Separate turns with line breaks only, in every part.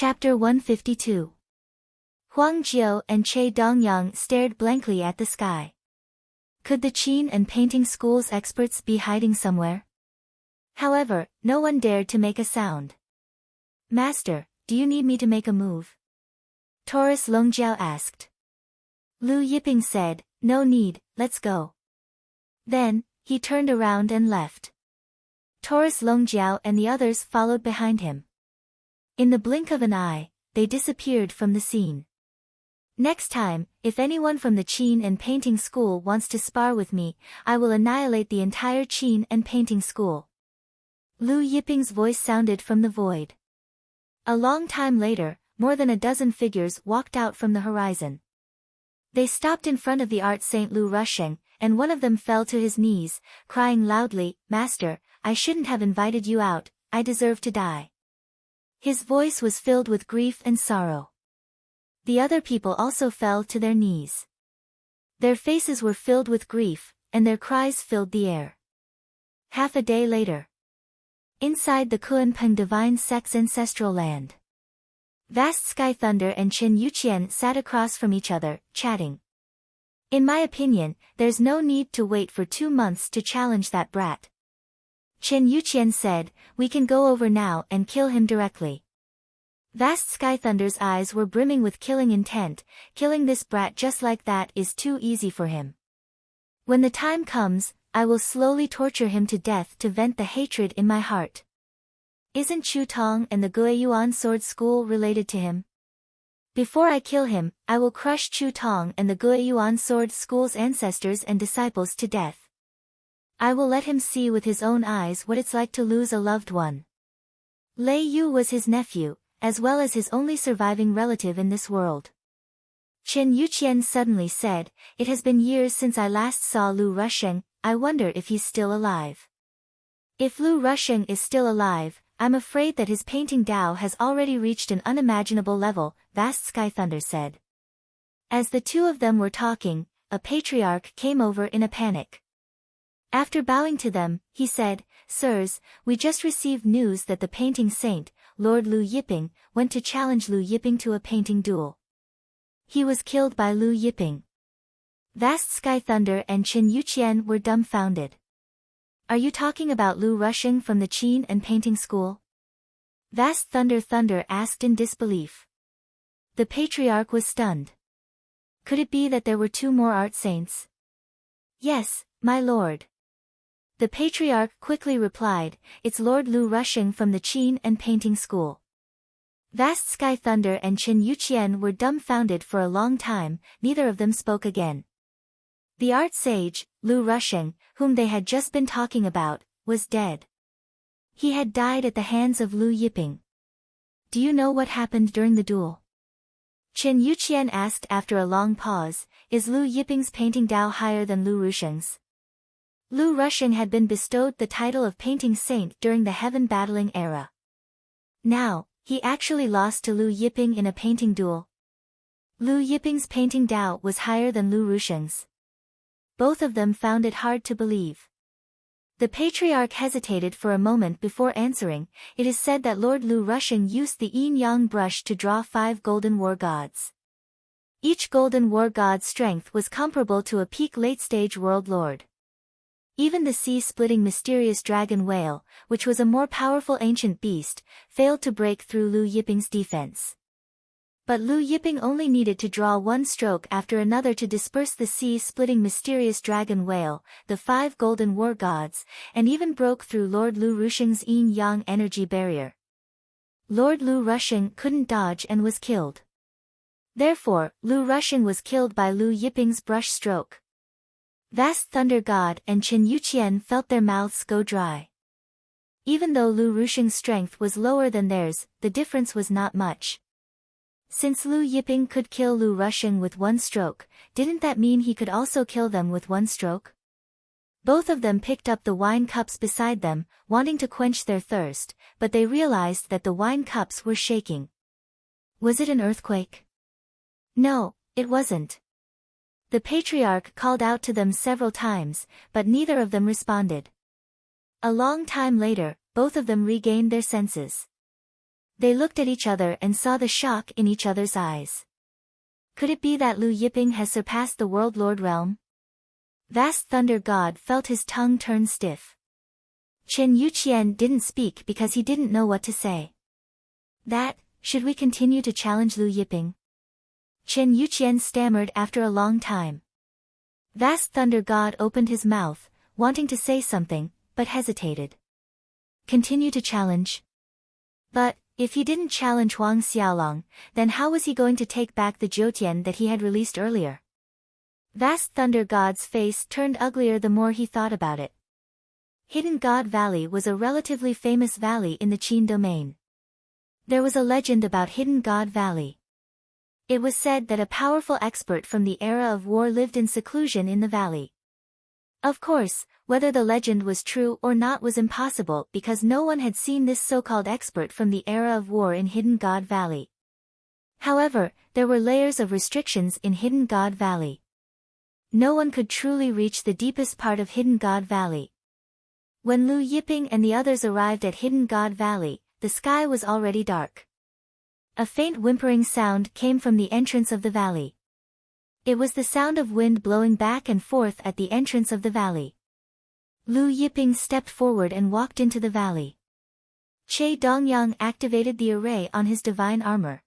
Chapter 152. Huang Jiao and Che Dongyang stared blankly at the sky. Could the Qin and painting school's experts be hiding somewhere? However, no one dared to make a sound. "Master, do you need me to make a move?" Taurus Longjiao asked. Lu Yiping said, "No need, let's go." Then, he turned around and left. Taurus Longjiao and the others followed behind him. In the blink of an eye, they disappeared from the scene. "Next time, if anyone from the Qin and painting school wants to spar with me, I will annihilate the entire Qin and painting school." Lu Yiping's voice sounded from the void. A long time later, more than a dozen figures walked out from the horizon. They stopped in front of the art saint Lu Rusheng, and one of them fell to his knees, crying loudly, "Master, I shouldn't have invited you out, I deserve to die." His voice was filled with grief and sorrow. The other people also fell to their knees. Their faces were filled with grief, and their cries filled the air. Half a day later. Inside the Kuanpeng divine sect's ancestral land. Vast Sky Thunder and Qin Yuqian sat across from each other, chatting. "In my opinion, there's no need to wait for 2 months to challenge that brat," Qin Yuqian said. "We can go over now and kill him directly." Vast Sky Thunder's eyes were brimming with killing intent. "Killing this brat just like that is too easy for him. When the time comes, I will slowly torture him to death to vent the hatred in my heart. Isn't Chu Tong and the Guiyuan sword school related to him? Before I kill him, I will crush Chu Tong and the Guiyuan sword school's ancestors and disciples to death. I will let him see with his own eyes what it's like to lose a loved one." Lei Yu was his nephew, as well as his only surviving relative in this world. Qin Yuqian suddenly said, "It has been years since I last saw Lu Rusheng, I wonder if he's still alive." "If Lu Rusheng is still alive, I'm afraid that his painting Dao has already reached an unimaginable level," Vast Sky Thunder said. As the two of them were talking, a patriarch came over in a panic. After bowing to them, he said, "Sirs, we just received news that the painting saint, Lord Lu Yiping, went to challenge Lu Yiping to a painting duel. He was killed by Lu Yiping." Vast Sky Thunder and Qin Yuqian were dumbfounded. "Are you talking about Lu Rusheng from the Qin and painting school?" Vast Thunder asked in disbelief. The patriarch was stunned. Could it be that there were 2 more art saints? "Yes, my lord." The patriarch quickly replied, "It's Lord Lu Rusheng from the Qin and painting school." Vast Sky Thunder and Qin Yuqian were dumbfounded for a long time. Neither of them spoke again. The art sage, Lu Rusheng, whom they had just been talking about, was dead. He had died at the hands of Lu Yiping. "Do you know what happened during the duel?" Qin Yuqian asked after a long pause. "Is Lu Yiping's painting Dao higher than Lu Rusheng's?" Lu Rusheng had been bestowed the title of painting saint during the heaven battling era. Now, he actually lost to Lu Yiping in a painting duel. Lu Yiping's painting Dao was higher than Lu Rusheng's. Both of them found it hard to believe. The patriarch hesitated for a moment before answering. "It is said that Lord Lu Rusheng used the yin-yang brush to draw 5 golden war gods. Each golden war god's strength was comparable to a peak late-stage world lord. Even the sea-splitting mysterious dragon whale, which was a more powerful ancient beast, failed to break through Lu Yiping's defense. But Lu Yiping only needed to draw 1 stroke after another to disperse the sea-splitting mysterious dragon whale, the 5 golden war gods, and even broke through Lord Lu Rusheng's yin-yang energy barrier. Lord Lu Rusheng couldn't dodge and was killed. Therefore, Lu Rusheng was killed by Lu Yiping's brush stroke." Vast Thunder God and Qin Yuqian felt their mouths go dry. Even though Lu Rusheng's strength was lower than theirs, the difference was not much. Since Lu Yiping could kill Lu Rusheng with 1 stroke, didn't that mean he could also kill them with 1 stroke? Both of them picked up the wine cups beside them, wanting to quench their thirst, but they realized that the wine cups were shaking. Was it an earthquake? No, it wasn't. The patriarch called out to them several times, but neither of them responded. A long time later, both of them regained their senses. They looked at each other and saw the shock in each other's eyes. Could it be that Lu Yiping has surpassed the World Lord realm? Vast Thunder God felt his tongue turn stiff. Chen Yuqian didn't speak because he didn't know what to say. Should we continue to challenge Lu Yiping? Chen Yuqian stammered after a long time. Vast Thunder God opened his mouth, wanting to say something, but hesitated. Continue to challenge? But, if he didn't challenge Huang Xiaolong, then how was he going to take back the Jiutian that he had released earlier? Vast Thunder God's face turned uglier the more he thought about it. Hidden God Valley was a relatively famous valley in the Qin domain. There was a legend about Hidden God Valley. It was said that a powerful expert from the era of war lived in seclusion in the valley. Of course, whether the legend was true or not was impossible because no one had seen this so-called expert from the era of war in Hidden God Valley. However, there were layers of restrictions in Hidden God Valley. No one could truly reach the deepest part of Hidden God Valley. When Lu Yiping and the others arrived at Hidden God Valley, the sky was already dark. A faint whimpering sound came from the entrance of the valley. It was the sound of wind blowing back and forth at the entrance of the valley. Lu Yiping stepped forward and walked into the valley. Che Dongyang activated the array on his divine armor.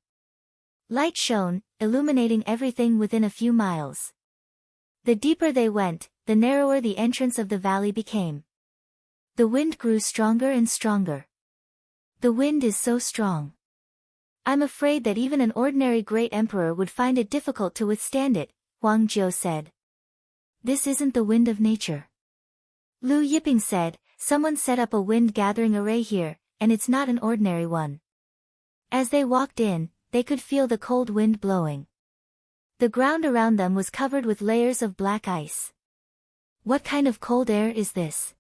Light shone, illuminating everything within a few miles. The deeper they went, the narrower the entrance of the valley became. The wind grew stronger and stronger. The wind is so strong. I'm afraid that even an ordinary great emperor would find it difficult to withstand it, Huang Jiu said. This isn't the wind of nature. Lu Yiping said, someone set up a wind-gathering array here, and it's not an ordinary one. As they walked in, they could feel the cold wind blowing. The ground around them was covered with layers of black ice. What kind of cold air is this?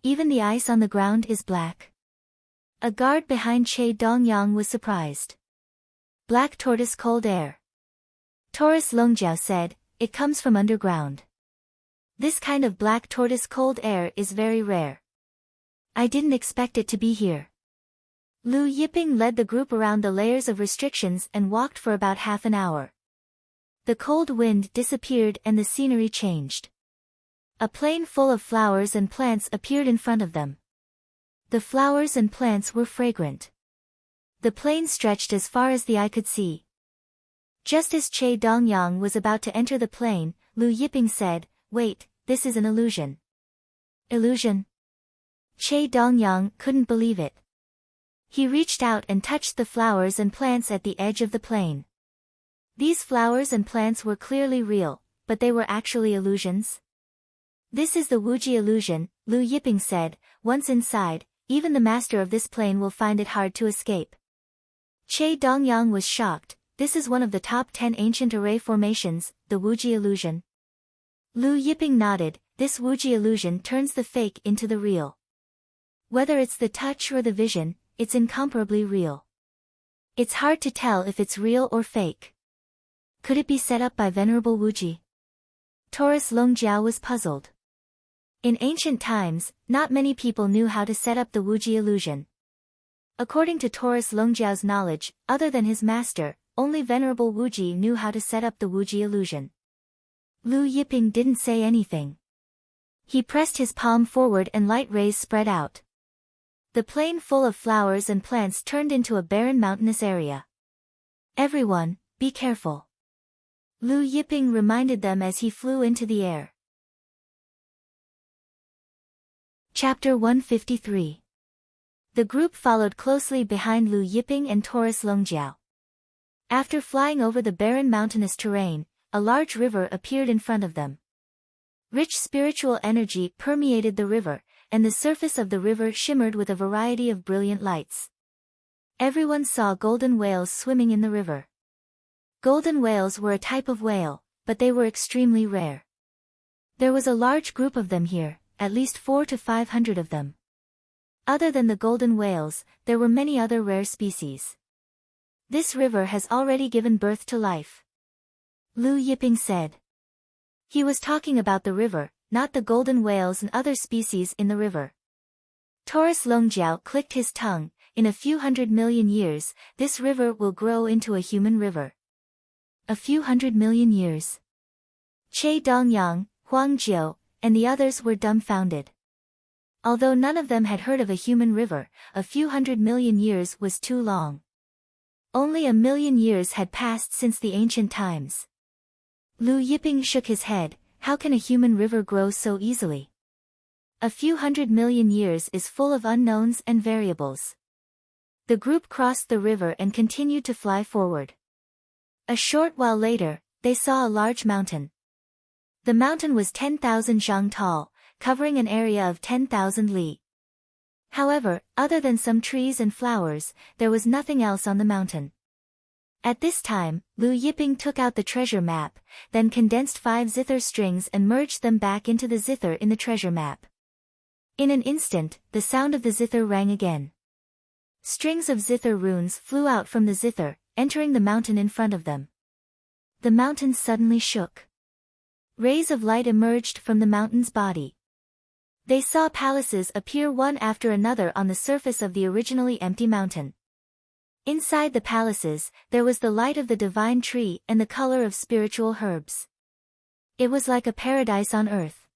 Even the ice on the ground is black. A guard behind Che Dongyang was surprised. Black tortoise cold air. Taurus Longjiao said, it comes from underground. This kind of black tortoise cold air is very rare. I didn't expect it to be here. Lu Yiping led the group around the layers of restrictions and walked for about half an hour. The cold wind disappeared and the scenery changed. A plain full of flowers and plants appeared in front of them. The flowers and plants were fragrant. The plain stretched as far as the eye could see. Just as Che Dongyang was about to enter the plain, Lu Yiping said, wait, this is an illusion. Illusion? Che Dongyang couldn't believe it. He reached out and touched the flowers and plants at the edge of the plain. These flowers and plants were clearly real, but they were actually illusions. This is the Wuji illusion, Lu Yiping said. Once inside, even the master of this plane will find it hard to escape. Che Dongyang was shocked. This is one of the top 10 ancient array formations, the Wuji illusion. Lu Yiping nodded. This Wuji illusion turns the fake into the real. Whether it's the touch or the vision, it's incomparably real. It's hard to tell if it's real or fake. Could it be set up by Venerable Wuji? Taurus Longjiao was puzzled. In ancient times, not many people knew how to set up the Wuji illusion. According to Taurus Longjiao's knowledge, other than his master, only Venerable Wuji knew how to set up the Wuji illusion. Lu Yiping didn't say anything. He pressed his palm forward and light rays spread out. The plain full of flowers and plants turned into a barren mountainous area. Everyone, be careful. Lu Yiping reminded them as he flew into the air. Chapter 153. The group followed closely behind Lu Yiping and Taurus Longjiao. After flying over the barren mountainous terrain, a large river appeared in front of them. Rich spiritual energy permeated the river, and the surface of the river shimmered with a variety of brilliant lights. Everyone saw golden whales swimming in the river. Golden whales were a type of whale, but they were extremely rare. There was a large group of them here, at least 400 to 500 of them. Other than the golden whales, there were many other rare species. This river has already given birth to life. Lu Yiping said. He was talking about the river, not the golden whales and other species in the river. Taurus Longjiao clicked his tongue. in a few 100 million years, this river will grow into a human river. A few 100 million years. Che Dongyang, Huang Jiu, and the others were dumbfounded. Although none of them had heard of a human river, a few 100 million years was too long. Only 1 million years had passed since the ancient times. Lu Yiping shook his head. How can a human river grow so easily? A few 100 million years is full of unknowns and variables. The group crossed the river and continued to fly forward. A short while later, they saw a large mountain. The mountain was 10,000 zhang tall, covering an area of 10,000 li. However, other than some trees and flowers, there was nothing else on the mountain. At this time, Lu Yiping took out the treasure map, then condensed 5 zither strings and merged them back into the zither in the treasure map. In an instant, the sound of the zither rang again. Strings of zither runes flew out from the zither, entering the mountain in front of them. The mountain suddenly shook. Rays of light emerged from the mountain's body. They saw palaces appear one after another on the surface of the originally empty mountain. Inside the palaces, there was the light of the divine tree and the color of spiritual herbs. It was like a paradise on earth.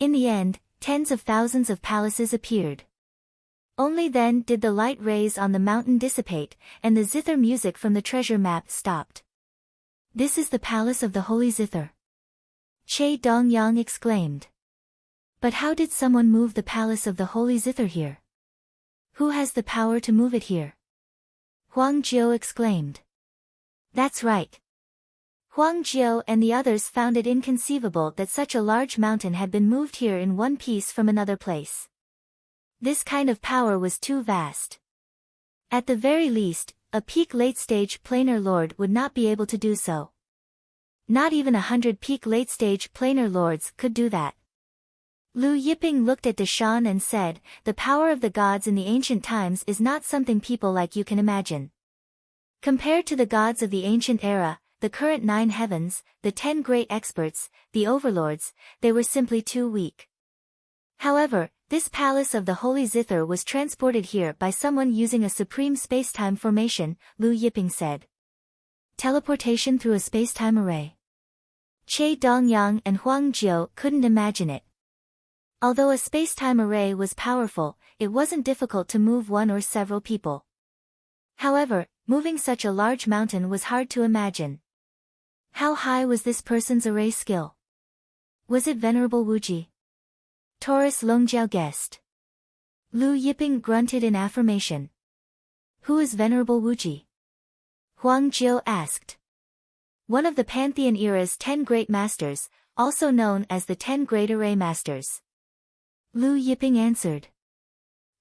In the end, tens of thousands of palaces appeared. Only then did the light rays on the mountain dissipate, and the zither music from the treasure map stopped. This is the palace of the holy zither. Che Dongyang exclaimed. But how did someone move the palace of the holy zither here? Who has the power to move it here? Huang Jiu exclaimed. That's right. Huang Jiu and the others found it inconceivable that such a large mountain had been moved here in one piece from another place. This kind of power was too vast. At the very least, a peak late-stage planar lord would not be able to do so. Not even 100 peak late-stage planar lords could do that. Lu Yiping looked at Deshan and said, the power of the gods in the ancient times is not something people like you can imagine. Compared to the gods of the ancient era, the current 9 heavens, the 10 great experts, the overlords, they were simply too weak. However, this palace of the holy zither was transported here by someone using a supreme spacetime formation, Lu Yiping said. Teleportation through a spacetime array. Che Dongyang and Huang Jiu couldn't imagine it. Although a spacetime array was powerful, it wasn't difficult to move one or several people. However, moving such a large mountain was hard to imagine. How high was this person's array skill? Was it Venerable Wuji? Taurus Longjiao guessed. Lu Yiping grunted in affirmation. Who is Venerable Wuji? Huang Jiu asked. One of the Pantheon era's 10 great masters, also known as the 10 great array masters. Lu Yiping answered.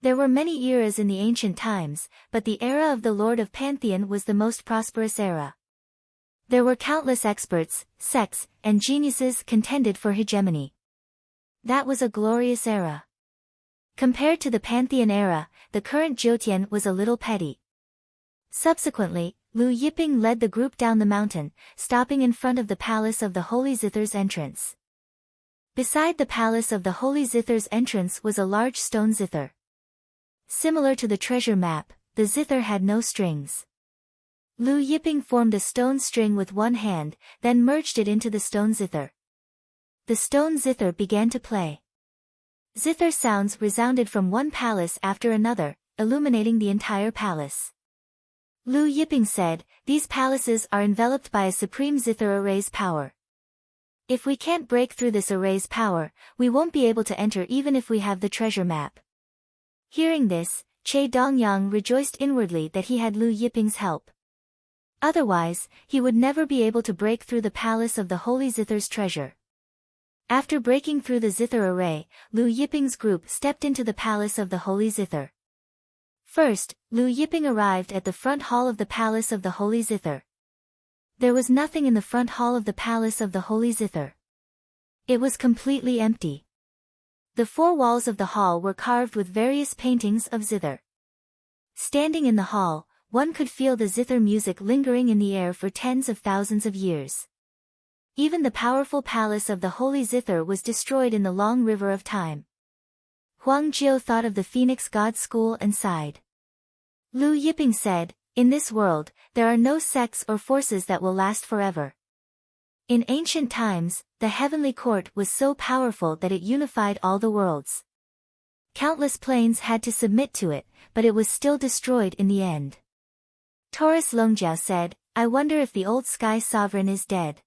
There were many eras in the ancient times, but the era of the Lord of Pantheon was the most prosperous era. There were countless experts, sects, and geniuses contended for hegemony. That was a glorious era. Compared to the Pantheon era, the current Jyotian was a little petty. Subsequently, Lu Yiping led the group down the mountain, stopping in front of the palace of the Holy Zither's entrance. Beside the palace of the Holy Zither's entrance was a large stone zither. Similar to the treasure map, the zither had no strings. Lu Yiping formed a stone string with one hand, then merged it into the stone zither. The stone zither began to play. Zither sounds resounded from one palace after another, illuminating the entire palace. Lu Yiping said, these palaces are enveloped by a supreme zither array's power. If we can't break through this array's power, we won't be able to enter even if we have the treasure map. Hearing this, Che Dongyang rejoiced inwardly that he had Lu Yiping's help. Otherwise, he would never be able to break through the palace of the Holy Zither's treasure. After breaking through the zither array, Lu Yiping's group stepped into the palace of the Holy Zither. First, Lu Yiping arrived at the front hall of the palace of the Holy Zither. There was nothing in the front hall of the palace of the Holy Zither. It was completely empty. The 4 walls of the hall were carved with various paintings of zither. Standing in the hall, one could feel the zither music lingering in the air for tens of thousands of years. Even the powerful palace of the Holy Zither was destroyed in the long river of time. Huang Jiu thought of the Phoenix God School and sighed. Lu Yiping said, in this world, there are no sects or forces that will last forever. In ancient times, the heavenly court was so powerful that it unified all the worlds. Countless planes had to submit to it, but it was still destroyed in the end. Taurus Longjiao said, I wonder if the old sky sovereign is dead.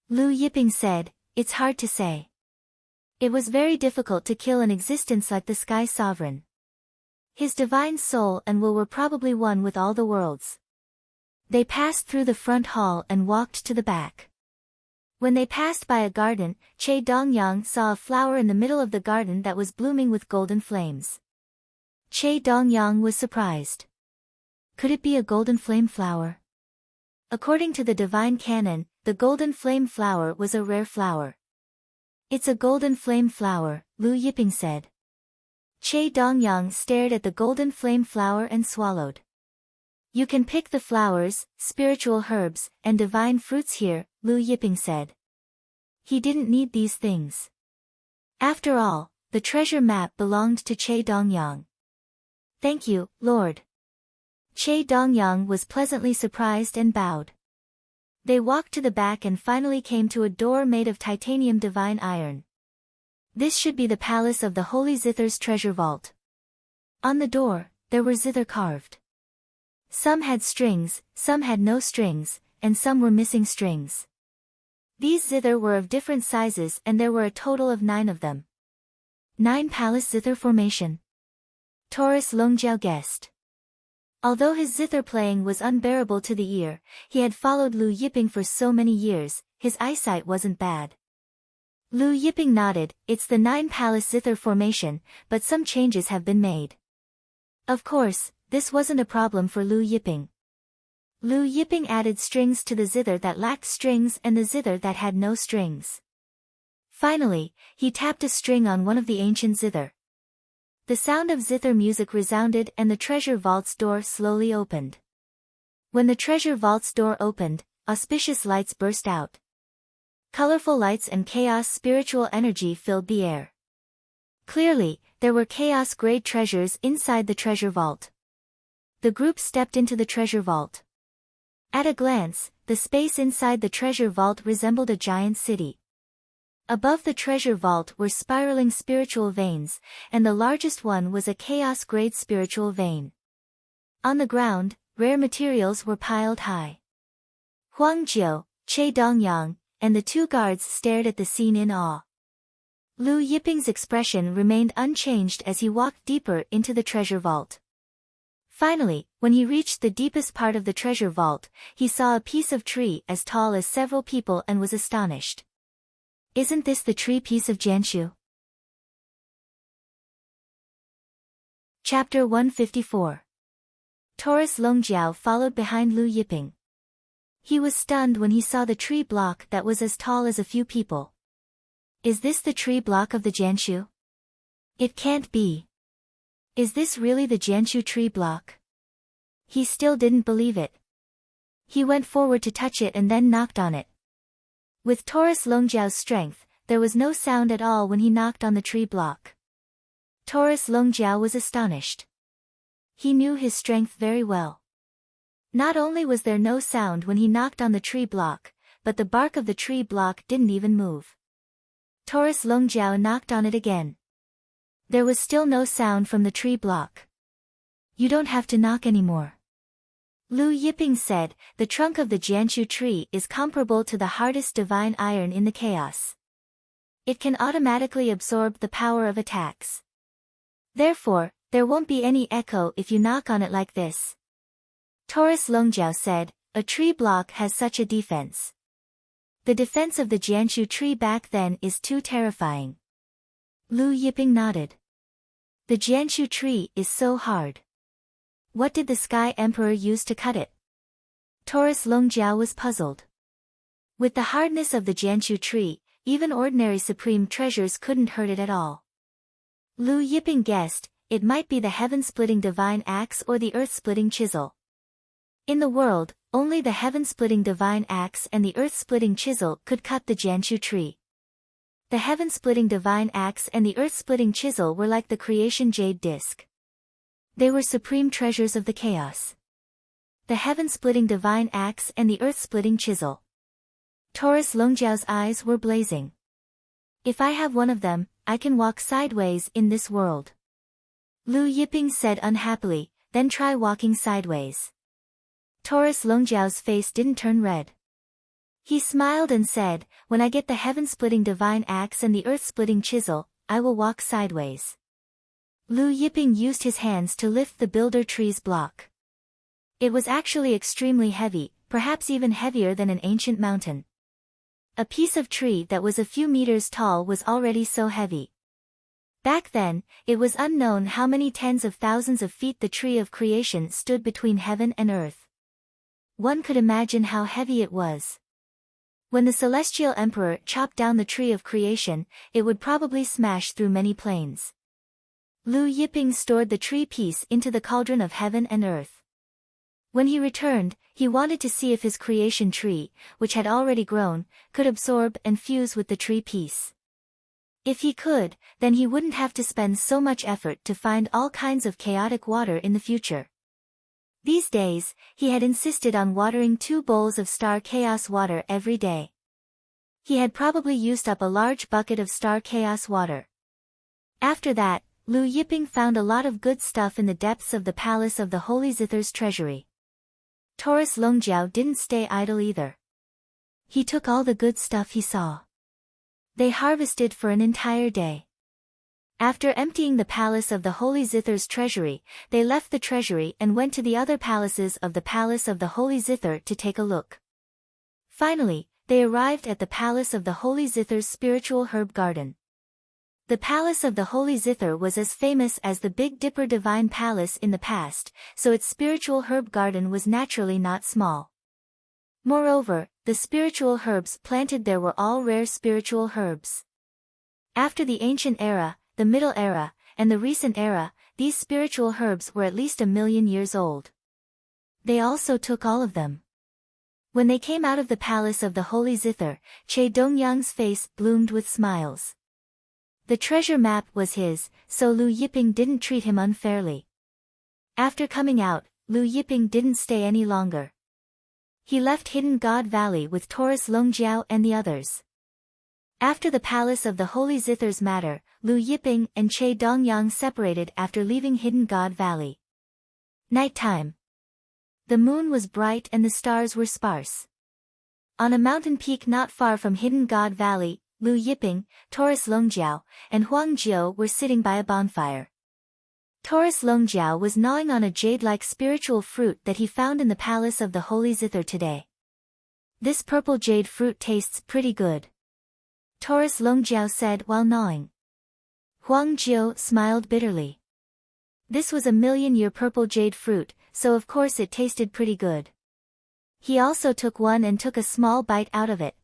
Lu Yiping said, it's hard to say. It was very difficult to kill an existence like the sky sovereign. His divine soul and will were probably one with all the worlds. They passed through the front hall and walked to the back. When they passed by a garden, Che Dongyang saw a flower in the middle of the garden that was blooming with golden flames. Che Dongyang was surprised. Could it be a golden flame flower? According to the divine canon, the golden flame flower was a rare flower. It's a golden flame flower, Lu Yiping said. Che Dongyang stared at the golden flame flower and swallowed. You can pick the flowers, spiritual herbs, and divine fruits here, Lu Yiping said. He didn't need these things. After all, the treasure map belonged to Che Dongyang. Thank you, Lord. Che Dongyang was pleasantly surprised and bowed. They walked to the back and finally came to a door made of titanium divine iron. This should be the palace of the Holy Zither's treasure vault. On the door, there were zither carved. Some had strings, some had no strings, and some were missing strings. These zither were of different sizes and there were a total of 9 of them. 9 palace zither formation. Taurus Longjiao guessed. Although his zither playing was unbearable to the ear, he had followed Lu Yiping for so many years, his eyesight wasn't bad. Lu Yiping nodded, it's the 9 palace zither formation, but some changes have been made. Of course, this wasn't a problem for Lu Yiping. Lu Yiping added strings to the zither that lacked strings and the zither that had no strings. Finally, he tapped a string on one of the ancient zither. The sound of zither music resounded and the treasure vault's door slowly opened. When the treasure vault's door opened, auspicious lights burst out. Colorful lights and chaos spiritual energy filled the air. Clearly, there were chaos-grade treasures inside the treasure vault. The group stepped into the treasure vault. At a glance, the space inside the treasure vault resembled a giant city. Above the treasure vault were spiraling spiritual veins, and the largest one was a chaos-grade spiritual vein. On the ground, rare materials were piled high. Huang Jiu, Che Dongyang, and the 2 guards stared at the scene in awe. Lu Yiping's expression remained unchanged as he walked deeper into the treasure vault. Finally, when he reached the deepest part of the treasure vault, he saw a piece of tree as tall as several people and was astonished. Isn't this the tree piece of Jianshu? Chapter 154. Taurus Longjiao followed behind Lu Yiping. He was stunned when he saw the tree block that was as tall as a few people. Is this the tree block of the Jianshu? It can't be. Is this really the Jianshu tree block? He still didn't believe it. He went forward to touch it and then knocked on it. With Taurus Longjiao's strength, there was no sound at all when he knocked on the tree block. Taurus Longjiao was astonished. He knew his strength very well. Not only was there no sound when he knocked on the tree block, but the bark of the tree block didn't even move. Taurus Longjiao knocked on it again. There was still no sound from the tree block. You don't have to knock anymore. Lu Yiping said, the trunk of the Jianshu tree is comparable to the hardest divine iron in the chaos. It can automatically absorb the power of attacks. Therefore, there won't be any echo if you knock on it like this. Taurus Longjiao said, a tree block has such a defense. The defense of the Jianshu tree back then is too terrifying. Lu Yiping nodded. The Jianshu tree is so hard. What did the Sky Emperor use to cut it? Taurus Longjiao was puzzled. With the hardness of the Jianshu tree, even ordinary supreme treasures couldn't hurt it at all. Lu Yiping guessed, it might be the heaven-splitting divine axe or the earth-splitting chisel. In the world, only the heaven-splitting divine axe and the earth-splitting chisel could cut the Jianshu tree. The heaven-splitting divine axe and the earth-splitting chisel were like the creation jade disc. They were supreme treasures of the chaos. The heaven-splitting divine axe and the earth-splitting chisel. Taurus Longjiao's eyes were blazing. If I have one of them, I can walk sideways in this world. Lu Yiping said unhappily, then try walking sideways. Taurus Longjiao's face didn't turn red. He smiled and said, when I get the heaven-splitting divine axe and the earth-splitting chisel, I will walk sideways. Lu Yiping used his hands to lift the builder tree's block. It was actually extremely heavy, perhaps even heavier than an ancient mountain. A piece of tree that was a few meters tall was already so heavy. Back then, it was unknown how many tens of thousands of feet the tree of creation stood between heaven and earth. One could imagine how heavy it was. When the celestial emperor chopped down the tree of creation, it would probably smash through many planes. Lu Yiping stored the tree piece into the cauldron of heaven and earth. When he returned, he wanted to see if his creation tree, which had already grown, could absorb and fuse with the tree piece. If he could, then he wouldn't have to spend so much effort to find all kinds of chaotic water in the future. These days, he had insisted on watering 2 bowls of star chaos water every day. He had probably used up a large bucket of star chaos water. After that, Lu Yiping found a lot of good stuff in the depths of the palace of the Holy Zither's treasury. Taurus Longjiao didn't stay idle either. He took all the good stuff he saw. They harvested for an entire day. After emptying the palace of the Holy Zither's treasury, they left the treasury and went to the other palaces of the palace of the Holy Zither to take a look. Finally, they arrived at the palace of the Holy Zither's spiritual herb garden. The palace of the Holy Zither was as famous as the Big Dipper Divine Palace in the past, so its spiritual herb garden was naturally not small. Moreover, the spiritual herbs planted there were all rare spiritual herbs. After the ancient era, the middle era, and the recent era, these spiritual herbs were at least 1,000,000 years old. They also took all of them. When they came out of the palace of the Holy Zither, Che Dongyang's face bloomed with smiles. The treasure map was his, so Lu Yiping didn't treat him unfairly. After coming out, Lu Yiping didn't stay any longer. He left Hidden God Valley with Taurus Longjiao and the others. After the palace of the Holy Zither's matter, Lu Yiping and Che Dongyang separated after leaving Hidden God Valley. Nighttime. The moon was bright and the stars were sparse. On a mountain peak not far from Hidden God Valley, Lu Yiping, Taurus Longjiao, and Huang Jiao were sitting by a bonfire. Taurus Longjiao was gnawing on a jade-like spiritual fruit that he found in the palace of the Holy Zither today. This purple jade fruit tastes pretty good, Taurus Longjiao said while gnawing. Huang Jiao smiled bitterly. This was 1,000,000-year purple jade fruit, so of course it tasted pretty good. He also took one and took a small bite out of it.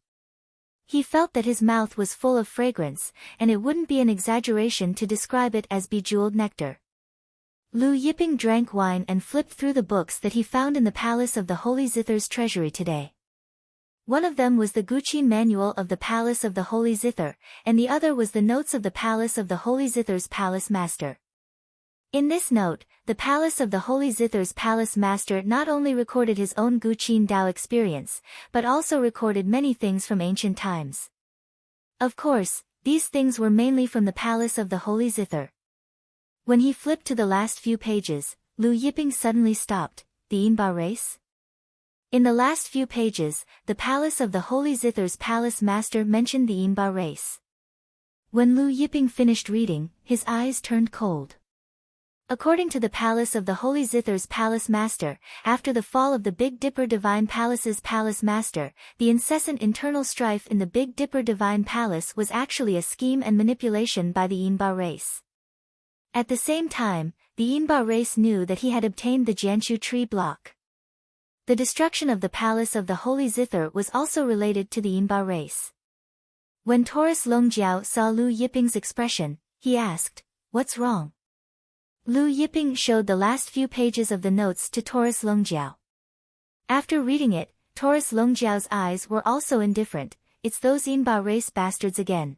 He felt that his mouth was full of fragrance, and it wouldn't be an exaggeration to describe it as bejeweled nectar. Lu Yiping drank wine and flipped through the books that he found in the palace of the Holy Zither's treasury today. One of them was the Guqin manual of the palace of the Holy Zither, and the other was the notes of the palace of the Holy Zither's palace master. In this note, the palace of the Holy Zither's palace master not only recorded his own Guqin Dao experience, but also recorded many things from ancient times. Of course, these things were mainly from the palace of the Holy Zither. When he flipped to the last few pages, Lu Yiping suddenly stopped. The Inba race? In the last few pages, the palace of the Holy Zither's palace master mentioned the Inba race. When Lu Yiping finished reading, his eyes turned cold. According to the palace of the Holy Zither's palace master, after the fall of the Big Dipper Divine Palace's palace master, the incessant internal strife in the Big Dipper Divine Palace was actually a scheme and manipulation by the Inba race. At the same time, the Inba race knew that he had obtained the Jianshu tree block. The destruction of the palace of the Holy Zither was also related to the Inba race. When Taurus Longjiao saw Lu Yiping's expression, he asked, "What's wrong?" Lu Yiping showed the last few pages of the notes to Taurus Longjiao. After reading it, Taurus Longjiao's eyes were also indifferent. "It's those Inba race bastards again."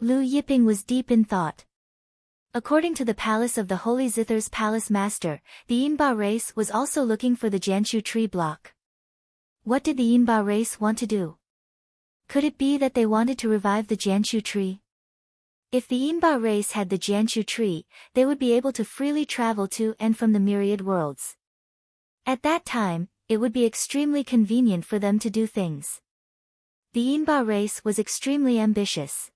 Lu Yiping was deep in thought. According to the palace of the Holy Zither's palace master, the Inba race was also looking for the Jianshu tree block. What did the Inba race want to do? Could it be that they wanted to revive the Jianshu tree? If the Inba race had the Jianshu tree, they would be able to freely travel to and from the myriad worlds. At that time, it would be extremely convenient for them to do things. The Inba race was extremely ambitious.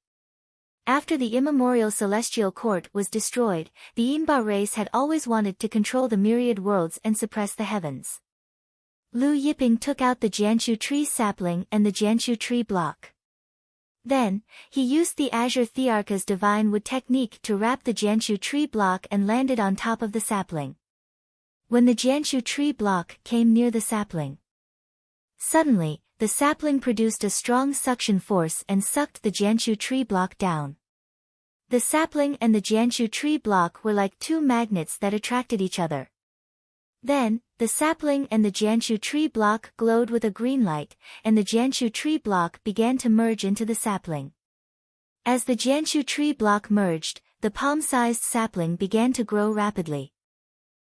After the immemorial celestial court was destroyed, the Inba race had always wanted to control the myriad worlds and suppress the heavens. Lu Yiping took out the Jianshu tree sapling and the Jianshu tree block. Then, he used the Azure Thearka's divine wood technique to wrap the Jianshu tree block and landed on top of the sapling. When the Jianshu tree block came near the sapling, suddenly, the sapling produced a strong suction force and sucked the Jianshu tree block down. The sapling and the Jianshu tree block were like two magnets that attracted each other. Then, the sapling and the Jianshu tree block glowed with a green light, and the Jianshu tree block began to merge into the sapling. As the Jianshu tree block merged, the palm-sized sapling began to grow rapidly.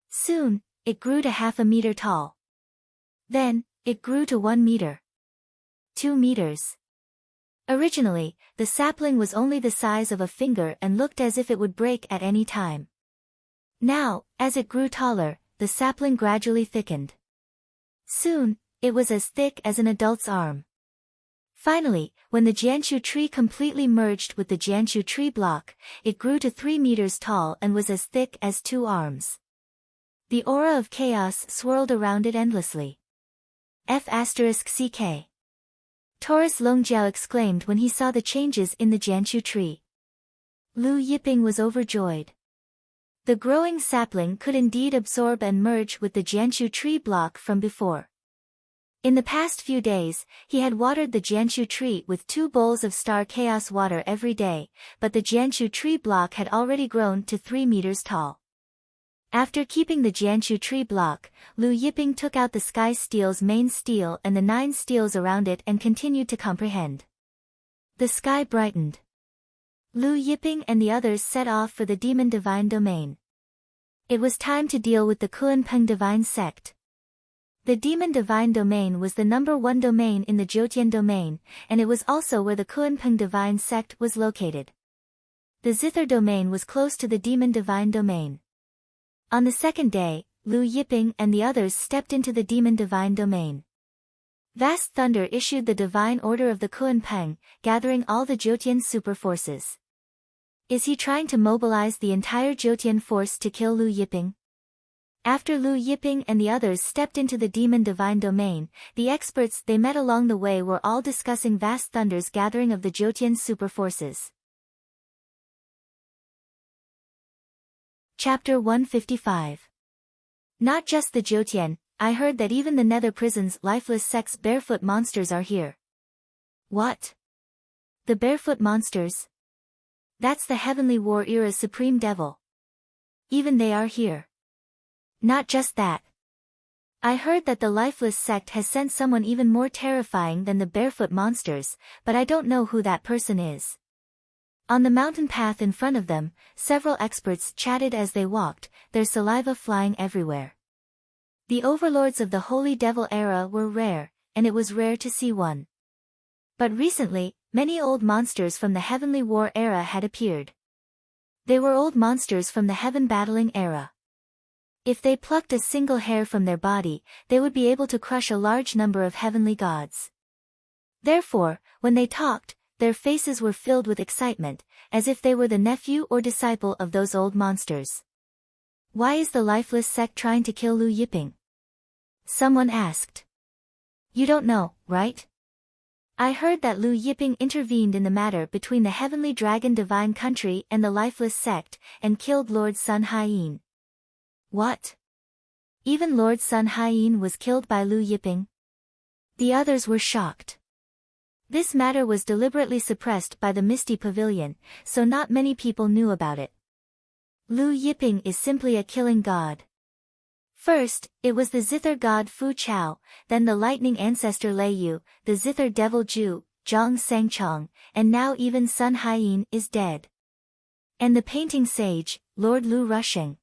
Soon, it grew to 0.5 meter tall. Then, it grew to 1 meter. 2 meters. Originally, the sapling was only the size of a finger and looked as if it would break at any time. Now, as it grew taller, the sapling gradually thickened. Soon, it was as thick as an adult's arm. Finally, when the Jianshu tree completely merged with the Jianshu tree block, it grew to 3 meters tall and was as thick as 2 arms. The aura of chaos swirled around it endlessly. F***ck. Taurus Longjiao exclaimed when he saw the changes in the Jianshu tree. Lu Yiping was overjoyed. The growing sapling could indeed absorb and merge with the Jianshu tree block from before. In the past few days, he had watered the Jianshu tree with 2 bowls of star chaos water every day, but the Jianshu tree block had already grown to 3 meters tall. After keeping the Jianshu tree block, Lu Yiping took out the sky steel's main steel and the 9 steels around it and continued to comprehend. The sky brightened. Lu Yiping and the others set off for the demon divine domain. It was time to deal with the Kunpeng divine sect. The demon divine domain was the #1 domain in the Jiutian domain, and it was also where the Kunpeng divine sect was located. The Zither domain was close to the demon divine domain. On the second day, Lu Yiping and the others stepped into the demon divine domain. Vast thunder issued the divine order of the Kunpeng, gathering all the Jiutian super forces. Is he trying to mobilize the entire Jiutian force to kill Lu Yiping? After Lu Yiping and the others stepped into the demon divine domain, the experts they met along the way were all discussing vast thunder's gathering of the Jiutian super forces. Chapter 155. Not just the Jiutian, I heard that even the nether prison's lifeless sex barefoot monsters are here. What? The barefoot monsters? That's the Heavenly War era's supreme devil. Even they are here. Not just that. I heard that the lifeless sect has sent someone even more terrifying than the barefoot monsters, but I don't know who that person is. On the mountain path in front of them, several experts chatted as they walked, their saliva flying everywhere. The overlords of the Holy Devil era were rare, and it was rare to see one. But recently, many old monsters from the Heavenly War era had appeared. They were old monsters from the Heaven Battling era. If they plucked a single hair from their body, they would be able to crush a large number of heavenly gods. Therefore, when they talked, their faces were filled with excitement, as if they were the nephew or disciple of those old monsters. Why is the lifeless sect trying to kill Lu Yiping? Someone asked. You don't know, right? I heard that Lu Yiping intervened in the matter between the Heavenly Dragon Divine Country and the lifeless sect, and killed Lord Sun Haiyin. What? Even Lord Sun Haiyin was killed by Lu Yiping? The others were shocked. This matter was deliberately suppressed by the Misty Pavilion, so not many people knew about it. Lu Yiping is simply a killing god. First, it was the Zither god Fu Chao, then the lightning ancestor Lei Yu, the Zither devil Ju, Zhang Sangchong, and now even Sun Haiyin is dead. And the painting sage, Lord Lu Rushing.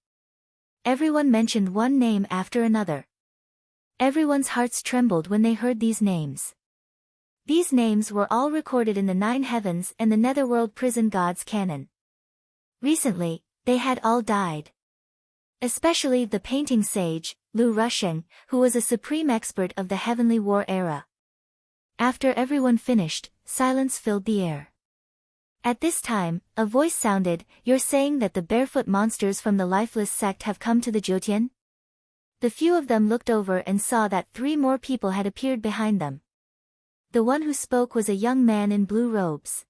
Everyone mentioned one name after another. Everyone's hearts trembled when they heard these names. These names were all recorded in the 9 heavens and the netherworld prison gods canon. Recently, they had all died. Especially the painting sage, Lu Rusheng, who was a supreme expert of the Heavenly War era. After everyone finished, silence filled the air. At this time, a voice sounded, "You're saying that the barefoot monsters from the lifeless sect have come to the Jotian?" The few of them looked over and saw that 3 more people had appeared behind them. The one who spoke was a young man in blue robes.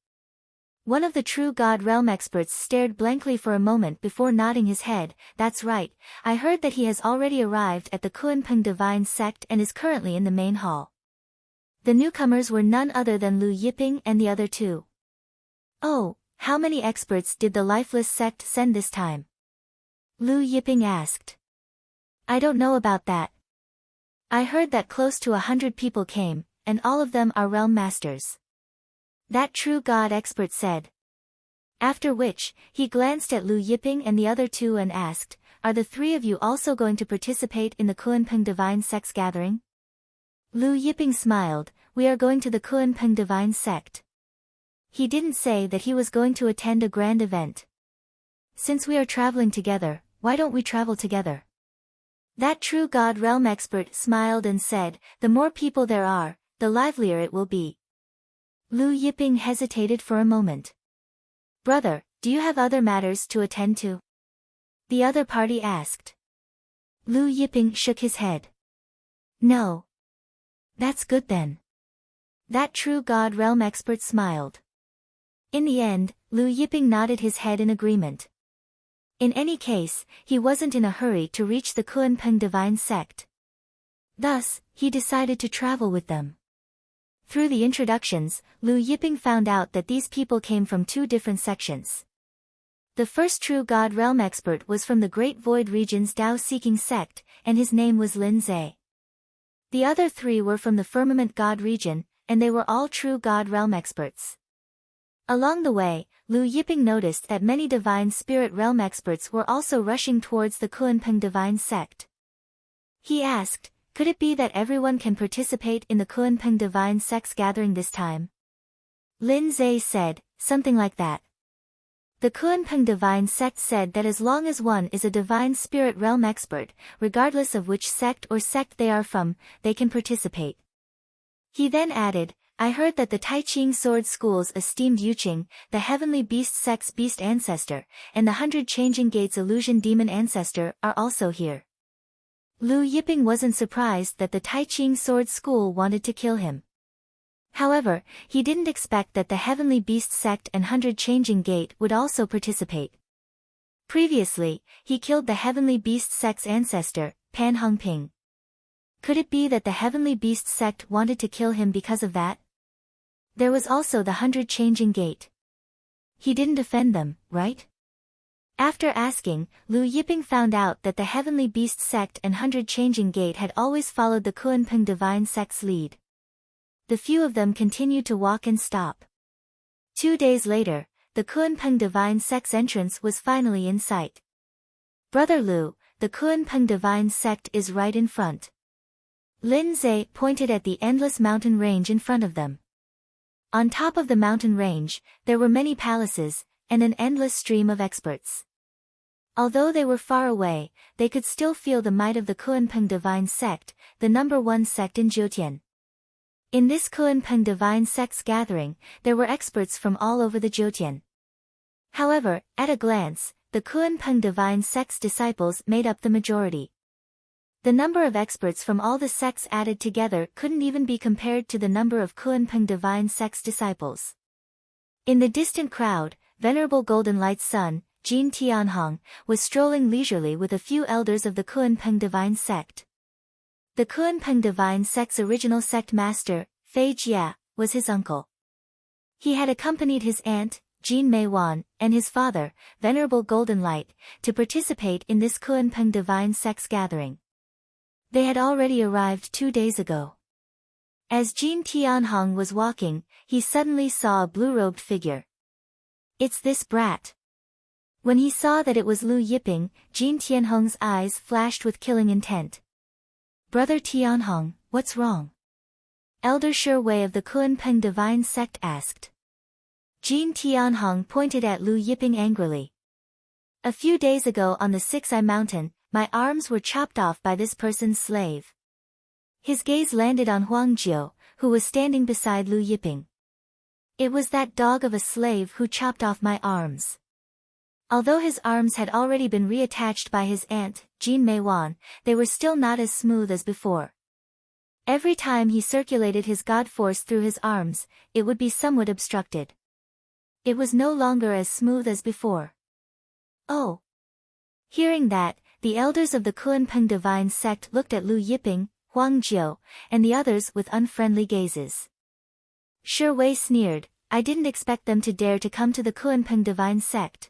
One of the true God Realm experts stared blankly for a moment before nodding his head. "That's right, I heard that he has already arrived at the Kuanping Divine Sect and is currently in the main hall." The newcomers were none other than Lu Yiping and the other 2. "Oh, how many experts did the lifeless sect send this time?" Lu Yiping asked. "I don't know about that. I heard that close to 100 people came, and all of them are realm masters," that true God expert said. After which, he glanced at Lu Yiping and the other 2 and asked, "Are the 3 of you also going to participate in the Kuanping Divine Sect's gathering?" Lu Yiping smiled, "We are going to the Kuanping Divine Sect." He didn't say that he was going to attend a grand event. "Since we are traveling together, why don't we travel together?" That true God Realm expert smiled and said, "The more people there are, the livelier it will be." Lu Yiping hesitated for a moment. "Brother, do you have other matters to attend to?" the other party asked. Lu Yiping shook his head. "No." "That's good then." That true God Realm expert smiled. In the end, Lu Yiping nodded his head in agreement. In any case, he wasn't in a hurry to reach the Kuanping Divine Sect. Thus, he decided to travel with them. Through the introductions, Lu Yiping found out that these people came from 2 different sections. The first true God Realm expert was from the Great Void Region's Tao-seeking sect, and his name was Lin Zhe. The other 3 were from the Firmament God region, and they were all true God Realm experts. Along the way, Lu Yiping noticed that many Divine Spirit Realm experts were also rushing towards the Kuanping Divine Sect. He asked, "Could it be that everyone can participate in the Kuanping Divine Sect's gathering this time?" Lin Zhe said, "Something like that." The Kuanping Divine Sect said that as long as one is a Divine Spirit Realm expert, regardless of which sect or sect they are from, they can participate. He then added, "I heard that the Tai Ching Sword School's esteemed Yuqing, the Heavenly Beast Sect's Beast Ancestor, and the 100 Changing Gates Illusion Demon Ancestor are also here." Lu Yiping wasn't surprised that the Tai Ching Sword School wanted to kill him. However, he didn't expect that the Heavenly Beast Sect and 100 Changing Gate would also participate. Previously, he killed the Heavenly Beast Sect's ancestor, Pan Hongping. Could it be that the Heavenly Beast Sect wanted to kill him because of that? There was also the 100 Changing Gate. He didn't defend them, right? After asking, Lu Yiping found out that the Heavenly Beast Sect and 100 Changing Gate had always followed the Kuanping Divine Sect's lead. The few of them continued to walk and stop. 2 days later, the Kuanping Divine Sect's entrance was finally in sight. "Brother Lu, the Kuanping Divine Sect is right in front." Lin Zhe pointed at the endless mountain range in front of them. On top of the mountain range, there were many palaces, and an endless stream of experts. Although they were far away, they could still feel the might of the Kuanping Divine Sect, the #1 sect in Jotian. In this Kuanping Divine Sect's gathering, there were experts from all over the Jotian. However, at a glance, the Kuanping Divine Sect's disciples made up the majority. The number of experts from all the sects added together couldn't even be compared to the number of Kuanping Divine Sect's disciples. In the distant crowd, Venerable Golden Light's son, Jin Tianhong, was strolling leisurely with a few elders of the Kuanping Divine Sect. The Kuanping Divine Sect's original sect master, Fei Jia, was his uncle. He had accompanied his aunt, Jin Meiwan, and his father, Venerable Golden Light, to participate in this Kuanping Divine Sect's gathering. They had already arrived 2 days ago. As Jin Tianhong was walking, he suddenly saw a blue-robed figure. "It's this brat." When he saw that it was Lu Yiping, Jin Tianhong's eyes flashed with killing intent. "Brother Tianhong, what's wrong?" Elder Shi Wei of the Kunpeng Divine Sect asked. Jin Tianhong pointed at Lu Yiping angrily. "A few days ago on the Six-Eye Mountain, my arms were chopped off by this person's slave." His gaze landed on Huang Jiu, who was standing beside Lu Yiping. "It was that dog of a slave who chopped off my arms." Although his arms had already been reattached by his aunt, Jin Meiwan, they were still not as smooth as before. Every time he circulated his god force through his arms, it would be somewhat obstructed. It was no longer as smooth as before. "Oh." Hearing that, the elders of the Kunpeng Divine Sect looked at Lu Yiping, Huang Jiu, and the others with unfriendly gazes. Shi Wei sneered, "I didn't expect them to dare to come to the Kunpeng Divine Sect."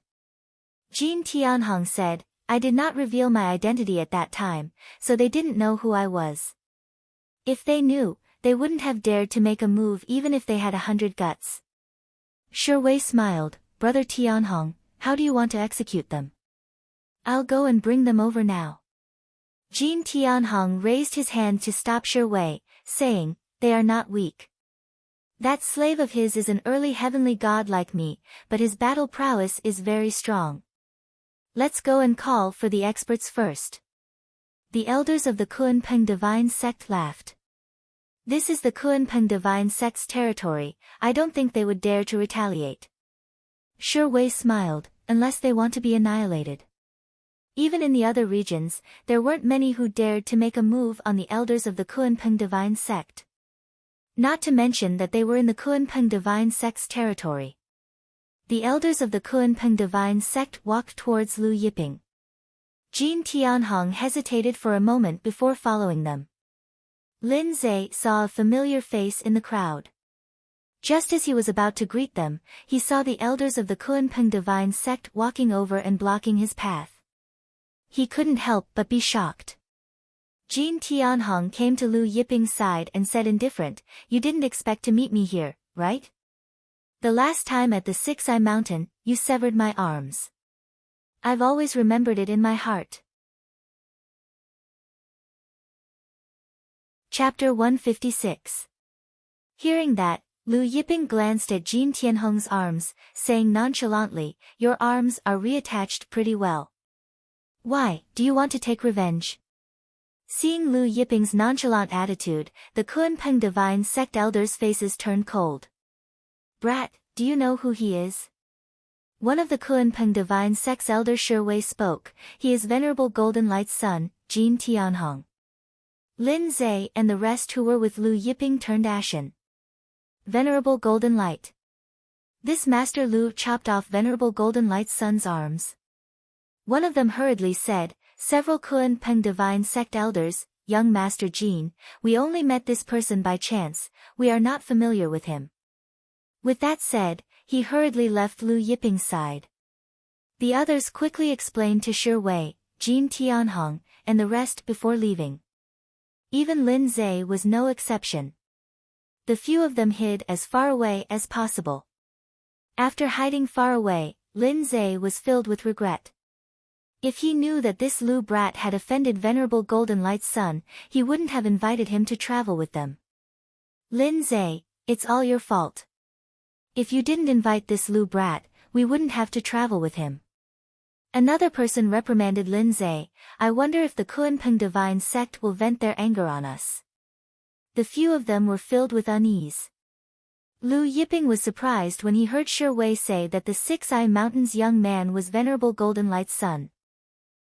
Jin Tianhong said, "I did not reveal my identity at that time, so they didn't know who I was. If they knew, they wouldn't have dared to make a move even if they had 100 guts." Shi Wei smiled, "Brother Tianhong, how do you want to execute them?" "I'll go and bring them over now." Jin Tianhong raised his hand to stop Shi Wei, saying, "They are not weak. That slave of his is an early heavenly god like me, but his battle prowess is very strong. Let's go and call for the experts first." The elders of the Kunpeng Divine Sect laughed. "This is the Kunpeng Divine Sect's territory, I don't think they would dare to retaliate." Shi Wei smiled, "Unless they want to be annihilated." Even in the other regions, there weren't many who dared to make a move on the elders of the Kunpeng Divine Sect. Not to mention that they were in the Kunpeng Divine Sect's territory. The elders of the Kunpeng Divine Sect walked towards Lu Yiping. Jin Tianhong hesitated for a moment before following them. Lin Zhe saw a familiar face in the crowd. Just as he was about to greet them, he saw the elders of the Kunpeng Divine Sect walking over and blocking his path. He couldn't help but be shocked. Jin Tianhong came to Lu Yiping's side and said indifferent, "You didn't expect to meet me here, right? The last time at the Six-Eye Mountain, you severed my arms. I've always remembered it in my heart." Chapter 156. Hearing that, Lu Yiping glanced at Jin Tianhong's arms, saying nonchalantly, "Your arms are reattached pretty well. Why, do you want to take revenge?" Seeing Lu Yiping's nonchalant attitude, the Kunpeng Divine Sect elders' faces turned cold. "Brat, do you know who he is?" One of the Kunpeng Divine Sect's elders Shi Wei spoke. "He is Venerable Golden Light's son, Jin Tianhong." Lin Zhe and the rest who were with Lu Yiping turned ashen. Venerable Golden Light. This Master Lu chopped off Venerable Golden Light's son's arms. One of them hurriedly said, "Several Kunpeng Divine Sect elders, young Master Jin, we only met this person by chance, we are not familiar with him." With that said, he hurriedly left Lu Yiping's side. The others quickly explained to Shi Wei, Jin Tianhong, and the rest before leaving. Even Lin Zhe was no exception. The few of them hid as far away as possible. After hiding far away, Lin Zhe was filled with regret. If he knew that this Lu brat had offended Venerable Golden Light's son, he wouldn't have invited him to travel with them. "Lin Zhe, it's all your fault. If you didn't invite this Lu brat, we wouldn't have to travel with him." Another person reprimanded Lin Zhe, "I wonder if the Kunpeng Divine Sect will vent their anger on us." The few of them were filled with unease. Lu Yiping was surprised when he heard Shi Wei say that the Six-Eye Mountain's young man was Venerable Golden Light's son.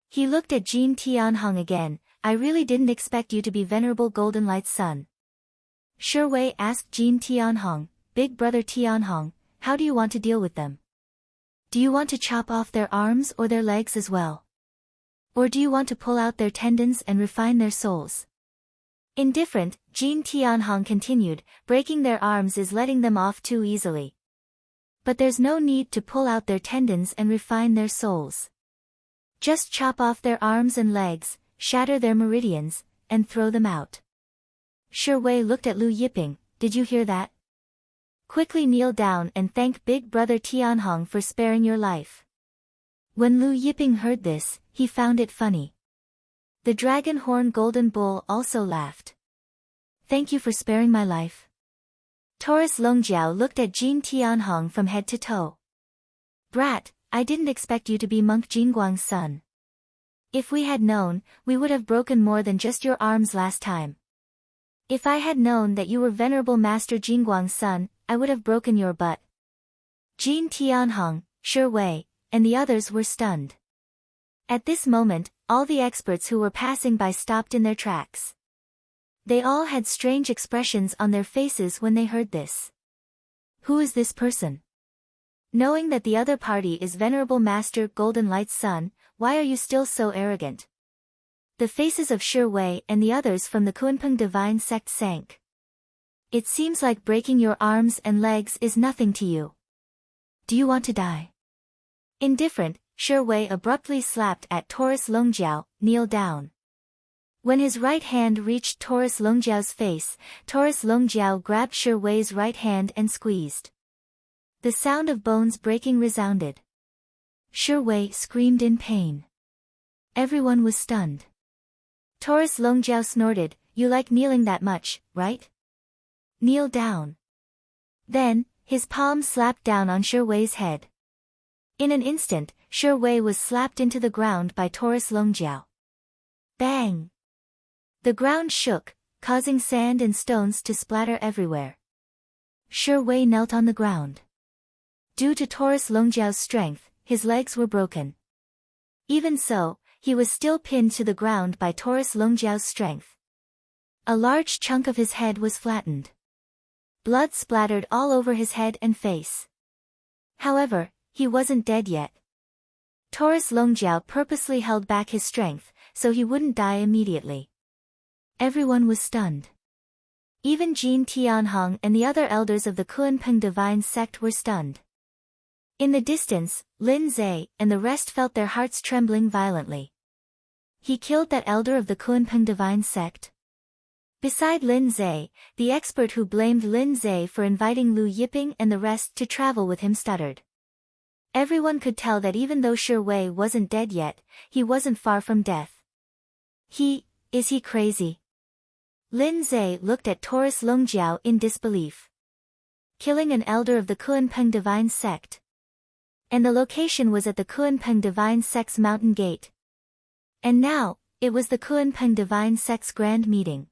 He looked at Jin Tianhong again. "I really didn't expect you to be Venerable Golden Light's son." Shi Wei asked Jin Tianhong, "Big brother Tianhong, how do you want to deal with them? Do you want to chop off their arms or their legs as well? Or do you want to pull out their tendons and refine their souls?" Indifferent, Jin Tianhong continued, "Breaking their arms is letting them off too easily. But there's no need to pull out their tendons and refine their souls. Just chop off their arms and legs, shatter their meridians, and throw them out." Shi Wei looked at Lu Yiping, "Did you hear that? Quickly kneel down and thank Big Brother Tianhong for sparing your life." When Lu Yiping heard this, he found it funny. The dragon horn golden bull also laughed. Thank you for sparing my life. Taurus Longjiao looked at Jin Tianhong from head to toe. Brat, I didn't expect you to be Monk Jingguang's son. If we had known, we would have broken more than just your arms last time. If I had known that you were Venerable Master Jingguang's son, I would have broken your butt. Jin Tianhong, Shi Wei, and the others were stunned. At this moment, all the experts who were passing by stopped in their tracks. They all had strange expressions on their faces when they heard this. Who is this person? Knowing that the other party is Venerable Master Golden Light's son, why are you still so arrogant? The faces of Shi Wei and the others from the Kunpeng Divine Sect sank. It seems like breaking your arms and legs is nothing to you. Do you want to die? Indifferent, Shi Wei abruptly slapped at Taurus Longjiao, kneel down. When his right hand reached Taurus Longjiao's face, Taurus Longjiao grabbed Shi Wei's right hand and squeezed. The sound of bones breaking resounded. Shi Wei screamed in pain. Everyone was stunned. Taurus Longjiao snorted, you like kneeling that much, right? Kneel down. Then, his palm slapped down on Shi Wei's head. In an instant, Shi Wei was slapped into the ground by Taurus Longjiao. Bang! The ground shook, causing sand and stones to splatter everywhere. Shi Wei knelt on the ground. Due to Taurus Longjiao's strength, his legs were broken. Even so, he was still pinned to the ground by Taurus Longjiao's strength. A large chunk of his head was flattened. Blood splattered all over his head and face. However, he wasn't dead yet. Taurus Longjiao purposely held back his strength, so he wouldn't die immediately. Everyone was stunned. Even Jin Tianhong and the other elders of the Kunpeng Divine Sect were stunned. In the distance, Lin Zhe and the rest felt their hearts trembling violently. He killed that elder of the Kunpeng Divine Sect? Beside Lin Zhe, the expert who blamed Lin Zhe for inviting Lu Yiping and the rest to travel with him stuttered. Everyone could tell that even though Shi Wei wasn't dead yet, he wasn't far from death. Is he crazy? Lin Zhe looked at Taurus Longjiao in disbelief. Killing an elder of the Kunpeng Divine Sect. And the location was at the Kunpeng Divine Sect's mountain gate. And now, it was the Kunpeng Divine Sect's grand meeting.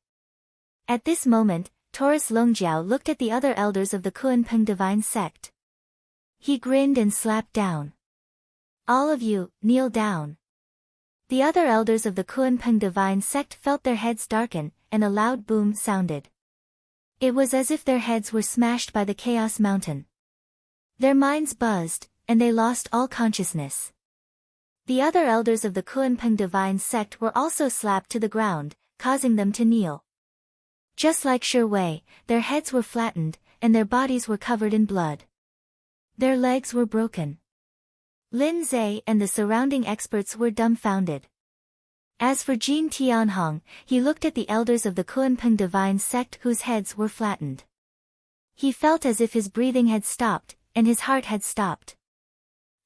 At this moment, Taurus Longjiao looked at the other elders of the Kunpeng Divine Sect. He grinned and slapped down. All of you, kneel down. The other elders of the Kunpeng Divine Sect felt their heads darken, and a loud boom sounded. It was as if their heads were smashed by the Chaos Mountain. Their minds buzzed, and they lost all consciousness. The other elders of the Kunpeng Divine Sect were also slapped to the ground, causing them to kneel. Just like Shi Wei, their heads were flattened, and their bodies were covered in blood. Their legs were broken. Lin Zhe and the surrounding experts were dumbfounded. As for Jin Tianhong, he looked at the elders of the Kunpeng Divine Sect whose heads were flattened. He felt as if his breathing had stopped, and his heart had stopped.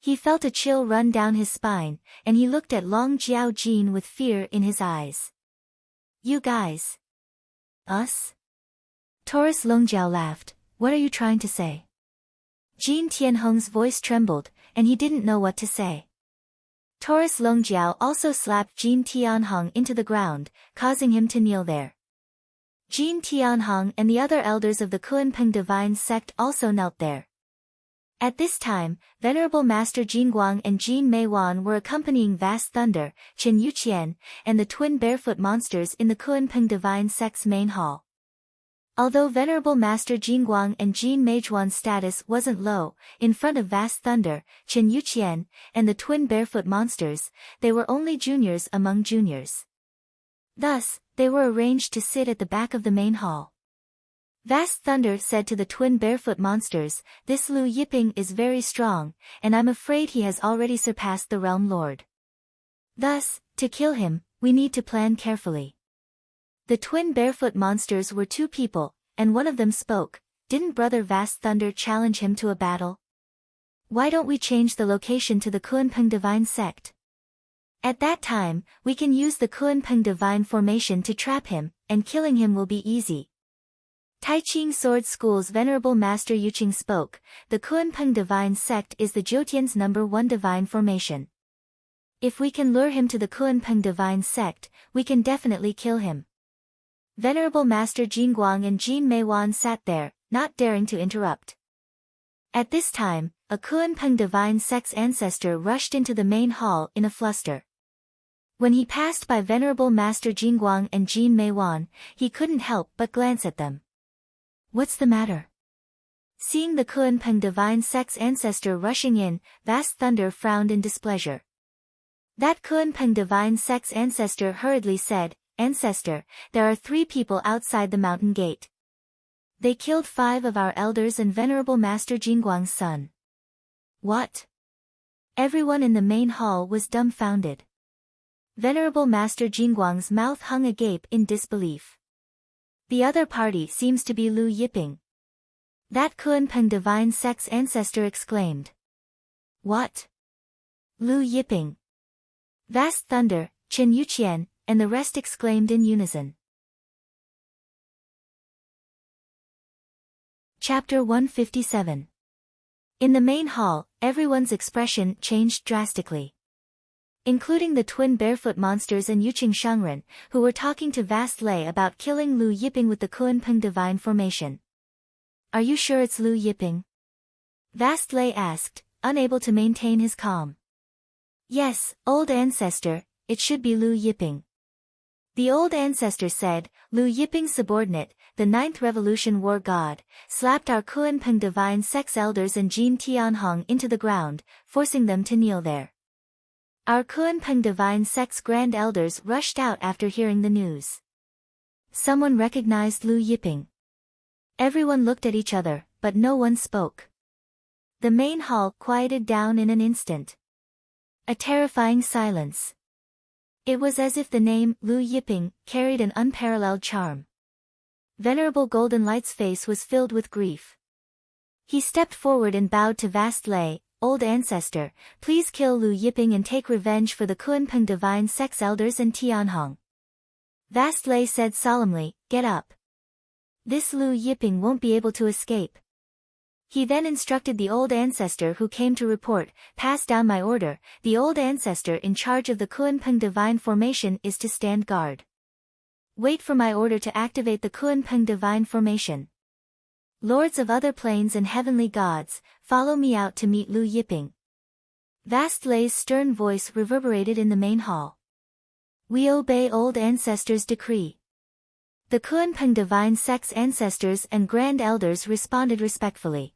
He felt a chill run down his spine, and he looked at Long Jiao Jin with fear in his eyes. You guys. Us? Taurus Longjiao laughed. What are you trying to say? Jin Tianhong's voice trembled, and he didn't know what to say. Taurus Longjiao also slapped Jin Tianhong into the ground, causing him to kneel there. Jin Tianhong and the other elders of the Kunpeng Divine Sect also knelt there. At this time, Venerable Master Jingguang and Jin Meiwan were accompanying Vast Thunder, Chen Yuqian, and the twin barefoot monsters in the Kunpeng Divine Sect's main hall. Although Venerable Master Jingguang and Jin Meijuan's status wasn't low, in front of Vast Thunder, Chen Yuqian, and the twin barefoot monsters, they were only juniors among juniors. Thus, they were arranged to sit at the back of the main hall. Vast Thunder said to the twin barefoot monsters, "This Lu Yiping is very strong, and I'm afraid he has already surpassed the Realm Lord. Thus, to kill him, we need to plan carefully." The twin barefoot monsters were two people, and one of them spoke. Didn't Brother Vast Thunder challenge him to a battle? Why don't we change the location to the Kunpeng Divine Sect? At that time, we can use the Kunpeng Divine Formation to trap him, and killing him will be easy. Taiqing Sword School's Venerable Master Yuqing spoke. The Kunpeng Divine Sect is the Jotian's #1 divine formation. If we can lure him to the Kunpeng Divine Sect, we can definitely kill him. Venerable Master Jingguang and Jin Meiwan sat there, not daring to interrupt. At this time, a Kunpeng Divine Sect's ancestor rushed into the main hall in a fluster. When he passed by Venerable Master Jingguang and Jin Meiwan, he couldn't help but glance at them. What's the matter? Seeing the Kunpeng Divine Sect's ancestor rushing in, Vast Thunder frowned in displeasure. That Kunpeng Divine Sect's ancestor hurriedly said, "Ancestor, there are 3 people outside the mountain gate. They killed 5 of our elders and Venerable Master Jingguang's son." What? Everyone in the main hall was dumbfounded. Venerable Master Jingguang's mouth hung agape in disbelief. The other party seems to be Lu Yiping. That Kunpeng Divine Sect's ancestor exclaimed. What? Lu Yiping? Vast Thunder, Chen Yuqian, and the rest exclaimed in unison. Chapter 157. In the main hall, everyone's expression changed drastically. Including the twin barefoot monsters and Yuqing Shangren, who were talking to Vast Lei about killing Lu Yiping with the Kunpeng Divine Formation. Are you sure it's Lu Yiping? Vast Lei asked, unable to maintain his calm. Yes, old ancestor, it should be Lu Yiping. The old ancestor said, Lu Yiping's subordinate, the 9th Revolution War God, slapped our Kunpeng Divine Sect's elders and Jin Tianhong into the ground, forcing them to kneel there. Our Kunpeng Divine Sect's grand elders rushed out after hearing the news. Someone recognized Lu Yiping. Everyone looked at each other, but no one spoke. The main hall quieted down in an instant. A terrifying silence. It was as if the name, Lu Yiping, carried an unparalleled charm. Venerable Golden Light's face was filled with grief. He stepped forward and bowed to Vast Lei, Old Ancestor, please kill Lu Yiping and take revenge for the Kunpeng Divine Sect's elders and Tianhong. Vast Lei said solemnly, get up. This Lu Yiping won't be able to escape. He then instructed the old ancestor who came to report, pass down my order. The old ancestor in charge of the Kunpeng Divine Formation is to stand guard. Wait for my order to activate the Kunpeng Divine Formation. Lords of other planes and heavenly gods, follow me out to meet Lu Yiping. Vast Lei's stern voice reverberated in the main hall. We obey old ancestors' decree. The Kunpeng Divine Sect's ancestors and grand elders responded respectfully.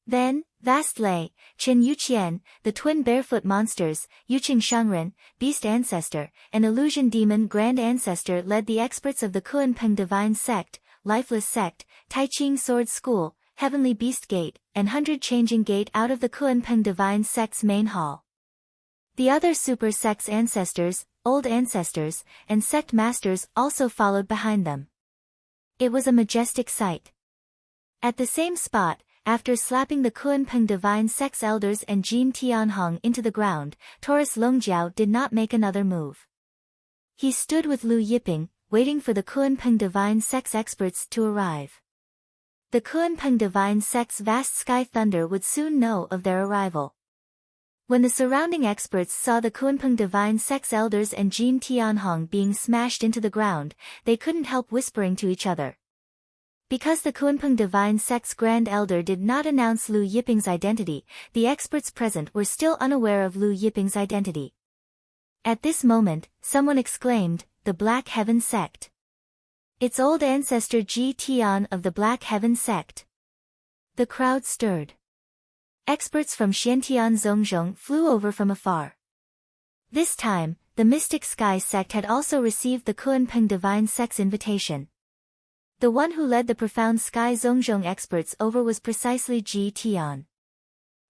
Then, Vast Lei, Chen Yuqian, the twin barefoot monsters, Yuqing Shangren, beast ancestor, and illusion demon grand ancestor led the experts of the Kunpeng Divine Sect, lifeless sect, Taiqing Sword School, heavenly beast gate, and 100 changing gate out of the Kunpeng Divine Sect's main hall. The other super sect's ancestors, old ancestors, and sect masters also followed behind them. It was a majestic sight. At the same spot, after slapping the Kunpeng Divine Sect's elders and Jin Tianhong into the ground, Taurus Longjiao did not make another move. He stood with Lu Yiping, waiting for the Kunpeng Divine Sect's experts to arrive. The Kunpeng Divine Sect's vast sky thunder would soon know of their arrival. When the surrounding experts saw the Kunpeng Divine Sect's elders and Jin Tianhong being smashed into the ground, they couldn't help whispering to each other. Because the Kunpeng Divine Sect's Grand Elder did not announce Lu Yiping's identity, the experts present were still unaware of Lu Yiping's identity. At this moment, someone exclaimed, the Black Heaven Sect. It's old ancestor Ji Tian of the Black Heaven Sect. The crowd stirred. Experts from Xiantian Zhongzhong flew over from afar. This time, the Mystic Sky Sect had also received the Kunpeng Divine Sect's invitation. The one who led the profound Sky Zhongzhong experts over was precisely Ji Tian.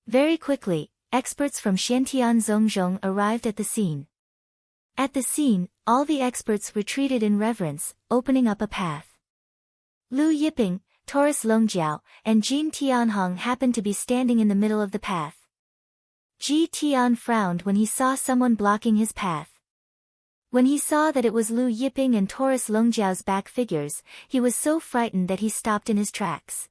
Very quickly, experts from Xiantian Zhongzhong arrived at the scene. At the scene, all the experts retreated in reverence, opening up a path. Lu Yiping, Taurus Longjiao, and Jin Tianhong happened to be standing in the middle of the path. Ji Tian frowned when he saw someone blocking his path. When he saw that it was Lu Yiping and Taurus Longjiao's back figures, he was so frightened that he stopped in his tracks.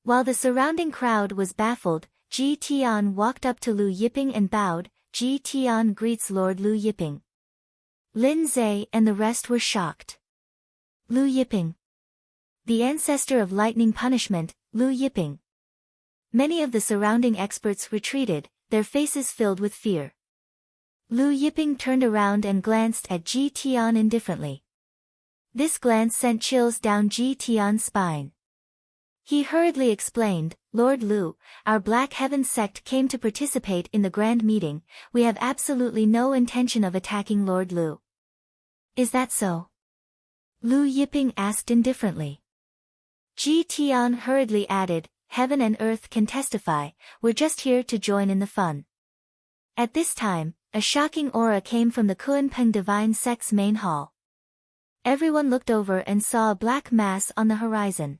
While the surrounding crowd was baffled, Ji Tian walked up to Lu Yiping and bowed. Ji Tian greets Lord Lu Yiping. Lin Zhe and the rest were shocked. Lu Yiping, the ancestor of lightning punishment, Lu Yiping. Many of the surrounding experts retreated, their faces filled with fear. Lu Yiping turned around and glanced at Ji Tian indifferently. This glance sent chills down Ji Tian's spine. He hurriedly explained, Lord Lu, our Black Heaven sect came to participate in the grand meeting, we have absolutely no intention of attacking Lord Lu. Is that so? Lu Yiping asked indifferently. Ji Tian hurriedly added, Heaven and earth can testify, we're just here to join in the fun. At this time, a shocking aura came from the Kunpeng Divine Sect's main hall. Everyone looked over and saw a black mass on the horizon.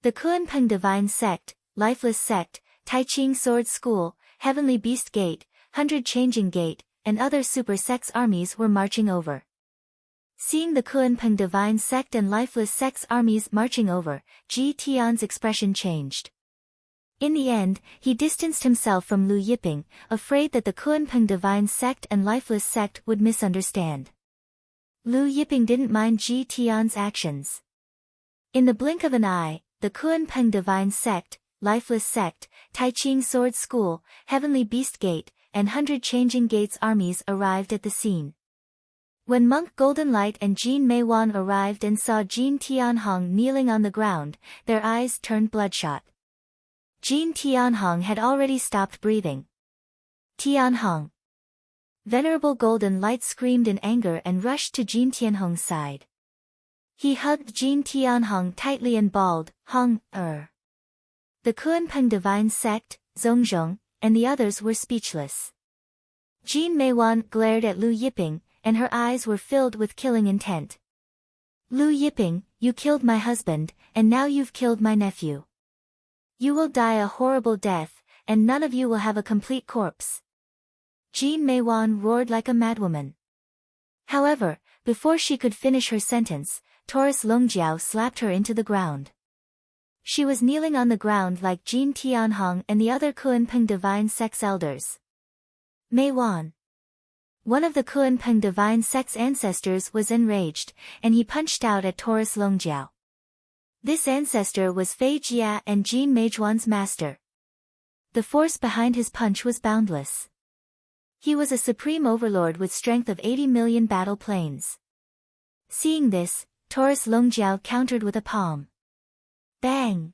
The Kunpeng Divine Sect, Lifeless Sect, Tai Ching Sword School, Heavenly Beast Gate, 100 Changing Gate, and other super sects armies were marching over. Seeing the Kunpeng Divine Sect and Lifeless Sect's armies marching over, Ji Tian's expression changed. In the end, he distanced himself from Lu Yiping, afraid that the Kunpeng Divine Sect and Lifeless Sect would misunderstand. Lu Yiping didn't mind Ji Tian's actions. In the blink of an eye, the Kunpeng Divine Sect, Lifeless Sect, Tai Ching Sword School, Heavenly Beast Gate, and 100 Changing Gates armies arrived at the scene. When Monk Golden Light and Jin Meiwan arrived and saw Jin Tianhong kneeling on the ground, their eyes turned bloodshot. Jin Tianhong had already stopped breathing. Tianhong! Venerable Golden Light screamed in anger and rushed to Jin Tianhong's side. He hugged Jin Tianhong tightly and bawled, The Kunpeng Divine Sect, Zhongzhong, and the others were speechless. Jin Meiwan glared at Lu Yiping, and her eyes were filled with killing intent. Lu Yiping, you killed my husband, and now you've killed my nephew. You will die a horrible death, and none of you will have a complete corpse. Jin Meiwan roared like a madwoman. However, before she could finish her sentence, Taurus Longjiao slapped her into the ground. She was kneeling on the ground like Jin Tianhong and the other Kunpeng Divine Sect's elders. Meiwan. One of the Kunpeng Divine Sect's ancestors was enraged, and he punched out at Taurus Longjiao. This ancestor was Fei Jia and Jin Meijuan's master. The force behind his punch was boundless. He was a supreme overlord with strength of 80 million battle planes. Seeing this, Taurus Longjiao countered with a palm. Bang!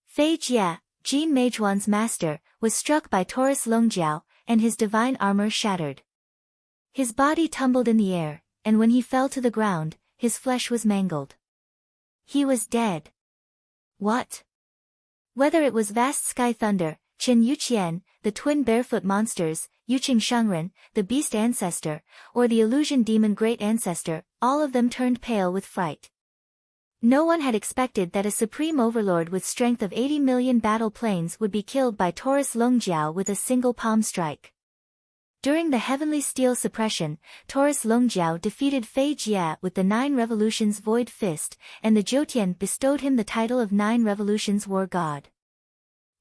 Fei Jia, Jin Meijuan's master, was struck by Taurus Longjiao, and his divine armor shattered. His body tumbled in the air, and when he fell to the ground, his flesh was mangled. He was dead. What? Whether it was Vast Sky Thunder, Chen Yuqian, the twin barefoot monsters, Yuqing Shangren, the beast ancestor, or the illusion demon great ancestor, all of them turned pale with fright. No one had expected that a supreme overlord with strength of 80 million battle planes would be killed by Taurus Longjiao with a single palm strike. During the Heavenly Steel Suppression, Taurus Longjiao defeated Fei Jia with the 9 Revolutions Void Fist, and the Jotian bestowed him the title of 9 Revolutions War God.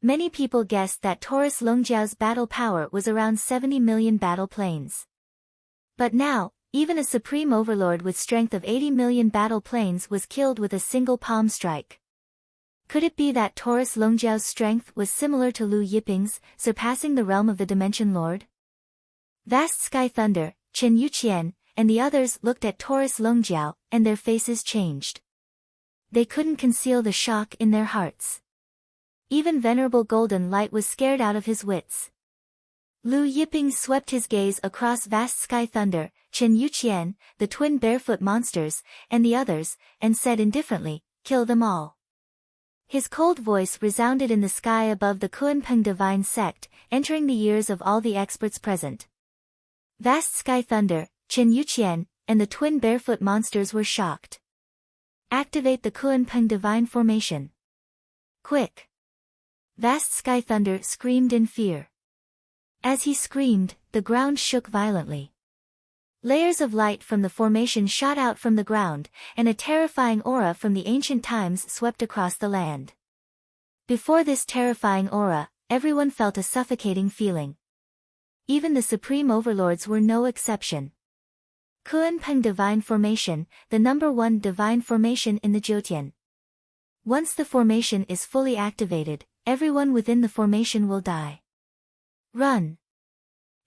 Many people guessed that Taurus Longjiao's battle power was around 70 million battle planes. But now, even a supreme overlord with strength of 80 million battle planes was killed with a single palm strike. Could it be that Taurus Longjiao's strength was similar to Lu Yiping's, surpassing the realm of the Dimension Lord? Vast Sky Thunder, Chen Yuqian, and the others looked at Taurus Longjiao, and their faces changed. They couldn't conceal the shock in their hearts. Even Venerable Golden Light was scared out of his wits. Lu Yiping swept his gaze across Vast Sky Thunder, Chen Yuqian, the twin barefoot monsters, and the others, and said indifferently, kill them all. His cold voice resounded in the sky above the Kunpeng Divine Sect, entering the ears of all the experts present. Vast Sky Thunder, Chen Yuqian, and the twin barefoot monsters were shocked. Activate the Kunpeng Divine Formation. Quick! Vast Sky Thunder screamed in fear. As he screamed, the ground shook violently. Layers of light from the formation shot out from the ground, and a terrifying aura from the ancient times swept across the land. Before this terrifying aura, everyone felt a suffocating feeling. Even the supreme overlords were no exception. Kunpeng Divine Formation, the number 1 divine formation in the Jyotian. Once the formation is fully activated, everyone within the formation will die. Run!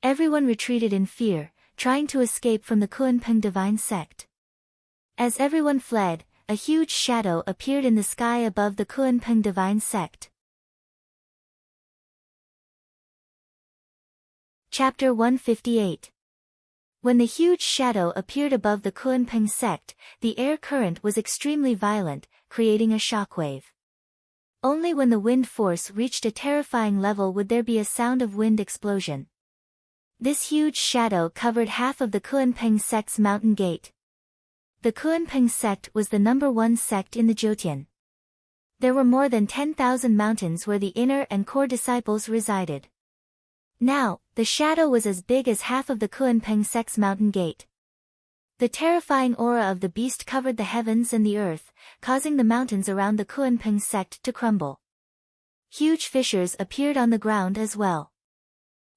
Everyone retreated in fear, trying to escape from the Kunpeng Divine Sect. As everyone fled, a huge shadow appeared in the sky above the Kunpeng Divine Sect. Chapter 158. When the huge shadow appeared above the Kunpeng sect, the air current was extremely violent, creating a shockwave. Only when the wind force reached a terrifying level would there be a sound of wind explosion. This huge shadow covered half of the Kunpeng sect's mountain gate. The Kunpeng sect was the number 1 sect in the Jyotian. There were more than 10,000 mountains where the inner and core disciples resided. Now, the shadow was as big as half of the Kunpeng sect's mountain gate. The terrifying aura of the beast covered the heavens and the earth, causing the mountains around the Kunpeng sect to crumble. Huge fissures appeared on the ground as well.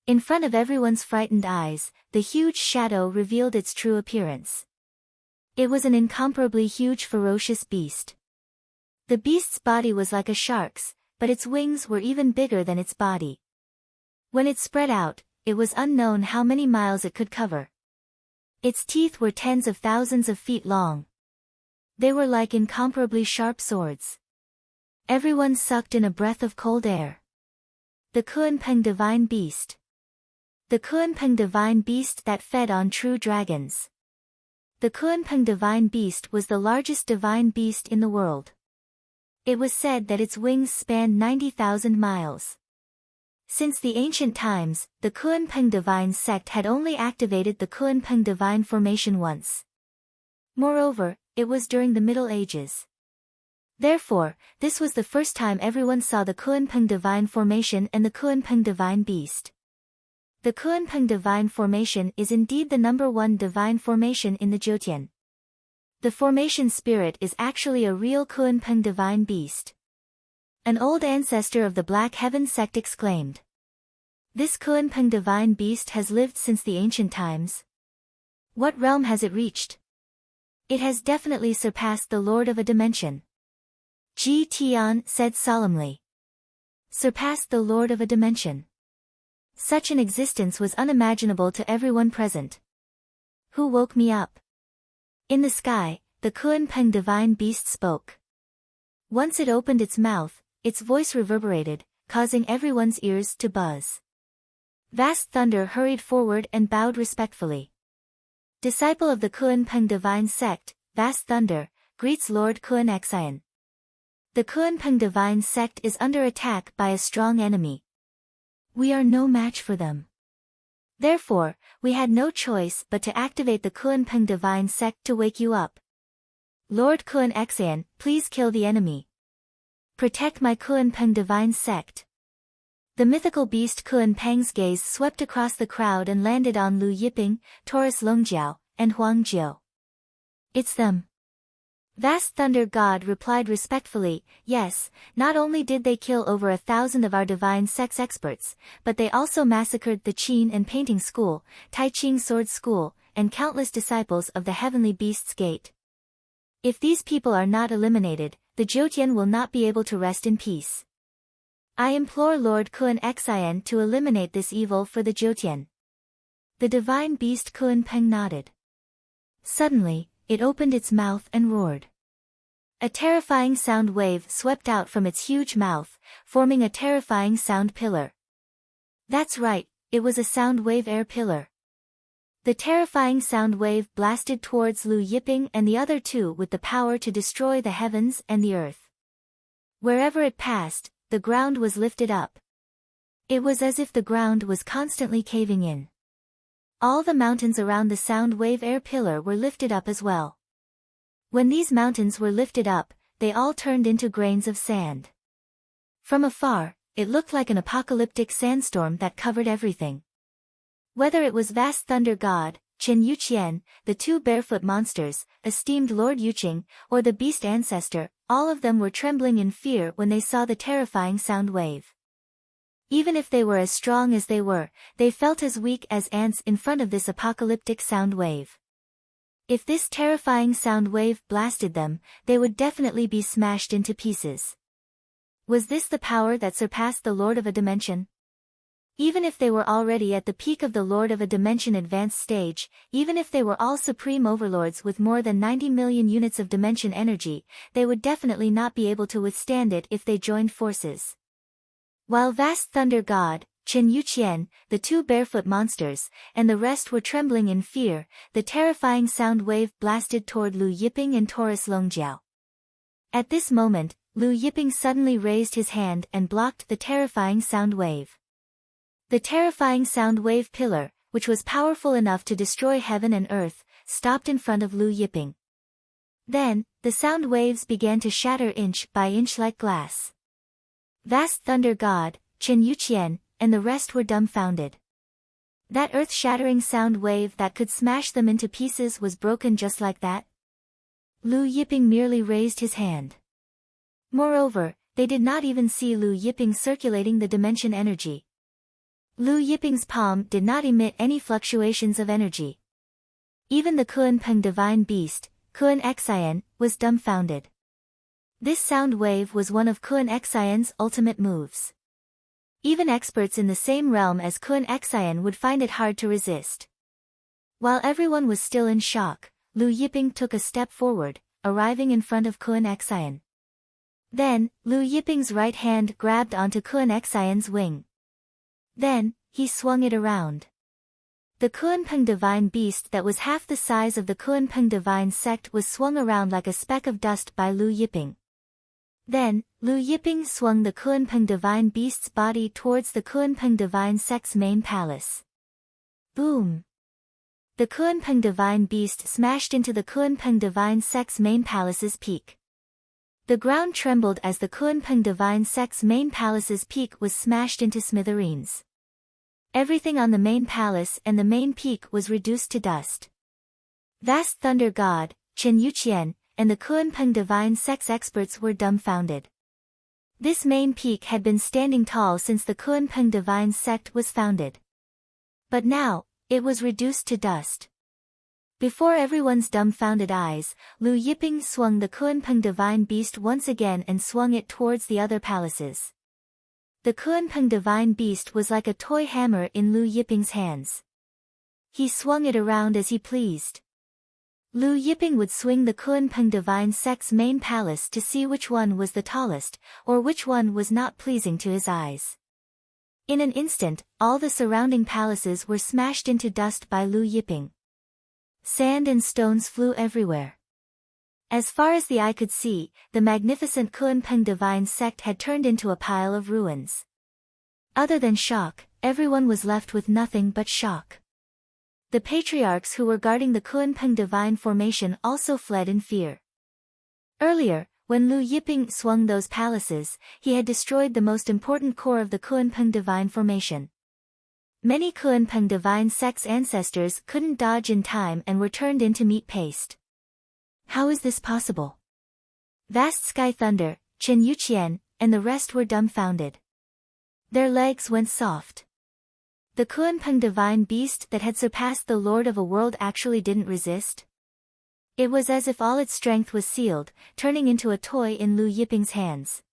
In front of everyone's frightened eyes, the huge shadow revealed its true appearance. It was an incomparably huge ferocious beast. The beast's body was like a shark's, but its wings were even bigger than its body. When it spread out, it was unknown how many miles it could cover. Its teeth were tens of thousands of feet long. They were like incomparably sharp swords. Everyone sucked in a breath of cold air. The Kunpeng Divine Beast. The Kunpeng Divine Beast that fed on true dragons. The Kunpeng Divine Beast was the largest divine beast in the world. It was said that its wings spanned 90,000 miles. Since the ancient times, the Kunpeng Divine Sect had only activated the Kunpeng Divine Formation once. Moreover, it was during the Middle Ages. Therefore, this was the first time everyone saw the Kunpeng Divine Formation and the Kunpeng Divine Beast. The Kunpeng Divine Formation is indeed the number 1 divine formation in the Jyotian. The formation spirit is actually a real Kunpeng Divine Beast. An old ancestor of the Black Heaven sect exclaimed. This Kunpeng Divine Beast has lived since the ancient times. What realm has it reached? It has definitely surpassed the Lord of a Dimension. Ji Tian said solemnly. Surpassed the Lord of a Dimension. Such an existence was unimaginable to everyone present. Who woke me up? In the sky, the Kunpeng Divine Beast spoke. Once it opened its mouth, its voice reverberated, causing everyone's ears to buzz. Vast thunder hurried forward and bowed respectfully. Disciple of the Kunpeng Divine Sect, Vast Thunder, greets Lord Kun Xian. The Kunpeng Divine Sect is under attack by a strong enemy. We are no match for them. Therefore, we had no choice but to activate the Kunpeng Divine Sect to wake you up. Lord Kun Xian, please kill the enemy. Protect my Kunpeng Divine Sect. The mythical beast Kunpeng's gaze swept across the crowd and landed on Lu Yiping, Taurus Longjiao, and Huang Jiao. It's them. Vast Thunder God replied respectfully, yes, not only did they kill over 1,000 of our divine sex experts, but they also massacred the Qin and Painting School, Tai Ching Sword School, and countless disciples of the Heavenly Beast's Gate. If these people are not eliminated, the Jyotian will not be able to rest in peace. I implore Lord Kun Xian to eliminate this evil for the Jyotian. The divine beast Kunpeng nodded. Suddenly, it opened its mouth and roared. A terrifying sound wave swept out from its huge mouth, forming a terrifying sound pillar. That's right, it was a sound wave air pillar. The terrifying sound wave blasted towards Lu Yiping and the other two with the power to destroy the heavens and the earth. Wherever it passed, the ground was lifted up. It was as if the ground was constantly caving in. All the mountains around the sound wave air pillar were lifted up as well. When these mountains were lifted up, they all turned into grains of sand. From afar, it looked like an apocalyptic sandstorm that covered everything. Whether it was vast thunder god, Qin Yuqian, the two barefoot monsters, esteemed Lord Yuqing, or the beast ancestor, all of them were trembling in fear when they saw the terrifying sound wave. Even if they were as strong as they felt as weak as ants in front of this apocalyptic sound wave. If this terrifying sound wave blasted them, they would definitely be smashed into pieces. Was this the power that surpassed the Lord of a Dimension? Even if they were already at the peak of the Lord of a Dimension advanced stage, even if they were all supreme overlords with more than 90 million units of dimension energy, they would definitely not be able to withstand it if they joined forces. While vast thunder god, Qin Yuqian, the two barefoot monsters, and the rest were trembling in fear, the terrifying sound wave blasted toward Lu Yiping and Taurus Longjiao. At this moment, Lu Yiping suddenly raised his hand and blocked the terrifying sound wave. The terrifying sound wave pillar, which was powerful enough to destroy heaven and earth, stopped in front of Lu Yiping. Then, the sound waves began to shatter inch by inch like glass. Vast thunder god, Qin Yuqian, and the rest were dumbfounded. That earth-shattering sound wave that could smash them into pieces was broken just like that? Lu Yiping merely raised his hand. Moreover, they did not even see Lu Yiping circulating the dimension energy. Lu Yiping's palm did not emit any fluctuations of energy. Even the Kunpeng divine beast, Kun Xian, was dumbfounded. This sound wave was one of Kun Xian's ultimate moves. Even experts in the same realm as Kun Xian would find it hard to resist. While everyone was still in shock, Lu Yiping took a step forward, arriving in front of Kun Xian. Then, Lu Yiping's right hand grabbed onto Kun Xian's wing. Then, he swung it around. The Kunpeng divine beast that was half the size of the Kunpeng divine sect was swung around like a speck of dust by Lu Yiping. Then, Lu Yiping swung the Kunpeng divine beast's body towards the Kunpeng divine sect's main palace. Boom! The Kunpeng divine beast smashed into the Kunpeng divine sect's main palace's peak. The ground trembled as the Kunpeng divine sect's main palace's peak was smashed into smithereens. Everything on the main palace and the main peak was reduced to dust. Vast thunder god, Qin Yuqian, and the Kunpeng divine sect's experts were dumbfounded. This main peak had been standing tall since the Kunpeng divine sect was founded. But now, it was reduced to dust. Before everyone's dumbfounded eyes, Lu Yiping swung the Kunpeng divine beast once again and swung it towards the other palaces. The Kunpeng divine beast was like a toy hammer in Lu Yiping's hands. He swung it around as he pleased. Lu Yiping would swing the Kunpeng divine sect's main palace to see which one was the tallest, or which one was not pleasing to his eyes. In an instant, all the surrounding palaces were smashed into dust by Lu Yiping. Sand and stones flew everywhere. As far as the eye could see, the magnificent Kunpeng divine sect had turned into a pile of ruins. Other than shock, everyone was left with nothing but shock. The patriarchs who were guarding the Kunpeng divine formation also fled in fear. Earlier, when Lu Yiping swung those palaces, he had destroyed the most important core of the Kunpeng divine formation. Many Kunpeng divine sect's ancestors couldn't dodge in time and were turned into meat paste. How is this possible? Vast sky thunder, Qin Yuqian, and the rest were dumbfounded. Their legs went soft. The Kunpeng divine beast that had surpassed the Lord of a World actually didn't resist. It was as if all its strength was sealed, turning into a toy in Lu Yiping's hands.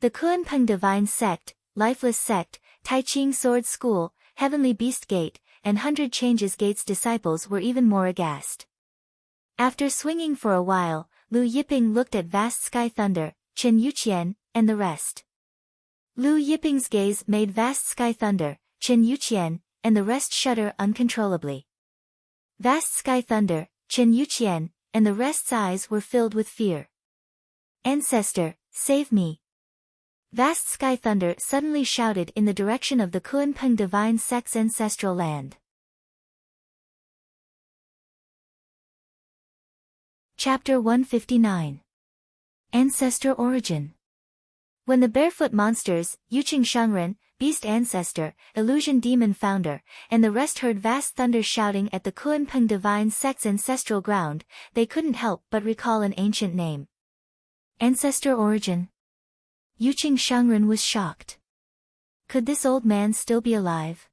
The Kunpeng divine sect, lifeless sect, Tai Ching sword school, heavenly beast gate, and 100 changes gate's disciples were even more aghast. After swinging for a while, Lu Yiping looked at vast sky thunder, Qin Yuqian, and the rest. Lu Yiping's gaze made vast sky thunder, Qin Yuqian, and the rest shudder uncontrollably. Vast sky thunder, Qin Yuqian, and the rest's eyes were filled with fear. Ancestor, save me! Vast sky thunder suddenly shouted in the direction of the Kunpeng divine sect's ancestral land. Chapter 159. Ancestor Origin. When the barefoot monsters, Yuqing Shengren, beast ancestor, illusion demon founder, and the rest heard vast thunder shouting at the Kunpeng divine sect's ancestral ground, they couldn't help but recall an ancient name. Ancestor Origin. Yuqing Shengren was shocked. Could this old man still be alive?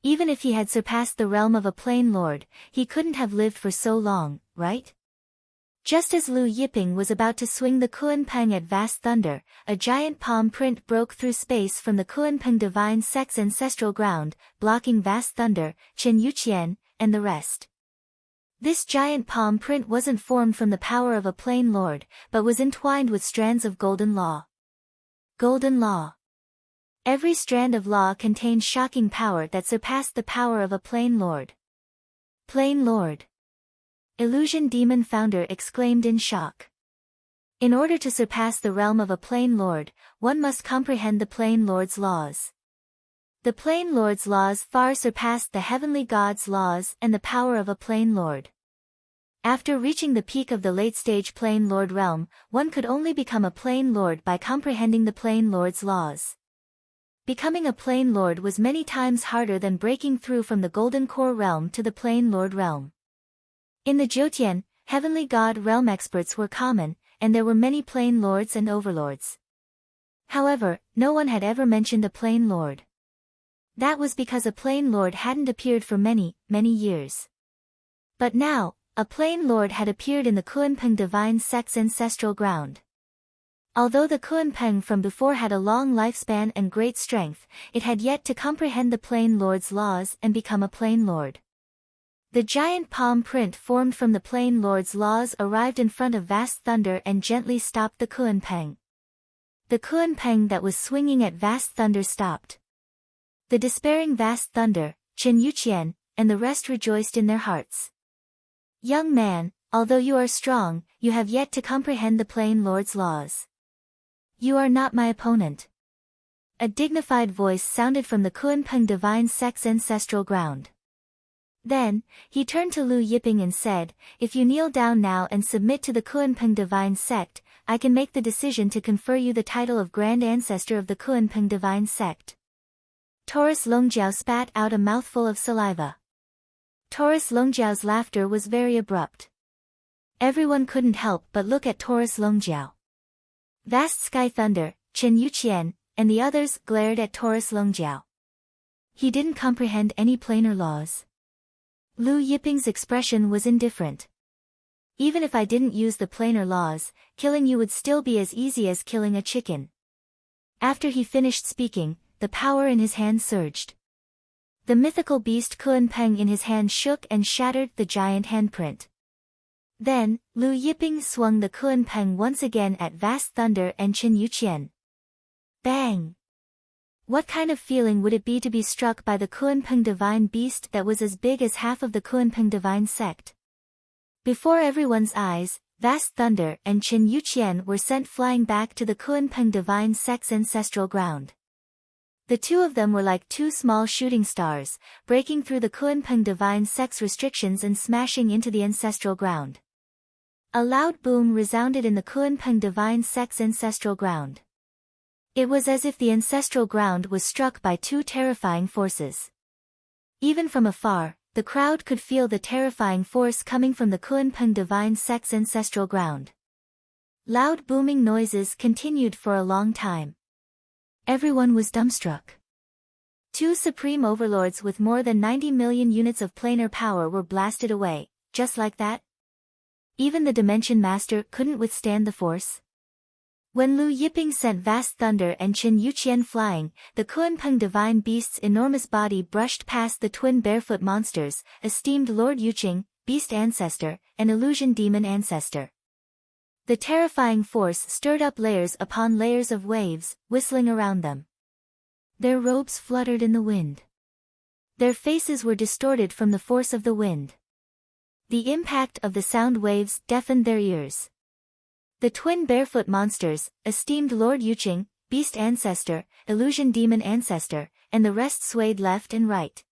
Even if he had surpassed the realm of a plain lord, he couldn't have lived for so long, right? Just as Lu Yiping was about to swing the Kunpeng at vast thunder, a giant palm print broke through space from the Kunpeng divine sect's ancestral ground, blocking vast thunder, Chen Yuqian, and the rest. This giant palm print wasn't formed from the power of a plain lord, but was entwined with strands of golden law. Golden law. Every strand of law contained shocking power that surpassed the power of a plain lord. Plain lord. Illusion demon founder exclaimed in shock. In order to surpass the realm of a plain lord, one must comprehend the plain lord's laws. The plain lord's laws far surpassed the heavenly god's laws and the power of a plain lord. After reaching the peak of the late-stage plain lord realm, one could only become a plain lord by comprehending the plain lord's laws. Becoming a plain lord was many times harder than breaking through from the golden core realm to the plain lord realm. In the Jiutian, heavenly god realm experts were common, and there were many plain lords and overlords. However, no one had ever mentioned a plain lord. That was because a plain lord hadn't appeared for many, many years. But now, a plain lord had appeared in the Kunpeng divine sect's ancestral ground. Although the Kunpeng from before had a long lifespan and great strength, it had yet to comprehend the plain lord's laws and become a plain lord. The giant palm print formed from the plain lord's laws arrived in front of vast thunder and gently stopped the Kunpeng. The Kunpeng that was swinging at vast thunder stopped. The despairing vast thunder, Chen Yuqian, and the rest rejoiced in their hearts. Young man, although you are strong, you have yet to comprehend the plain lord's laws. You are not my opponent. A dignified voice sounded from the Kunpeng divine sect's ancestral ground. Then, he turned to Lu Yiping and said, if you kneel down now and submit to the Kunpeng divine sect, I can make the decision to confer you the title of Grand Ancestor of the Kunpeng divine sect. Taurus Longjiao spat out a mouthful of saliva. Taurus Longjiao's laughter was very abrupt. Everyone couldn't help but look at Taurus Longjiao. Vast Sky Thunder, Chen Yuqian, and the others glared at Taurus Longjiao. He didn't comprehend any planar laws. Lu Yiping's expression was indifferent. Even if I didn't use the planar laws, killing you would still be as easy as killing a chicken. After he finished speaking, the power in his hand surged. The mythical beast Kunpeng in his hand shook and shattered the giant handprint. Then, Lu Yiping swung the Kunpeng once again at vast thunder and Chen Yuqian. Bang! What kind of feeling would it be to be struck by the Kunpeng divine beast that was as big as half of the Kunpeng divine sect? Before everyone's eyes, vast thunder and Chen Yuqian were sent flying back to the Kunpeng divine sect's ancestral ground. The two of them were like two small shooting stars, breaking through the Kunpeng divine sect's restrictions and smashing into the ancestral ground. A loud boom resounded in the Kunpeng divine sect's ancestral ground. It was as if the ancestral ground was struck by two terrifying forces. Even from afar, the crowd could feel the terrifying force coming from the Kunpeng divine sect's ancestral ground. Loud booming noises continued for a long time. Everyone was dumbstruck. Two supreme overlords with more than 90 million units of planar power were blasted away, just like that. Even the Dimension Master couldn't withstand the force. When Lu Yiping sent vast thunder and Chen Yuqian flying, the Kunpeng divine beast's enormous body brushed past the twin barefoot monsters, esteemed Lord Yuqing, beast ancestor, and illusion demon ancestor. The terrifying force stirred up layers upon layers of waves, whistling around them. Their robes fluttered in the wind. Their faces were distorted from the force of the wind. The impact of the sound waves deafened their ears. The twin barefoot monsters, esteemed Lord Yuqing, beast ancestor, illusion demon ancestor, and the rest swayed left and right.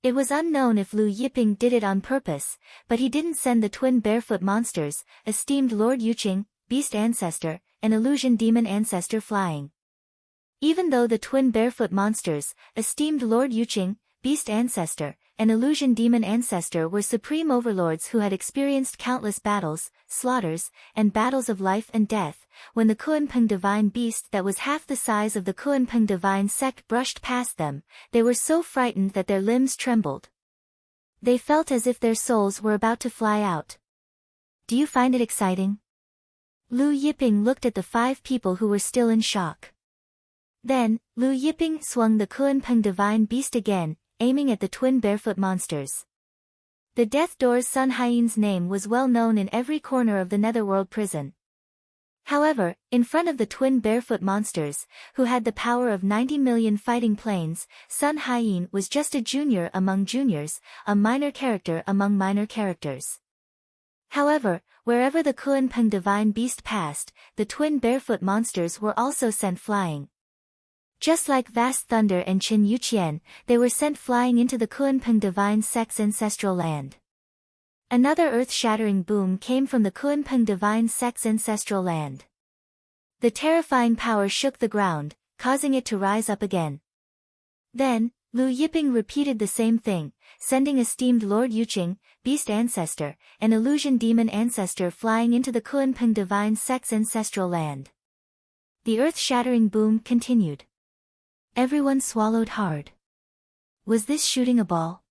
It was unknown if Lu Yiping did it on purpose, but he didn't send the twin barefoot monsters, esteemed Lord Yuqing, beast ancestor, and illusion demon ancestor flying. Even though the twin barefoot monsters, esteemed Lord Yuqing, beast ancestor, and illusion demon ancestor were supreme overlords who had experienced countless battles, slaughters, and battles of life and death, when the Kunpeng divine beast that was half the size of the Kunpeng divine sect brushed past them, they were so frightened that their limbs trembled. They felt as if their souls were about to fly out. Do you find it exciting? Lu Yiping looked at the 5 people who were still in shock. Then, Lu Yiping swung the Kunpeng divine beast again, aiming at the twin barefoot monsters. The Death Door's Sun Hyene's name was well known in every corner of the Netherworld prison. However, in front of the twin barefoot monsters, who had the power of 90 million fighting planes, Sun Hyene was just a junior among juniors, a minor character among minor characters. However, wherever the Kunpeng divine beast passed, the twin barefoot monsters were also sent flying. Just like Vast Thunder and Qin Yuqian, they were sent flying into the Kunpeng divine sect's ancestral land. Another earth-shattering boom came from the Kunpeng divine sect's ancestral land. The terrifying power shook the ground, causing it to rise up again. Then, Lu Yiping repeated the same thing, sending esteemed Lord Yuqing, beast ancestor, and illusion demon ancestor flying into the Kunpeng divine sect's ancestral land. The earth-shattering boom continued. Everyone swallowed hard. Was this shooting a ball?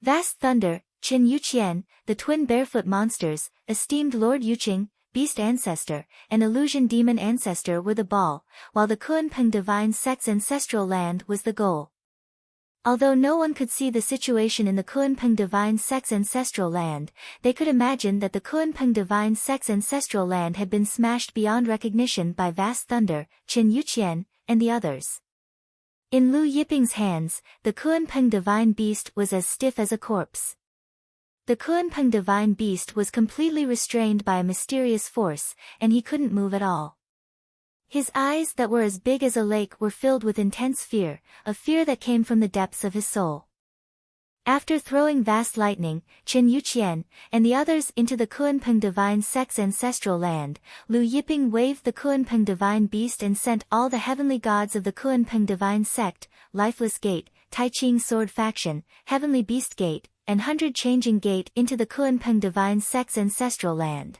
Vast Thunder, Qin Yuqian, the twin barefoot monsters, esteemed Lord Yuqing, beast ancestor, and illusion demon ancestor were the ball, while the Kunpeng divine sect's ancestral land was the goal. Although no one could see the situation in the Kunpeng divine sect's ancestral land, they could imagine that the Kunpeng divine sect's ancestral land had been smashed beyond recognition by Vast Thunder, Qin Yuqian, and the others. In Lu Yiping's hands, the Kunpeng divine beast was as stiff as a corpse. The Kunpeng divine beast was completely restrained by a mysterious force, and he couldn't move at all. His eyes that were as big as a lake were filled with intense fear, a fear that came from the depths of his soul. After throwing vast lightning, Qin Yuqian, and the others into the Kunpeng divine sect's ancestral land, Lu Yiping waved the Kunpeng divine beast and sent all the heavenly gods of the Kunpeng divine sect, Lifeless Gate, Tai Ching Sword Faction, Heavenly Beast Gate, and 100 Changing Gate into the Kunpeng divine sect's ancestral land.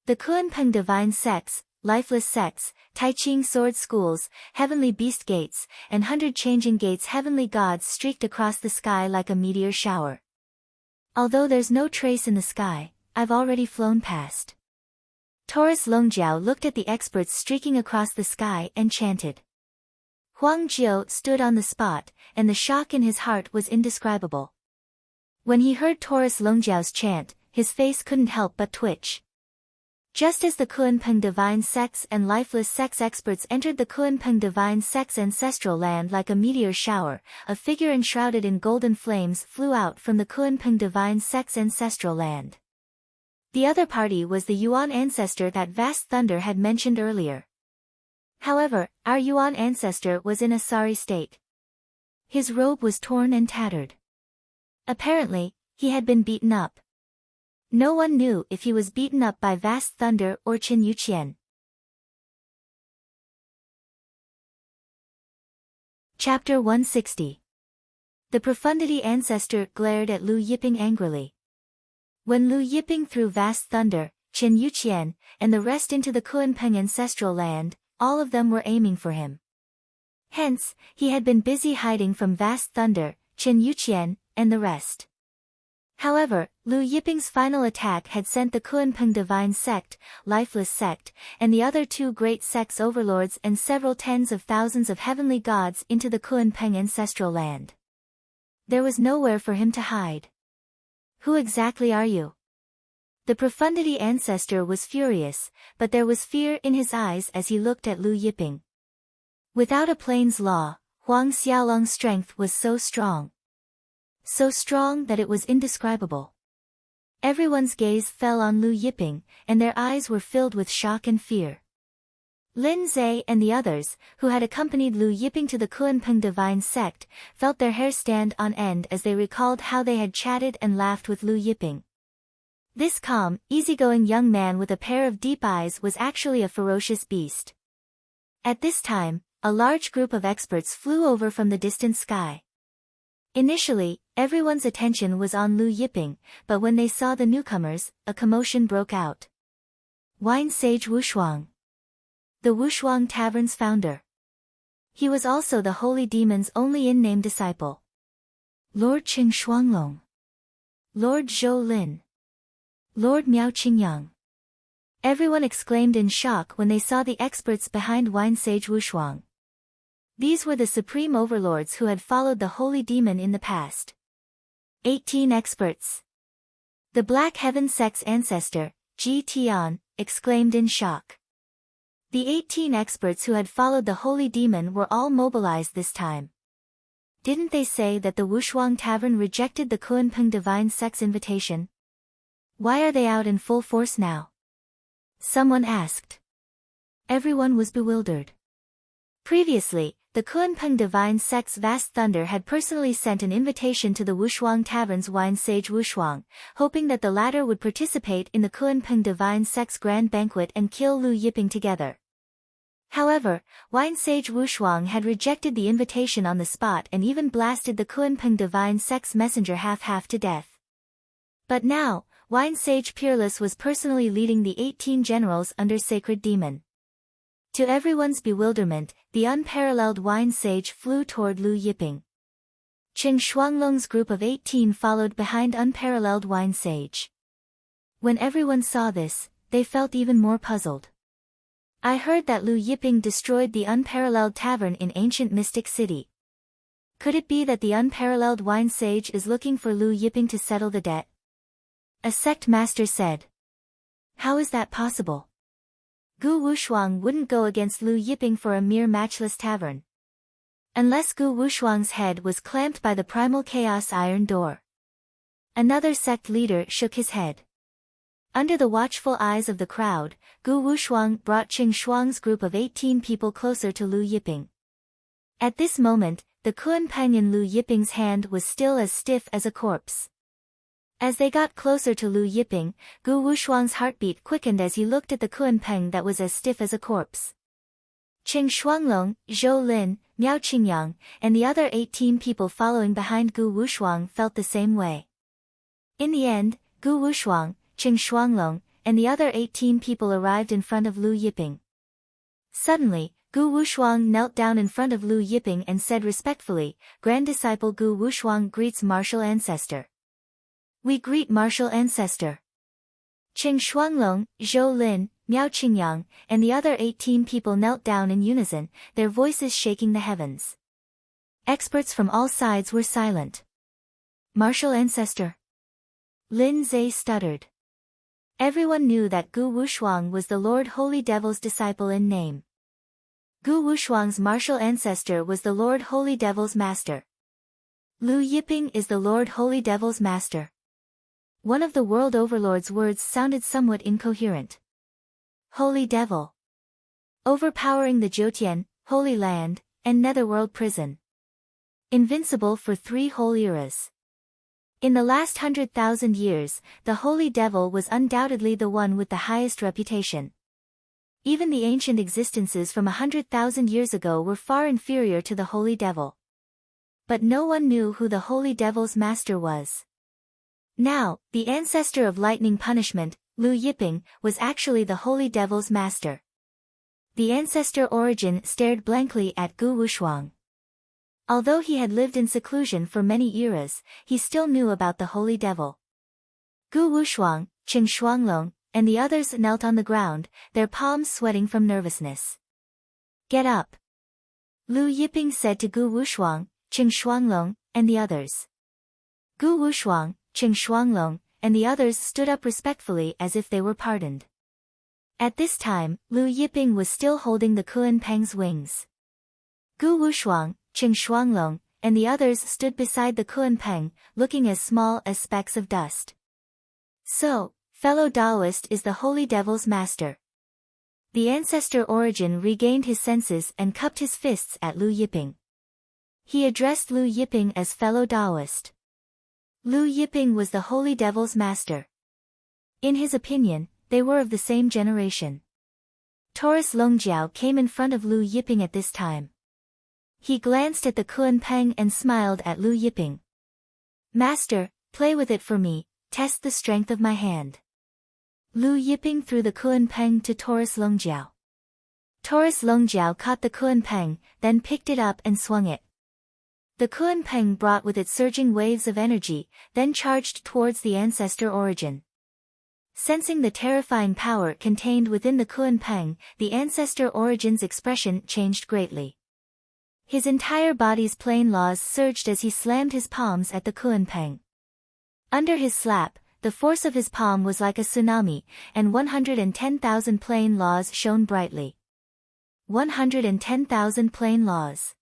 The Kunpeng divine sects, Lifeless Sects, Tai Ching Sword Schools, Heavenly Beast Gates, and 100 Changing Gates heavenly gods streaked across the sky like a meteor shower. Although there's no trace in the sky, I've already flown past. Taurus Longjiao looked at the experts streaking across the sky and chanted. Huang Jiao stood on the spot, and the shock in his heart was indescribable. When he heard Taurus Longjiao's chant, his face couldn't help but twitch. Just as the Kunpeng divine sects and lifeless sects experts entered the Kunpeng divine sect's ancestral land like a meteor shower, a figure enshrouded in golden flames flew out from the Kunpeng divine sect's ancestral land. The other party was the Yuan ancestor that Vast Thunder had mentioned earlier. However, our Yuan ancestor was in a sorry state. His robe was torn and tattered. Apparently, he had been beaten up. No one knew if he was beaten up by Vast Thunder or Qin Yuqian. Chapter 160. The Profundity Ancestor glared at Lu Yiping angrily. When Lu Yiping threw Vast Thunder, Qin Yuqian, and the rest into the Kunpeng ancestral land, all of them were aiming for him. Hence, he had been busy hiding from Vast Thunder, Qin Yuqian, and the rest. However, Lu Yiping's final attack had sent the Kunpeng divine sect, Lifeless Sect, and the other 2 great sects overlords and several tens of thousands of heavenly gods into the Kunpeng ancestral land. There was nowhere for him to hide. Who exactly are you? The Profundity ancestor was furious, but there was fear in his eyes as he looked at Lu Yiping. Without a plane's law, Huang Xiaolong's strength was so strong. So strong that it was indescribable. Everyone's gaze fell on Lu Yiping, and their eyes were filled with shock and fear. Lin Zhe and the others, who had accompanied Lu Yiping to the Kunpeng divine sect, felt their hair stand on end as they recalled how they had chatted and laughed with Lu Yiping. This calm, easygoing young man with a pair of deep eyes was actually a ferocious beast. At this time, a large group of experts flew over from the distant sky. Initially, everyone's attention was on Lu Yiping, but when they saw the newcomers, a commotion broke out. Wine Sage Wushuang. The Wushuang Tavern's founder. He was also the Holy Demon's only in-name disciple. Lord Qing Shuanglong. Lord Zhou Lin. Lord Miao Qingyang. Everyone exclaimed in shock when they saw the experts behind Wine Sage Wushuang. These were the supreme overlords who had followed the Holy Demon in the past. 18 experts. The Black Heaven sect's ancestor, Ji Tian, exclaimed in shock. The 18 experts who had followed the Holy Demon were all mobilized this time. Didn't they say that the Wushuang Tavern rejected the Kunpeng divine sect's invitation? Why are they out in full force now? Someone asked. Everyone was bewildered. Previously, the Kunpeng divine sect's vast thunder had personally sent an invitation to the Wushuang Tavern's Wine Sage Wushuang, hoping that the latter would participate in the Kunpeng divine sect's grand banquet and kill Lu Yiping together. However, Wine Sage Wushuang had rejected the invitation on the spot and even blasted the Kunpeng divine sect's messenger half to death. But now, Wine Sage Peerless was personally leading the 18 generals under Sacred Demon. To everyone's bewilderment, the unparalleled Wine Sage flew toward Lu Yiping. Qing Shuanglong's group of 18 followed behind unparalleled Wine Sage. When everyone saw this, they felt even more puzzled. I heard that Lu Yiping destroyed the unparalleled tavern in ancient Mystic City. Could it be that the unparalleled Wine Sage is looking for Lu Yiping to settle the debt? A sect master said. How is that possible? Gu Wushuang wouldn't go against Lu Yiping for a mere matchless tavern. Unless Gu Wushuang's head was clamped by the primal chaos iron door. Another sect leader shook his head. Under the watchful eyes of the crowd, Gu Wushuang brought Qing Shuang's group of 18 people closer to Lu Yiping. At this moment, the Kunpeng in Lu Yiping's hand was still as stiff as a corpse. As they got closer to Lu Yiping, Gu Wushuang's heartbeat quickened as he looked at the Kunpeng that was as stiff as a corpse. Qing Shuanglong, Zhou Lin, Miao Qingyang, and the other 18 people following behind Gu Wushuang felt the same way. In the end, Gu Wushuang, Qing Shuanglong, and the other 18 people arrived in front of Lu Yiping. Suddenly, Gu Wushuang knelt down in front of Lu Yiping and said respectfully, Grand Disciple Gu Wushuang greets Martial Ancestor. We greet Martial Ancestor. Qing Shuanglong, Zhou Lin, Miao Qingyang, and the other 18 people knelt down in unison, their voices shaking the heavens. Experts from all sides were silent. Martial Ancestor. Lin Zhe stuttered. Everyone knew that Gu Wushuang was the Lord Holy Devil's disciple in name. Gu Wushuang's martial ancestor was the Lord Holy Devil's master. Lu Yiping is the Lord Holy Devil's master. One of the world overlord's words sounded somewhat incoherent. Holy Devil. Overpowering the Jyotian, Holy Land, and Netherworld prison. Invincible for 3 whole eras. In the last 100,000 years, the Holy Devil was undoubtedly the one with the highest reputation. Even the ancient existences from 100,000 years ago were far inferior to the Holy Devil. But no one knew who the Holy Devil's master was. Now, the ancestor of lightning punishment, Lu Yiping, was actually the Holy Devil's master. The ancestor origin stared blankly at Gu Wushuang. Although he had lived in seclusion for many eras, he still knew about the Holy Devil. Gu Wushuang, Qing Shuanglong, and the others knelt on the ground, their palms sweating from nervousness. Get up. Lu Yiping said to Gu Wushuang, Qing Shuanglong, and the others. Gu Wushuang, Qing Shuanglong, and the others stood up respectfully as if they were pardoned. At this time, Lu Yiping was still holding the Kunpeng's wings. Gu Wushuang, Qing Shuanglong, and the others stood beside the Kunpeng, looking as small as specks of dust. So, fellow Taoist is the Holy Devil's master. The ancestor origin regained his senses and cupped his fists at Lu Yiping. He addressed Lu Yiping as fellow Taoist. Lu Yiping was the Holy Devil's master. In his opinion, they were of the same generation. Taurus Longjiao came in front of Lu Yiping at this time. He glanced at the Kunpeng and smiled at Lu Yiping. "Master, play with it for me, test the strength of my hand." Lu Yiping threw the Kunpeng to Taurus Longjiao. Taurus Longjiao caught the Kunpeng, then picked it up and swung it. The Kunpeng brought with it surging waves of energy, then charged towards the ancestor origin. Sensing the terrifying power contained within the Kunpeng, the ancestor origin's expression changed greatly. His entire body's plain laws surged as he slammed his palms at the Kunpeng. Under his slap, the force of his palm was like a tsunami, and 110,000 plain laws shone brightly. 110,000 plain laws.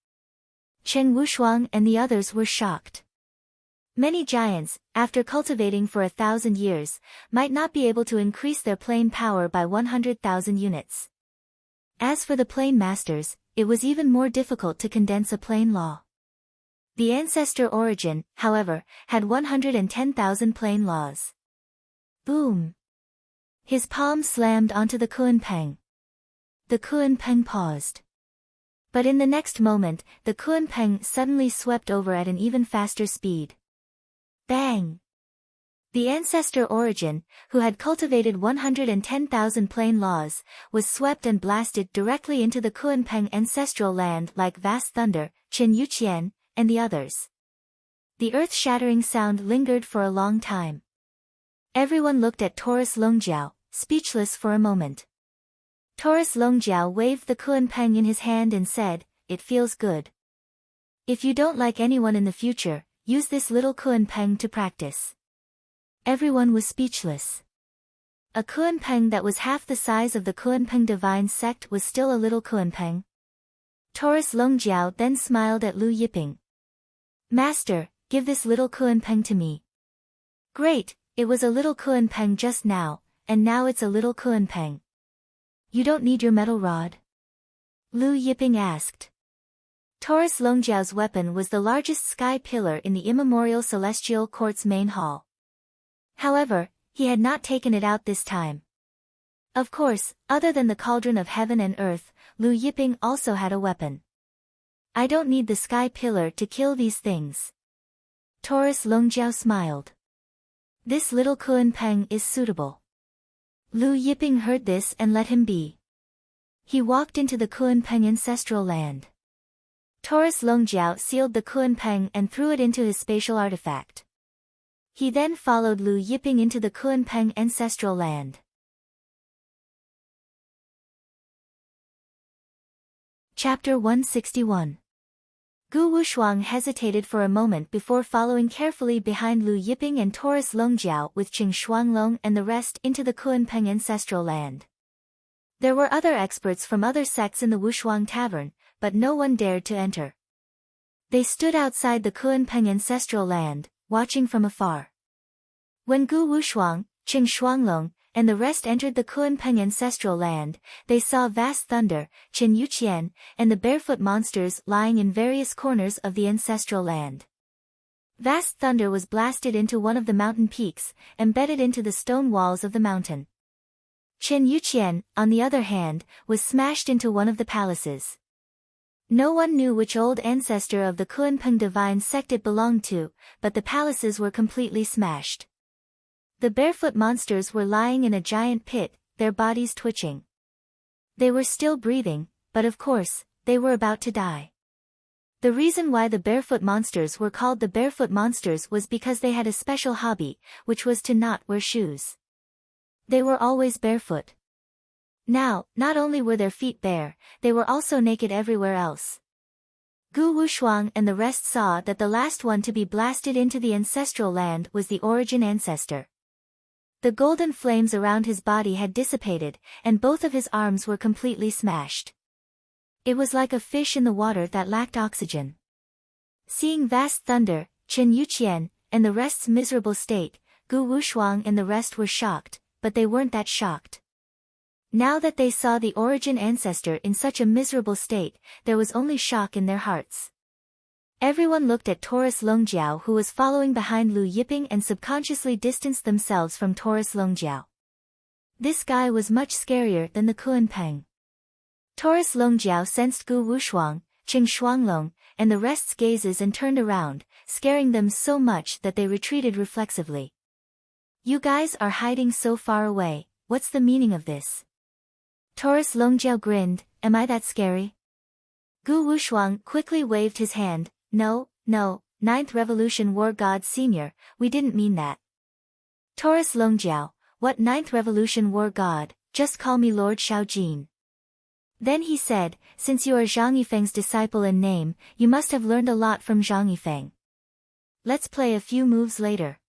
Chen Wushuang and the others were shocked. Many giants, after cultivating for 1,000 years, might not be able to increase their plane power by 100,000 units. As for the plane masters, it was even more difficult to condense a plane law. The ancestor origin, however, had 110,000 plane laws. Boom! His palm slammed onto the Kunpeng. The Kunpeng paused. But in the next moment, the Kunpeng suddenly swept over at an even faster speed. Bang! The ancestor origin, who had cultivated 110,000 plane laws, was swept and blasted directly into the Kunpeng ancestral land like vast thunder, Qin Yuqian, and the others. The earth-shattering sound lingered for a long time. Everyone looked at Taurus Longjiao, speechless for a moment. Taurus Longjiao waved the Kunpeng in his hand and said, "It feels good. If you don't like anyone in the future, use this little Kunpeng to practice." Everyone was speechless. A Kunpeng that was half the size of the Kunpeng divine sect was still a little Kunpeng. Taurus Longjiao then smiled at Lu Yiping. "Master, give this little Kunpeng to me." "Great, it was a little Kunpeng just now, and now it's a little Kunpeng. You don't need your metal rod?" Lu Yiping asked. Taurus Longjiao's weapon was the largest sky pillar in the immemorial celestial court's main hall. However, he had not taken it out this time. Of course, other than the cauldron of heaven and earth, Lu Yiping also had a weapon. "I don't need the sky pillar to kill these things." Taurus Longjiao smiled. "This little Kunpeng is suitable." Lu Yiping heard this and let him be. He walked into the Kunpeng ancestral land. Taurus Longjiao sealed the Kunpeng and threw it into his spatial artifact. He then followed Lu Yiping into the Kunpeng ancestral land. Chapter 161. Gu Wushuang hesitated for a moment before following carefully behind Lu Yiping and Taurus Longjiao with Qing Shuanglong and the rest into the Kunpeng ancestral land. There were other experts from other sects in the Wushuang tavern, but no one dared to enter. They stood outside the Kunpeng ancestral land, watching from afar. When Gu Wushuang, Qing Shuanglong, and the rest entered the Kunpeng ancestral land, they saw vast thunder, Qin Yuqian, and the barefoot monsters lying in various corners of the ancestral land. Vast thunder was blasted into one of the mountain peaks, embedded into the stone walls of the mountain. Qin Yuqian, on the other hand, was smashed into one of the palaces. No one knew which old ancestor of the Kunpeng divine sect it belonged to, but the palaces were completely smashed. The barefoot monsters were lying in a giant pit, their bodies twitching. They were still breathing, but of course, they were about to die. The reason why the barefoot monsters were called the barefoot monsters was because they had a special hobby, which was to not wear shoes. They were always barefoot. Now, not only were their feet bare, they were also naked everywhere else. Gu Wushuang and the rest saw that the last one to be blasted into the ancestral land was the origin ancestor. The golden flames around his body had dissipated, and both of his arms were completely smashed. It was like a fish in the water that lacked oxygen. Seeing vast thunder, Qin Yuqian, and the rest's miserable state, Gu Wushuang and the rest were shocked, but they weren't that shocked. Now that they saw the origin ancestor in such a miserable state, there was only shock in their hearts. Everyone looked at Taurus Longjiao, who was following behind Lu Yiping, and subconsciously distanced themselves from Taurus Longjiao. This guy was much scarier than the Kunpeng. Taurus Longjiao sensed Gu Wushuang, Qing Shuanglong, and the rest's gazes and turned around, scaring them so much that they retreated reflexively. You guys are hiding so far away, what's the meaning of this? Taurus Longjiao grinned, am I that scary? Gu Wushuang quickly waved his hand, no, Ninth Revolution War God Senior, we didn't mean that. Taurus Longjiao, what Ninth Revolution War God, just call me Lord Shaojin. Then he said, since you are Zhang Yifeng's disciple in name, you must have learned a lot from Zhang Yifeng. Let's play a few moves later.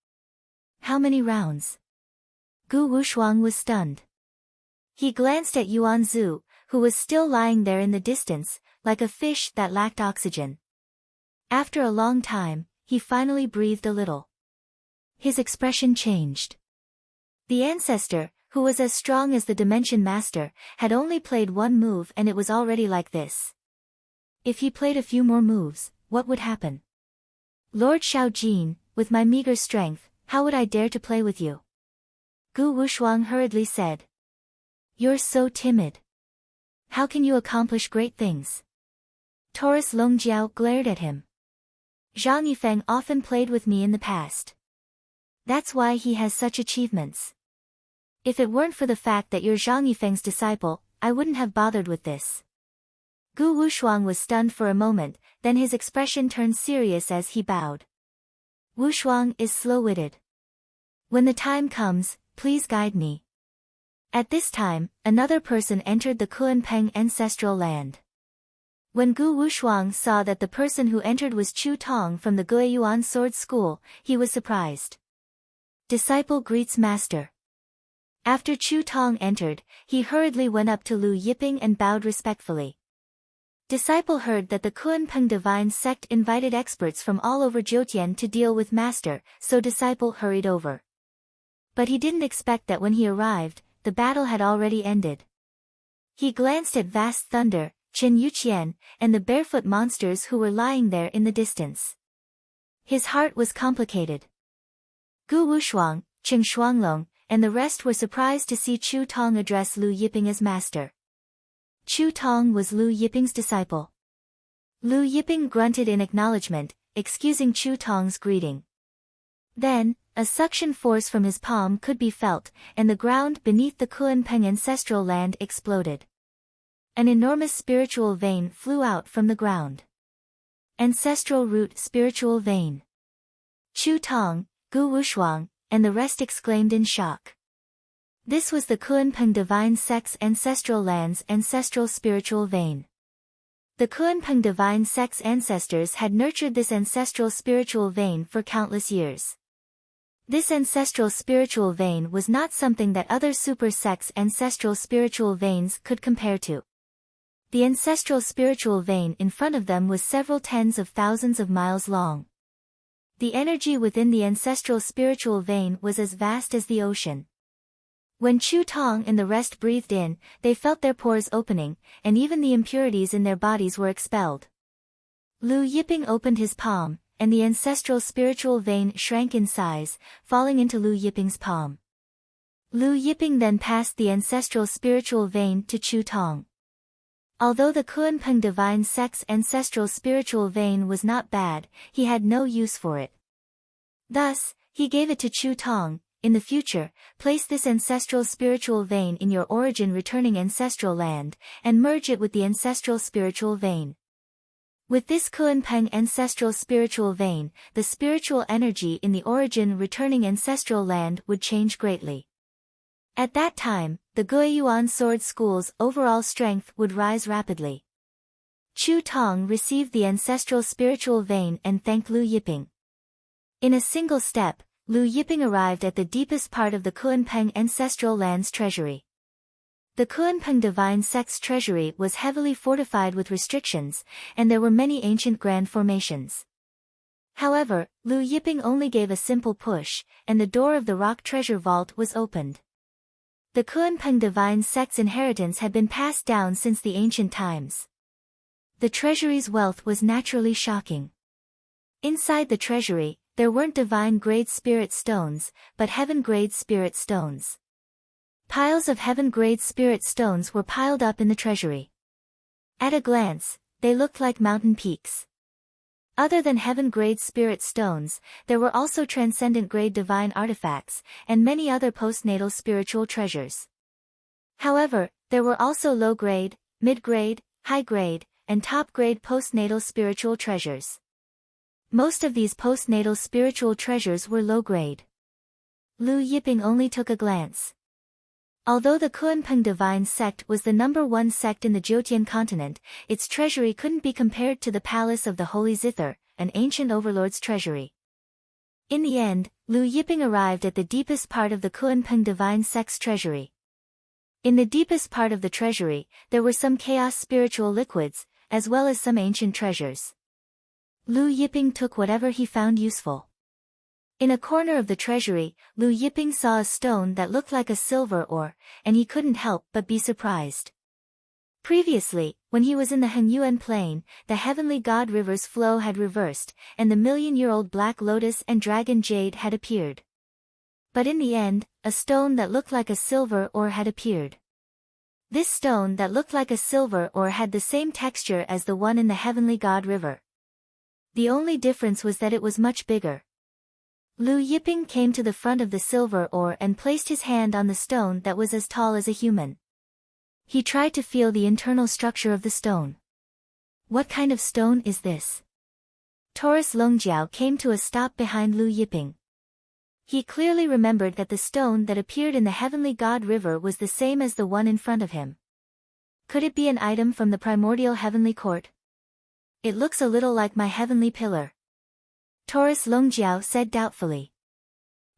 How many rounds? Gu Wushuang was stunned. He glanced at Yuan Zhu, who was still lying there in the distance, like a fish that lacked oxygen. After a long time, he finally breathed a little. His expression changed. The ancestor, who was as strong as the Dimension Master, had only played one move and it was already like this. If he played a few more moves, what would happen? Lord Shaojin, with my meager strength, how would I dare to play with you? Gu Wushuang hurriedly said. You're so timid. How can you accomplish great things? Taurus Longjiao glared at him. Zhang Yifeng often played with me in the past. That's why he has such achievements. If it weren't for the fact that you're Zhang Yifeng's disciple, I wouldn't have bothered with this. Gu Wushuang was stunned for a moment, then his expression turned serious as he bowed. Wushuang is slow-witted. When the time comes, please guide me. At this time, another person entered the Kunpeng ancestral land. When Gu Wushuang saw that the person who entered was Chu Tong from the Guiyuan Sword School, he was surprised. Disciple greets master. After Chu Tong entered, he hurriedly went up to Lu Yiping and bowed respectfully. Disciple heard that the Kunpeng divine sect invited experts from all over Jiutian to deal with master, so disciple hurried over. But he didn't expect that when he arrived, the battle had already ended. He glanced at vast thunder, Chen Yuqian, and the barefoot monsters who were lying there in the distance. His heart was complicated. Gu Wushuang, Qing Shuanglong, and the rest were surprised to see Chu Tong address Lu Yiping as master. Chu Tong was Lu Yiping's disciple. Lu Yiping grunted in acknowledgement, excusing Chu Tong's greeting. Then, a suction force from his palm could be felt, and the ground beneath the Kunpeng ancestral land exploded. An enormous spiritual vein flew out from the ground. Ancestral root spiritual vein. Chu Tong, Gu Wushuang, and the rest exclaimed in shock. This was the Kunpeng divine sect's ancestral land's ancestral spiritual vein. The Kunpeng divine sect's ancestors had nurtured this ancestral spiritual vein for countless years. This ancestral spiritual vein was not something that other super sects' ancestral spiritual veins could compare to. The ancestral spiritual vein in front of them was several tens of thousands of miles long. The energy within the ancestral spiritual vein was as vast as the ocean. When Chu Tong and the rest breathed in, they felt their pores opening, and even the impurities in their bodies were expelled. Lu Yiping opened his palm, and the ancestral spiritual vein shrank in size, falling into Lu Yiping's palm. Lu Yiping then passed the ancestral spiritual vein to Chu Tong. Although the Kunpeng divine sect's ancestral spiritual vein was not bad, he had no use for it. Thus, he gave it to Chu Tong. In the future, place this ancestral spiritual vein in your origin returning ancestral land, and merge it with the ancestral spiritual vein. With this Kunpeng ancestral spiritual vein, the spiritual energy in the origin returning ancestral land would change greatly. At that time, the Guiyuan Sword School's overall strength would rise rapidly. Chu Tong received the ancestral spiritual vein and thanked Lu Yiping. In a single step, Lu Yiping arrived at the deepest part of the Kunpeng ancestral land's treasury. The Kunpeng divine sect's treasury was heavily fortified with restrictions, and there were many ancient grand formations. However, Lu Yiping only gave a simple push, and the door of the rock treasure vault was opened. The Kuanpeng divine sect's inheritance had been passed down since the ancient times. The treasury's wealth was naturally shocking. Inside the treasury, there weren't divine-grade spirit stones, but heaven-grade spirit stones. Piles of heaven-grade spirit stones were piled up in the treasury. At a glance, they looked like mountain peaks. Other than heaven-grade spirit stones, there were also transcendent-grade divine artifacts, and many other postnatal spiritual treasures. However, there were also low-grade, mid-grade, high-grade, and top-grade postnatal spiritual treasures. Most of these postnatal spiritual treasures were low-grade. Lu Yiping only took a glance. Although the Kuanpeng divine sect was the #1 sect in the Jyotian continent, its treasury couldn't be compared to the palace of the Holy Zither, an ancient overlord's treasury. In the end, Lu Yiping arrived at the deepest part of the Kuanpeng divine sect's treasury. In the deepest part of the treasury, there were some chaos spiritual liquids, as well as some ancient treasures. Lu Yiping took whatever he found useful. In a corner of the treasury, Lu Yiping saw a stone that looked like a silver ore, and he couldn't help but be surprised. Previously, when he was in the Hengyuan plain, the heavenly god river's flow had reversed, and the million-year-old black lotus and dragon jade had appeared. But in the end, a stone that looked like a silver ore had appeared. This stone that looked like a silver ore had the same texture as the one in the heavenly god river. The only difference was that it was much bigger. Lu Yiping came to the front of the silver ore and placed his hand on the stone that was as tall as a human. He tried to feel the internal structure of the stone. What kind of stone is this? Taurus Longjiao came to a stop behind Lu Yiping. He clearly remembered that the stone that appeared in the heavenly god river was the same as the one in front of him. Could it be an item from the primordial heavenly court? It looks a little like my heavenly pillar. Taurus Longjiao said doubtfully.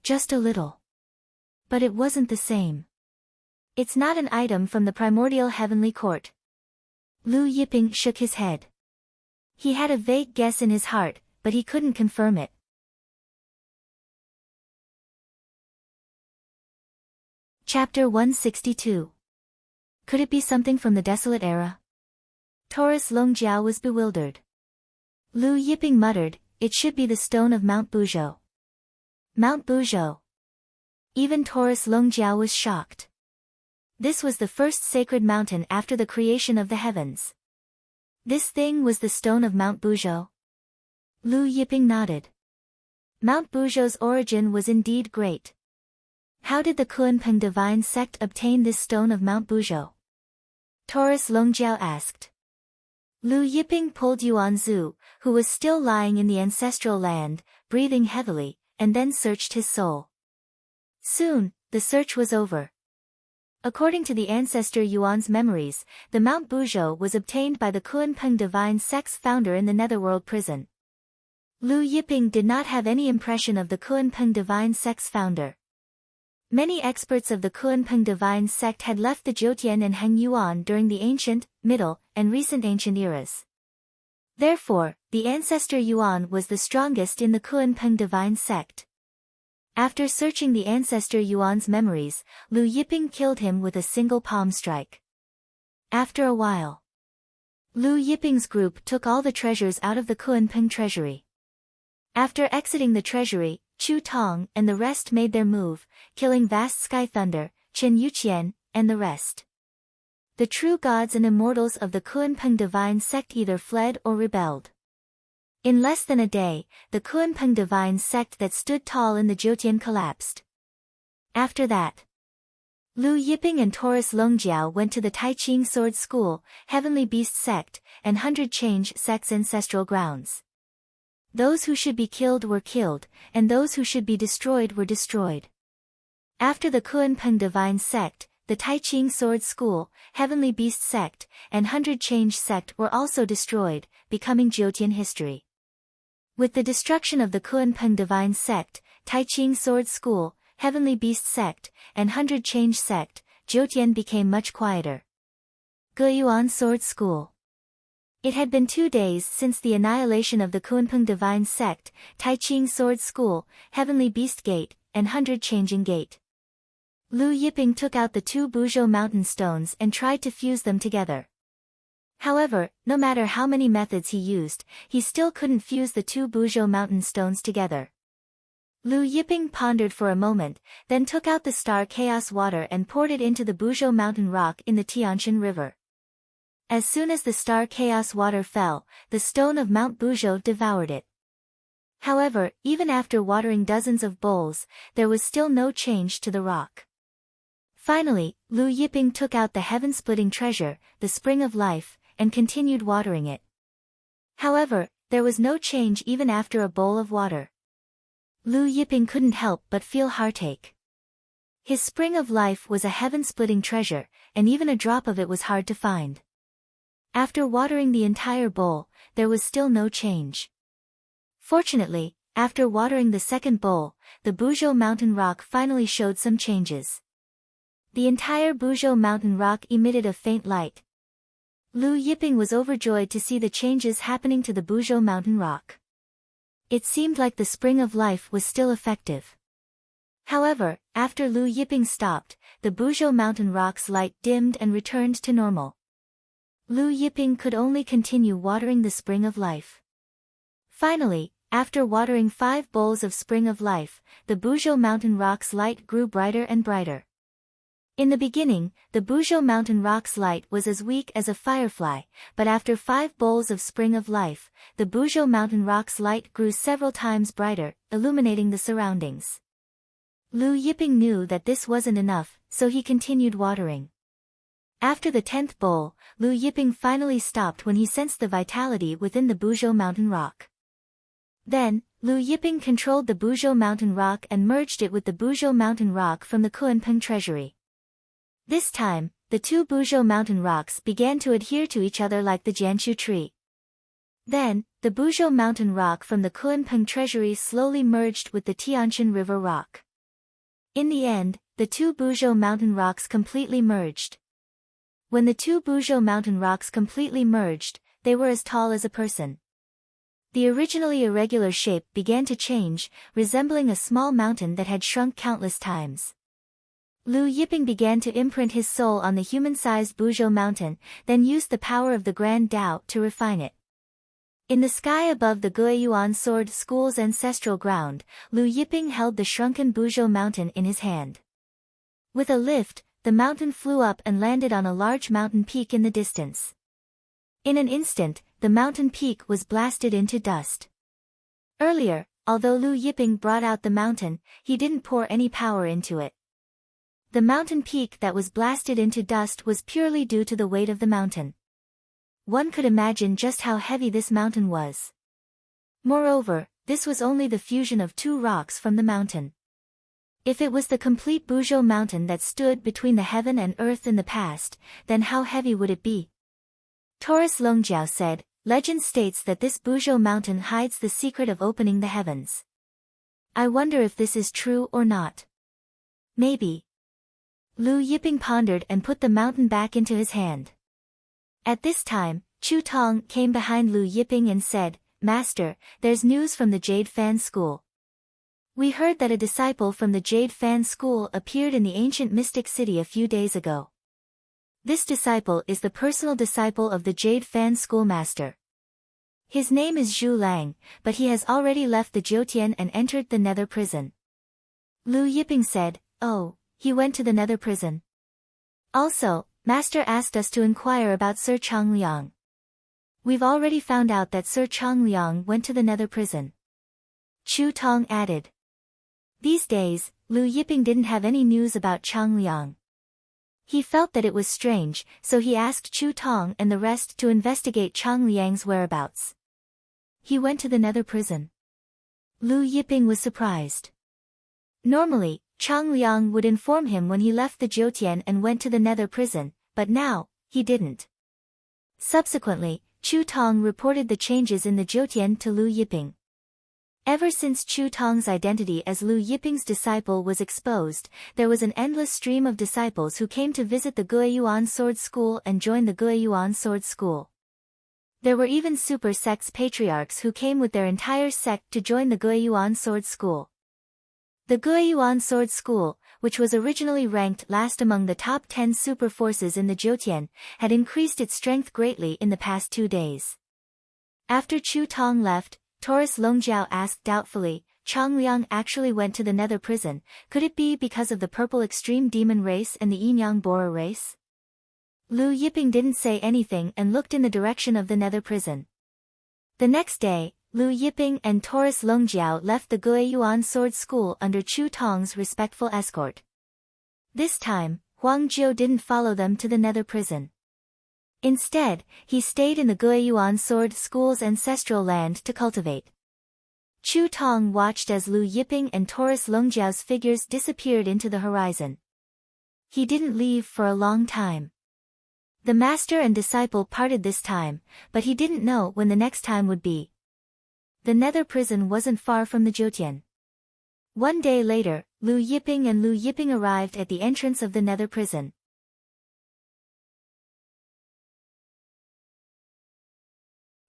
Just a little. But it wasn't the same. It's not an item from the primordial heavenly court. Lu Yiping shook his head. He had a vague guess in his heart, but he couldn't confirm it. Chapter 162. Could it be something from the desolate era? Taurus Longjiao was bewildered. Lu Yiping muttered, "It should be the stone of Mount Buzhou." Mount Buzhou. Even Taurus Longjiao was shocked. This was the first sacred mountain after the creation of the heavens. This thing was the stone of Mount Buzhou? Lu Yiping nodded. Mount Buzhou's origin was indeed great. How did the Kuanpeng divine sect obtain this stone of Mount Buzhou? Taurus Longjiao asked. Lu Yiping pulled Yuan Zhu, who was still lying in the ancestral land, breathing heavily, and then searched his soul. Soon, the search was over. According to the ancestor Yuan's memories, the Mount Buzhou was obtained by the Kuanpeng divine sect's founder in the netherworld prison. Lu Yiping did not have any impression of the Kuanpeng divine sect's founder. Many experts of the Kuanpeng divine sect had left the Jyotian and Hengyuan during the ancient, middle, and recent ancient eras. Therefore, the ancestor Yuan was the strongest in the Kuanpeng divine sect. After searching the ancestor Yuan's memories, Lu Yiping killed him with a single palm strike. After a while, Lu Yiping's group took all the treasures out of the Kuanpeng treasury. After exiting the treasury, Chu Tong and the rest made their move, killing Vast Sky Thunder, Chen Yuqian, and the rest. The true gods and immortals of the Kuanpeng divine sect either fled or rebelled. In less than a day, the Kuanpeng divine sect that stood tall in the Jyotian collapsed. After that, Lu Yiping and Taurus Longjiao went to the Taiqing Sword School, Heavenly Beast Sect, and Hundred Change Sect's ancestral grounds. Those who should be killed were killed, and those who should be destroyed were destroyed. After the Kuanpeng divine sect, the Taiqing Sword School, Heavenly Beast Sect, and Hundred Change Sect were also destroyed, becoming Jyotian history. With the destruction of the Kuanpeng divine sect, Taiqing Sword School, Heavenly Beast Sect, and Hundred Change Sect, Jyotian became much quieter. Geyuan Sword School. It had been 2 days since the annihilation of the Kuanpeng divine sect, Taiqing Sword School, Heavenly Beast Gate, and Hundred Changing Gate. Lu Yiping took out the two Buzhou mountain stones and tried to fuse them together. However, no matter how many methods he used, he still couldn't fuse the two Buzhou mountain stones together. Lu Yiping pondered for a moment, then took out the star chaos water and poured it into the Buzhou mountain rock in the Tianshan River. As soon as the star chaos water fell, the stone of Mount Buzhou devoured it. However, even after watering dozens of bowls, there was still no change to the rock. Finally, Lu Yiping took out the heaven-splitting treasure, the spring of life, and continued watering it. However, there was no change even after a bowl of water. Lu Yiping couldn't help but feel heartache. His spring of life was a heaven-splitting treasure, and even a drop of it was hard to find. After watering the entire bowl, there was still no change. Fortunately, after watering the second bowl, the Buzhou mountain rock finally showed some changes. The entire Buzhou mountain rock emitted a faint light. Lu Yiping was overjoyed to see the changes happening to the Buzhou mountain rock. It seemed like the spring of life was still effective. However, after Lu Yiping stopped, the Buzhou mountain rock's light dimmed and returned to normal. Lu Yiping could only continue watering the spring of life. Finally, after watering 5 bowls of spring of life, the Buzhou mountain rock's light grew brighter and brighter. In the beginning, the Buzhou mountain rock's light was as weak as a firefly, but after 5 bowls of spring of life, the Buzhou mountain rock's light grew several times brighter, illuminating the surroundings. Lu Yiping knew that this wasn't enough, so he continued watering. After the 10th bowl, Lu Yiping finally stopped when he sensed the vitality within the Buzhou mountain rock. Then, Lu Yiping controlled the Buzhou mountain rock and merged it with the Buzhou mountain rock from the Kuanpeng treasury. This time, the two Buzhou mountain rocks began to adhere to each other like the Jianshu tree. Then, the Buzhou mountain rock from the Kuanpeng treasury slowly merged with the Tianshan River rock. In the end, the two Buzhou mountain rocks completely merged. When the two Buzhou mountain rocks completely merged, they were as tall as a person. The originally irregular shape began to change, resembling a small mountain that had shrunk countless times. Lu Yiping began to imprint his soul on the human-sized Buzhou mountain, then used the power of the Grand Tao to refine it. In the sky above the Guiyuan Sword School's ancestral ground, Lu Yiping held the shrunken Buzhou mountain in his hand. With a lift, the mountain flew up and landed on a large mountain peak in the distance. In an instant, the mountain peak was blasted into dust. Earlier, although Lu Yiping brought out the mountain, he didn't pour any power into it. The mountain peak that was blasted into dust was purely due to the weight of the mountain. One could imagine just how heavy this mountain was. Moreover, this was only the fusion of 2 rocks from the mountain. If it was the complete Buzhou mountain that stood between the heaven and earth in the past, then how heavy would it be? Taurus Longjiao said, "Legend states that this Buzhou mountain hides the secret of opening the heavens. I wonder if this is true or not. Maybe." Lu Yiping pondered and put the mountain back into his hand. At this time, Chu Tong came behind Lu Yiping and said, "Master, there's news from the Jade Fan School. We heard that a disciple from the Jade Fan School appeared in the ancient mystic city a few days ago. This disciple is the personal disciple of the Jade Fan Schoolmaster. His name is Zhu Lang, but he has already left the Jiutian and entered the nether prison." Lu Yiping said, "Oh, he went to the nether prison. Also, Master asked us to inquire about Sir Changliang. We've already found out that Sir Changliang went to the nether prison." Chu Tong added. These days, Lu Yiping didn't have any news about Changliang. He felt that it was strange, so he asked Chu Tong and the rest to investigate Changliang's whereabouts. He went to the nether prison. Lu Yiping was surprised. Normally, Changliang would inform him when he left the Jiutian and went to the nether prison, but now, he didn't. Subsequently, Chu Tong reported the changes in the Jiutian to Lu Yiping. Ever since Chu Tong's identity as Lu Yiping's disciple was exposed, there was an endless stream of disciples who came to visit the Guiyuan Sword School and join the Guiyuan Sword School. There were even super sects patriarchs who came with their entire sect to join the Guiyuan Sword School. The Guiyuan Sword School, which was originally ranked last among the top 10 super forces in the Jyotian, had increased its strength greatly in the past 2 days. After Chu Tong left, Taurus Longjiao asked doubtfully, Chang Liang actually went to the nether prison, could it be because of the purple extreme demon race and the Yinyang Bora race? Lu Yiping didn't say anything and looked in the direction of the nether prison. The next day, Lu Yiping and Taurus Longjiao left the Guiyuan Sword School under Chu Tong's respectful escort. This time, Huang Jiu didn't follow them to the nether prison. Instead, he stayed in the Guiyuan Sword School's ancestral land to cultivate. Chu Tong watched as Lu Yiping and Taurus Longjiao's figures disappeared into the horizon. He didn't leave for a long time. The master and disciple parted this time, but he didn't know when the next time would be. The nether prison wasn't far from the Jyotian. One day later, Lu Yiping arrived at the entrance of the nether prison.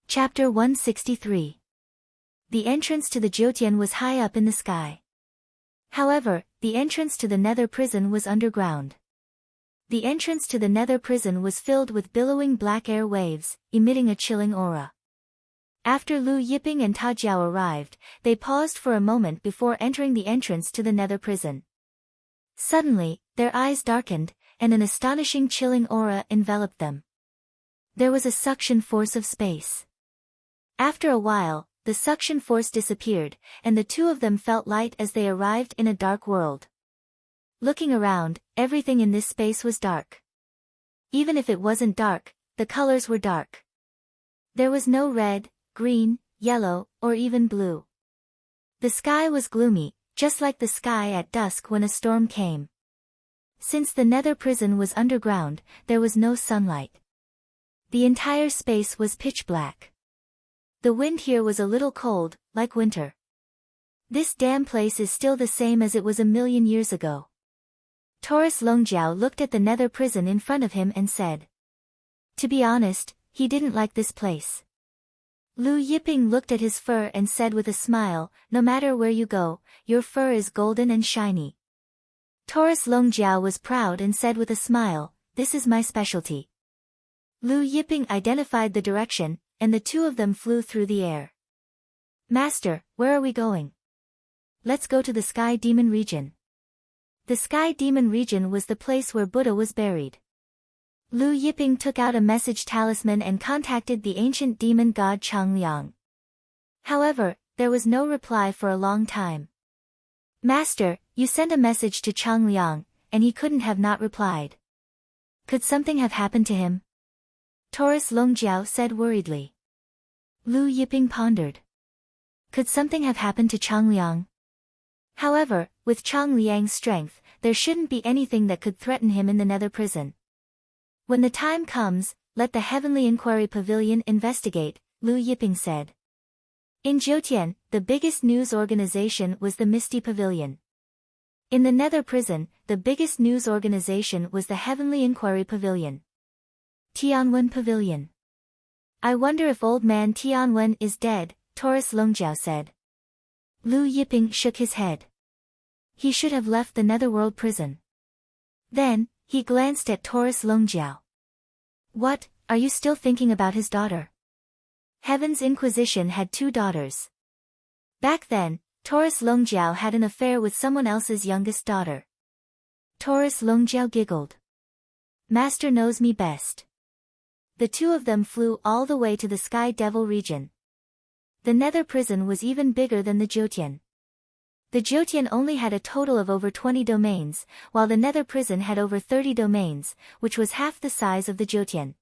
Chapter 163. The entrance to the Jyotian was high up in the sky. However, the entrance to the nether prison was underground. The entrance to the nether prison was filled with billowing black air waves, emitting a chilling aura. After Lu Yiping and Ta Jiao arrived, they paused for a moment before entering the entrance to the nether prison. Suddenly, their eyes darkened, and an astonishing chilling aura enveloped them. There was a suction force of space. After a while, the suction force disappeared, and the two of them felt light as they arrived in a dark world. Looking around, everything in this space was dark. Even if it wasn't dark, the colors were dark. There was no red, green, yellow, or even blue. The sky was gloomy, just like the sky at dusk when a storm came. Since the nether prison was underground, there was no sunlight. The entire space was pitch black. The wind here was a little cold, like winter. This damn place is still the same as it was 1,000,000 years ago. Taurus Longjiao looked at the nether prison in front of him and said. To be honest, he didn't like this place. Lu Yiping looked at his fur and said with a smile, no matter where you go, your fur is golden and shiny. Taurus Longjiao was proud and said with a smile, this is my specialty. Lu Yiping identified the direction, and the two of them flew through the air. Master, where are we going? Let's go to the Sky Demon region. The Sky Demon region was the place where Buddha was buried. Lu Yiping took out a message talisman and contacted the ancient demon god Chang Liang. However, there was no reply for a long time. Master, you sent a message to Chang Liang, and he couldn't have not replied. Could something have happened to him? Taurus Longjiao said worriedly. Lu Yiping pondered. Could something have happened to Chang Liang? However, with Chang Liang's strength, there shouldn't be anything that could threaten him in the nether prison. When the time comes, let the Heavenly Inquiry Pavilion investigate, Lu Yiping said. In Jyotian, the biggest news organization was the Misty Pavilion. In the nether prison, the biggest news organization was the Heavenly Inquiry Pavilion. Tianwen Pavilion. I wonder if old man Tianwen is dead, Taurus Longjiao said. Lu Yiping shook his head. He should have left the netherworld prison. Then, he glanced at Taurus Longjiao. What, are you still thinking about his daughter? Heaven's Inquisition had 2 daughters. Back then, Taurus Longjiao had an affair with someone else's youngest daughter. Taurus Longjiao giggled. Master knows me best. The two of them flew all the way to the Sky Devil region. The nether prison was even bigger than the Jyotian. The Jyotian only had a total of over 20 domains, while the nether prison had over 30 domains, which was half the size of the Jyotian.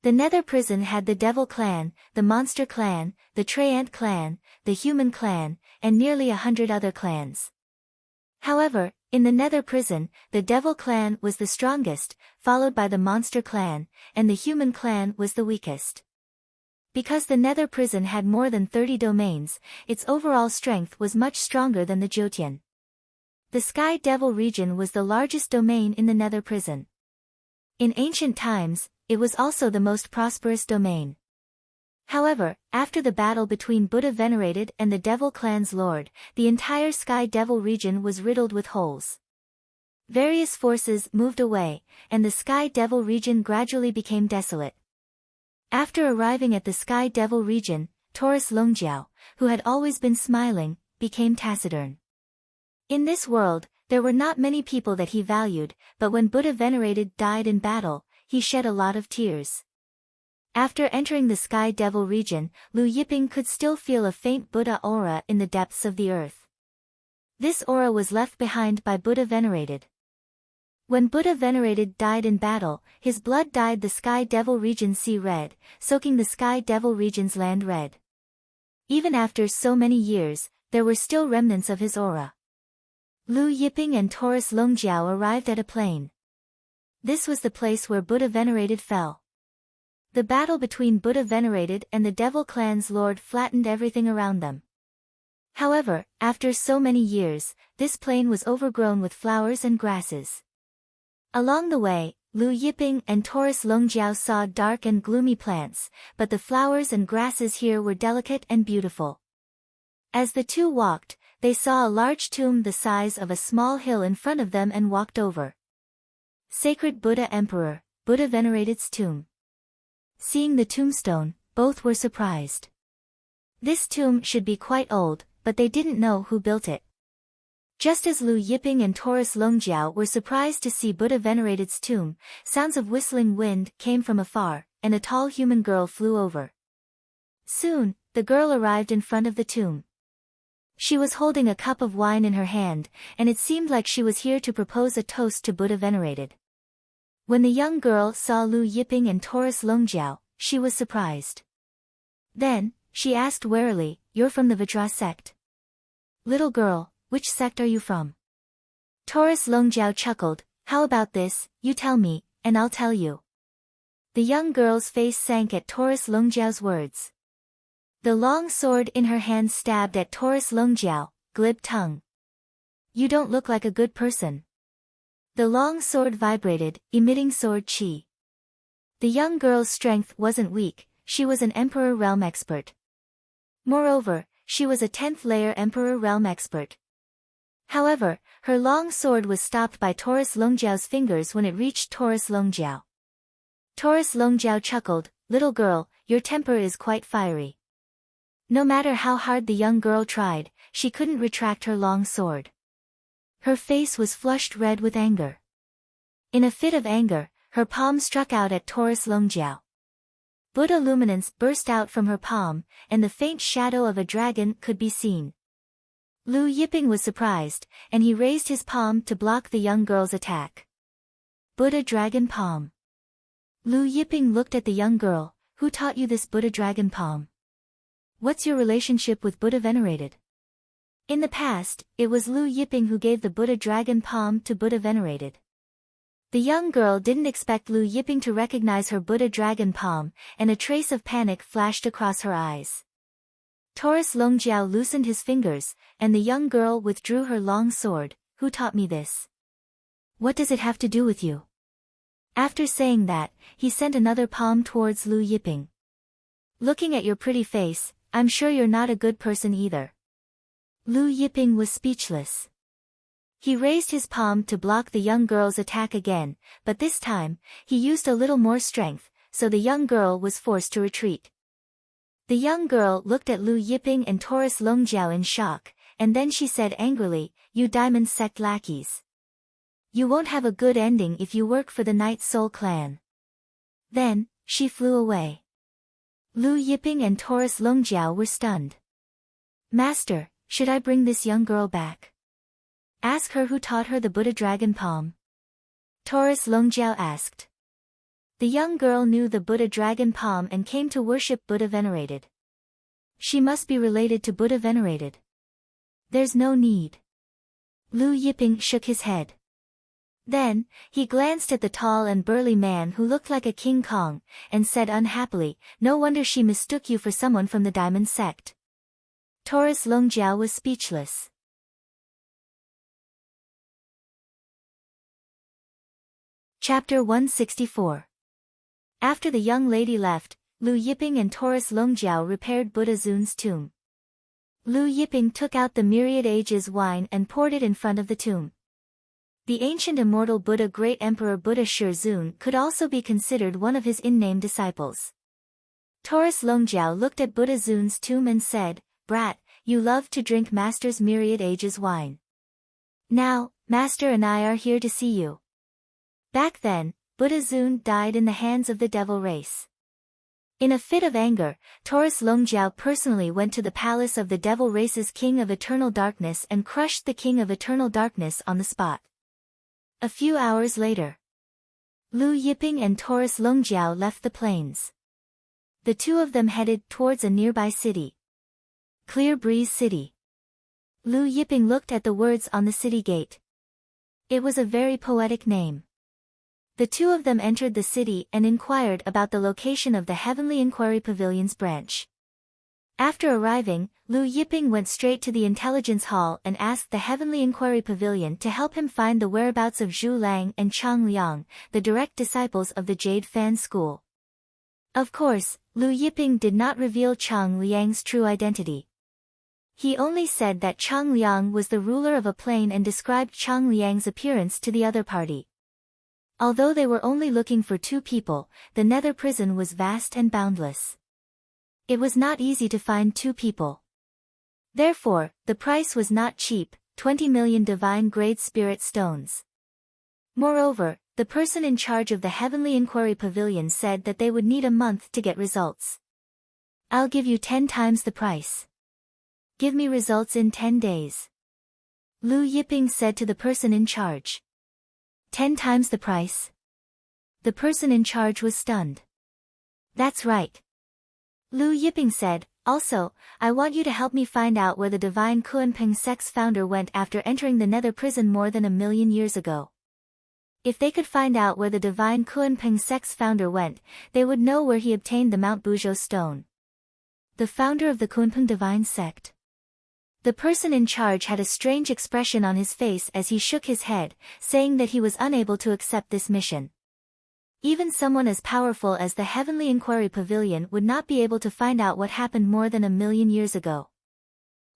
The nether prison had the Devil Clan, the Monster Clan, the Treant Clan, the Human Clan, and nearly 100 other clans. However, in the nether prison, the Devil Clan was the strongest, followed by the Monster Clan, and the Human Clan was the weakest. Because the nether prison had more than 30 domains, its overall strength was much stronger than the Jyotian. The Sky Devil region was the largest domain in the nether prison. In ancient times, it was also the most prosperous domain. However, after the battle between Buddha Venerated and the Devil Clan's lord, the entire Sky Devil region was riddled with holes. Various forces moved away, and the Sky Devil region gradually became desolate. After arriving at the Sky Devil region, Taurus Longjiao, who had always been smiling, became taciturn. In this world, there were not many people that he valued, but when Buddha Venerated died in battle, he shed a lot of tears. After entering the Sky Devil region, Lu Yiping could still feel a faint Buddha aura in the depths of the earth. This aura was left behind by Buddha Venerated. When Buddha Venerated died in battle, his blood dyed the Sky Devil region sea red, soaking the Sky Devil region's land red. Even after so many years, there were still remnants of his aura. Lu Yiping and Taurus Longjiao arrived at a plain. This was the place where Buddha Venerated fell. The battle between Buddha Venerated and the Devil Clan's lord flattened everything around them. However, after so many years, this plain was overgrown with flowers and grasses. Along the way, Lu Yiping and Taurus Longjiao saw dark and gloomy plants, but the flowers and grasses here were delicate and beautiful. As the two walked, they saw a large tomb the size of a small hill in front of them and walked over. Sacred Buddha Emperor, Buddha Venerated's tomb. Seeing the tombstone, both were surprised. This tomb should be quite old, but they didn't know who built it. Just as Lu Yiping and Taurus Longjiao were surprised to see Buddha Venerated's tomb, sounds of whistling wind came from afar, and a tall human girl flew over. Soon, the girl arrived in front of the tomb. She was holding a cup of wine in her hand, and it seemed like she was here to propose a toast to Buddha Venerated. When the young girl saw Lu Yiping and Taurus Longjiao, she was surprised. Then, she asked warily, "You're from the Vajra sect?" "Little girl, which sect are you from?" Taurus Longjiao chuckled, "How about this, you tell me, and I'll tell you." The young girl's face sank at Taurus Longjiao's words. The long sword in her hand stabbed at Taurus Longjiao, glib tongue. "You don't look like a good person." The long sword vibrated, emitting sword chi. The young girl's strength wasn't weak, she was an Emperor Realm expert. Moreover, she was a 10th layer Emperor Realm expert. However, her long sword was stopped by Taurus Longjiao's fingers when it reached Taurus Longjiao. Taurus Longjiao chuckled, "Little girl, your temper is quite fiery." No matter how hard the young girl tried, she couldn't retract her long sword. Her face was flushed red with anger. In a fit of anger, her palm struck out at Taurus Longjiao. Buddha luminance burst out from her palm, and the faint shadow of a dragon could be seen. Lu Yiping was surprised, and he raised his palm to block the young girl's attack. Buddha Dragon Palm. Lu Yiping looked at the young girl, "Who taught you this Buddha Dragon Palm? What's your relationship with Buddha Venerated?" In the past, it was Lu Yiping who gave the Buddha Dragon Palm to Buddha Venerated. The young girl didn't expect Lu Yiping to recognize her Buddha Dragon Palm, and a trace of panic flashed across her eyes. Taurus Longjiao loosened his fingers, and the young girl withdrew her long sword. "Who taught me this? What does it have to do with you?" After saying that, he sent another palm towards Lu Yiping. "Looking at your pretty face, I'm sure you're not a good person either." Lu Yiping was speechless. He raised his palm to block the young girl's attack again, but this time, he used a little more strength, so the young girl was forced to retreat. The young girl looked at Lu Yiping and Taurus Longjiao in shock, and then she said angrily, "You Diamond Sect lackeys. You won't have a good ending if you work for the Night Soul clan." Then, she flew away. Lu Yiping and Taurus Longjiao were stunned. "Master, should I bring this young girl back? Ask her who taught her the Buddha Dragon Palm?" Taurus Longjiao asked. The young girl knew the Buddha Dragon Palm and came to worship Buddha Venerated. She must be related to Buddha Venerated. There's no need. Lu Yiping shook his head. Then, he glanced at the tall and burly man who looked like a King Kong, and said unhappily, "No wonder she mistook you for someone from the Diamond Sect." Taurus Longjiao was speechless. Chapter 164. After the young lady left, Lu Yiping and Taurus Longjiao repaired Buddha Zun's tomb. Lu Yiping took out the myriad ages wine and poured it in front of the tomb. The ancient immortal Buddha great Emperor Buddha Shizun could also be considered one of his in-name disciples. Taurus Longjiao looked at Buddha Zun's tomb and said, "Brat, you love to drink Master's myriad ages wine. Now, Master and I are here to see you." Back then, Buddha Zun died in the hands of the devil race. In a fit of anger, Taurus Longjiao personally went to the palace of the devil race's king of eternal darkness and crushed the king of eternal darkness on the spot. A few hours later, Lu Yiping and Taurus Longjiao left the plains. The two of them headed towards a nearby city. Clear Breeze City. Lu Yiping looked at the words on the city gate. It was a very poetic name. The two of them entered the city and inquired about the location of the Heavenly Inquiry Pavilion's branch. After arriving, Lu Yiping went straight to the intelligence hall and asked the Heavenly Inquiry Pavilion to help him find the whereabouts of Zhu Lang and Chang Liang, the direct disciples of the Jade Fan School. Of course, Lu Yiping did not reveal Chang Liang's true identity. He only said that Chang Liang was the ruler of a plane and described Chang Liang's appearance to the other party. Although they were only looking for two people, the nether prison was vast and boundless. It was not easy to find two people. Therefore, the price was not cheap, 20 million divine-grade spirit stones. Moreover, the person in charge of the Heavenly Inquiry Pavilion said that they would need a month to get results. "I'll give you 10 times the price. Give me results in 10 days. Lu Yiping said to the person in charge. 10 times the price? The person in charge was stunned. "That's right." Lu Yiping said, "Also, I want you to help me find out where the divine Kunpeng sect's founder went after entering the nether prison more than 1,000,000 years ago. If they could find out where the divine Kunpeng sect's founder went, they would know where he obtained the Mount Buzhou stone." The founder of the Kunpeng divine sect. The person in charge had a strange expression on his face as he shook his head, saying that he was unable to accept this mission. Even someone as powerful as the Heavenly Inquiry Pavilion would not be able to find out what happened more than 1,000,000 years ago.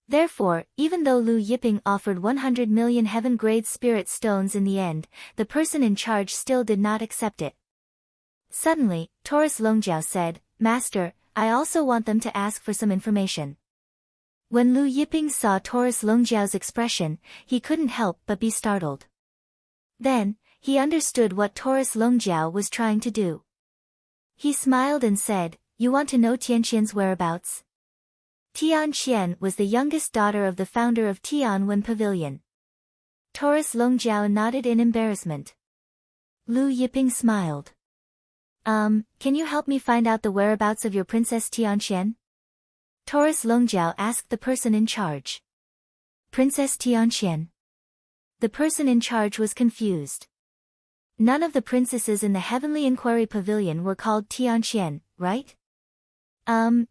Therefore, even though Lu Yiping offered 100 million heaven-grade spirit stones in the end, the person in charge still did not accept it. Suddenly, Taurus Longjiao said, "Master, I also want them to ask for some information." When Lu Yiping saw Taurus Longjiao's expression, he couldn't help but be startled. Then, he understood what Taurus Longjiao was trying to do. He smiled and said, "You want to know Tianqian's whereabouts?" Tianqian was the youngest daughter of the founder of Tianwen Pavilion. Taurus Longjiao nodded in embarrassment. Lu Yiping smiled. Can you help me find out the whereabouts of your Princess Tianqian?" Taurus Longjiao asked the person in charge. "Princess Tianqian?" The person in charge was confused. None of the princesses in the Heavenly Inquiry Pavilion were called Tianqian, right?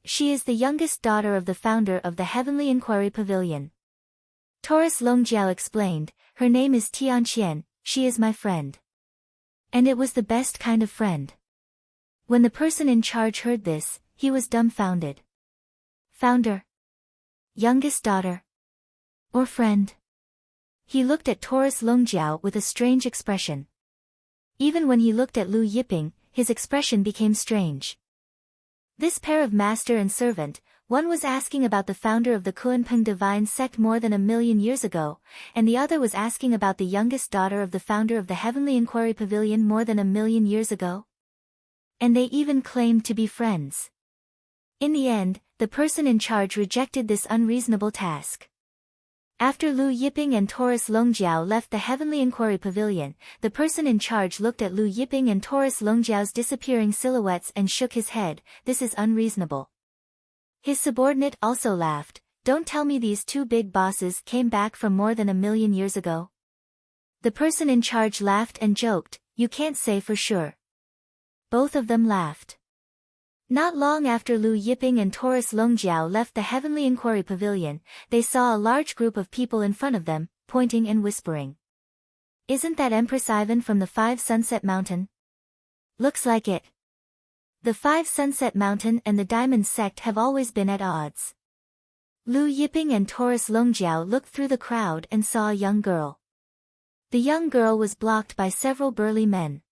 She is the youngest daughter of the founder of the Heavenly Inquiry Pavilion. Taurus Longjiao explained, "Her name is Tianqian, she is my friend." And it was the best kind of friend. When the person in charge heard this, he was dumbfounded. Founder? Youngest daughter? Or friend? He looked at Taurus Longjiao with a strange expression. Even when he looked at Lu Yiping, his expression became strange. This pair of master and servant, one was asking about the founder of the Kunpeng divine sect more than 1,000,000 years ago, and the other was asking about the youngest daughter of the founder of the Heavenly Inquiry Pavilion more than 1,000,000 years ago. And they even claimed to be friends. In the end, the person in charge rejected this unreasonable task. After Lu Yiping and Taurus Longjiao left the Heavenly Inquiry Pavilion, the person in charge looked at Lu Yiping and Taurus Longjiao's disappearing silhouettes and shook his head. "This is unreasonable." His subordinate also laughed. "Don't tell me these two big bosses came back from more than 1,000,000 years ago." The person in charge laughed and joked, "You can't say for sure." Both of them laughed. Not long after Lu Yiping and Taurus Longjiao left the Heavenly Inquiry Pavilion, they saw a large group of people in front of them, pointing and whispering. "Isn't that Empress Ivan from the 5 Sunset Mountain?" "Looks like it." The 5 Sunset Mountain and the Diamond Sect have always been at odds. Lu Yiping and Taurus Longjiao looked through the crowd and saw a young girl. The young girl was blocked by several burly men.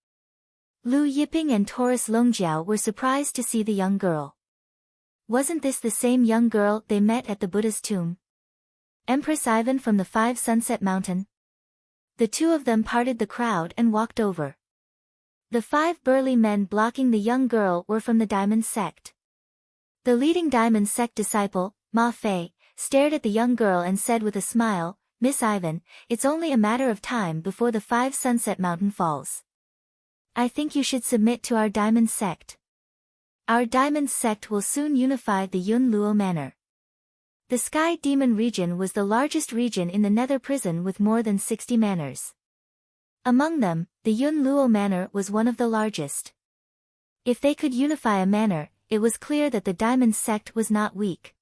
Lu Yiping and Taurus Longjiao were surprised to see the young girl. Wasn't this the same young girl they met at the Buddha's tomb? Empress Ivan from the 5 Sunset Mountain? The two of them parted the crowd and walked over. The 5 burly men blocking the young girl were from the Diamond Sect. The leading Diamond Sect disciple, Ma Fei, stared at the young girl and said with a smile, "Miss Ivan, it's only a matter of time before the 5 Sunset Mountain falls. I think you should submit to our Diamond Sect. Our Diamond Sect will soon unify the Yun Luo Manor." The Sky Demon region was the largest region in the Nether Prison with more than 60 manors. Among them, the Yun Luo Manor was one of the largest. If they could unify a manor, it was clear that the Diamond Sect was not weak.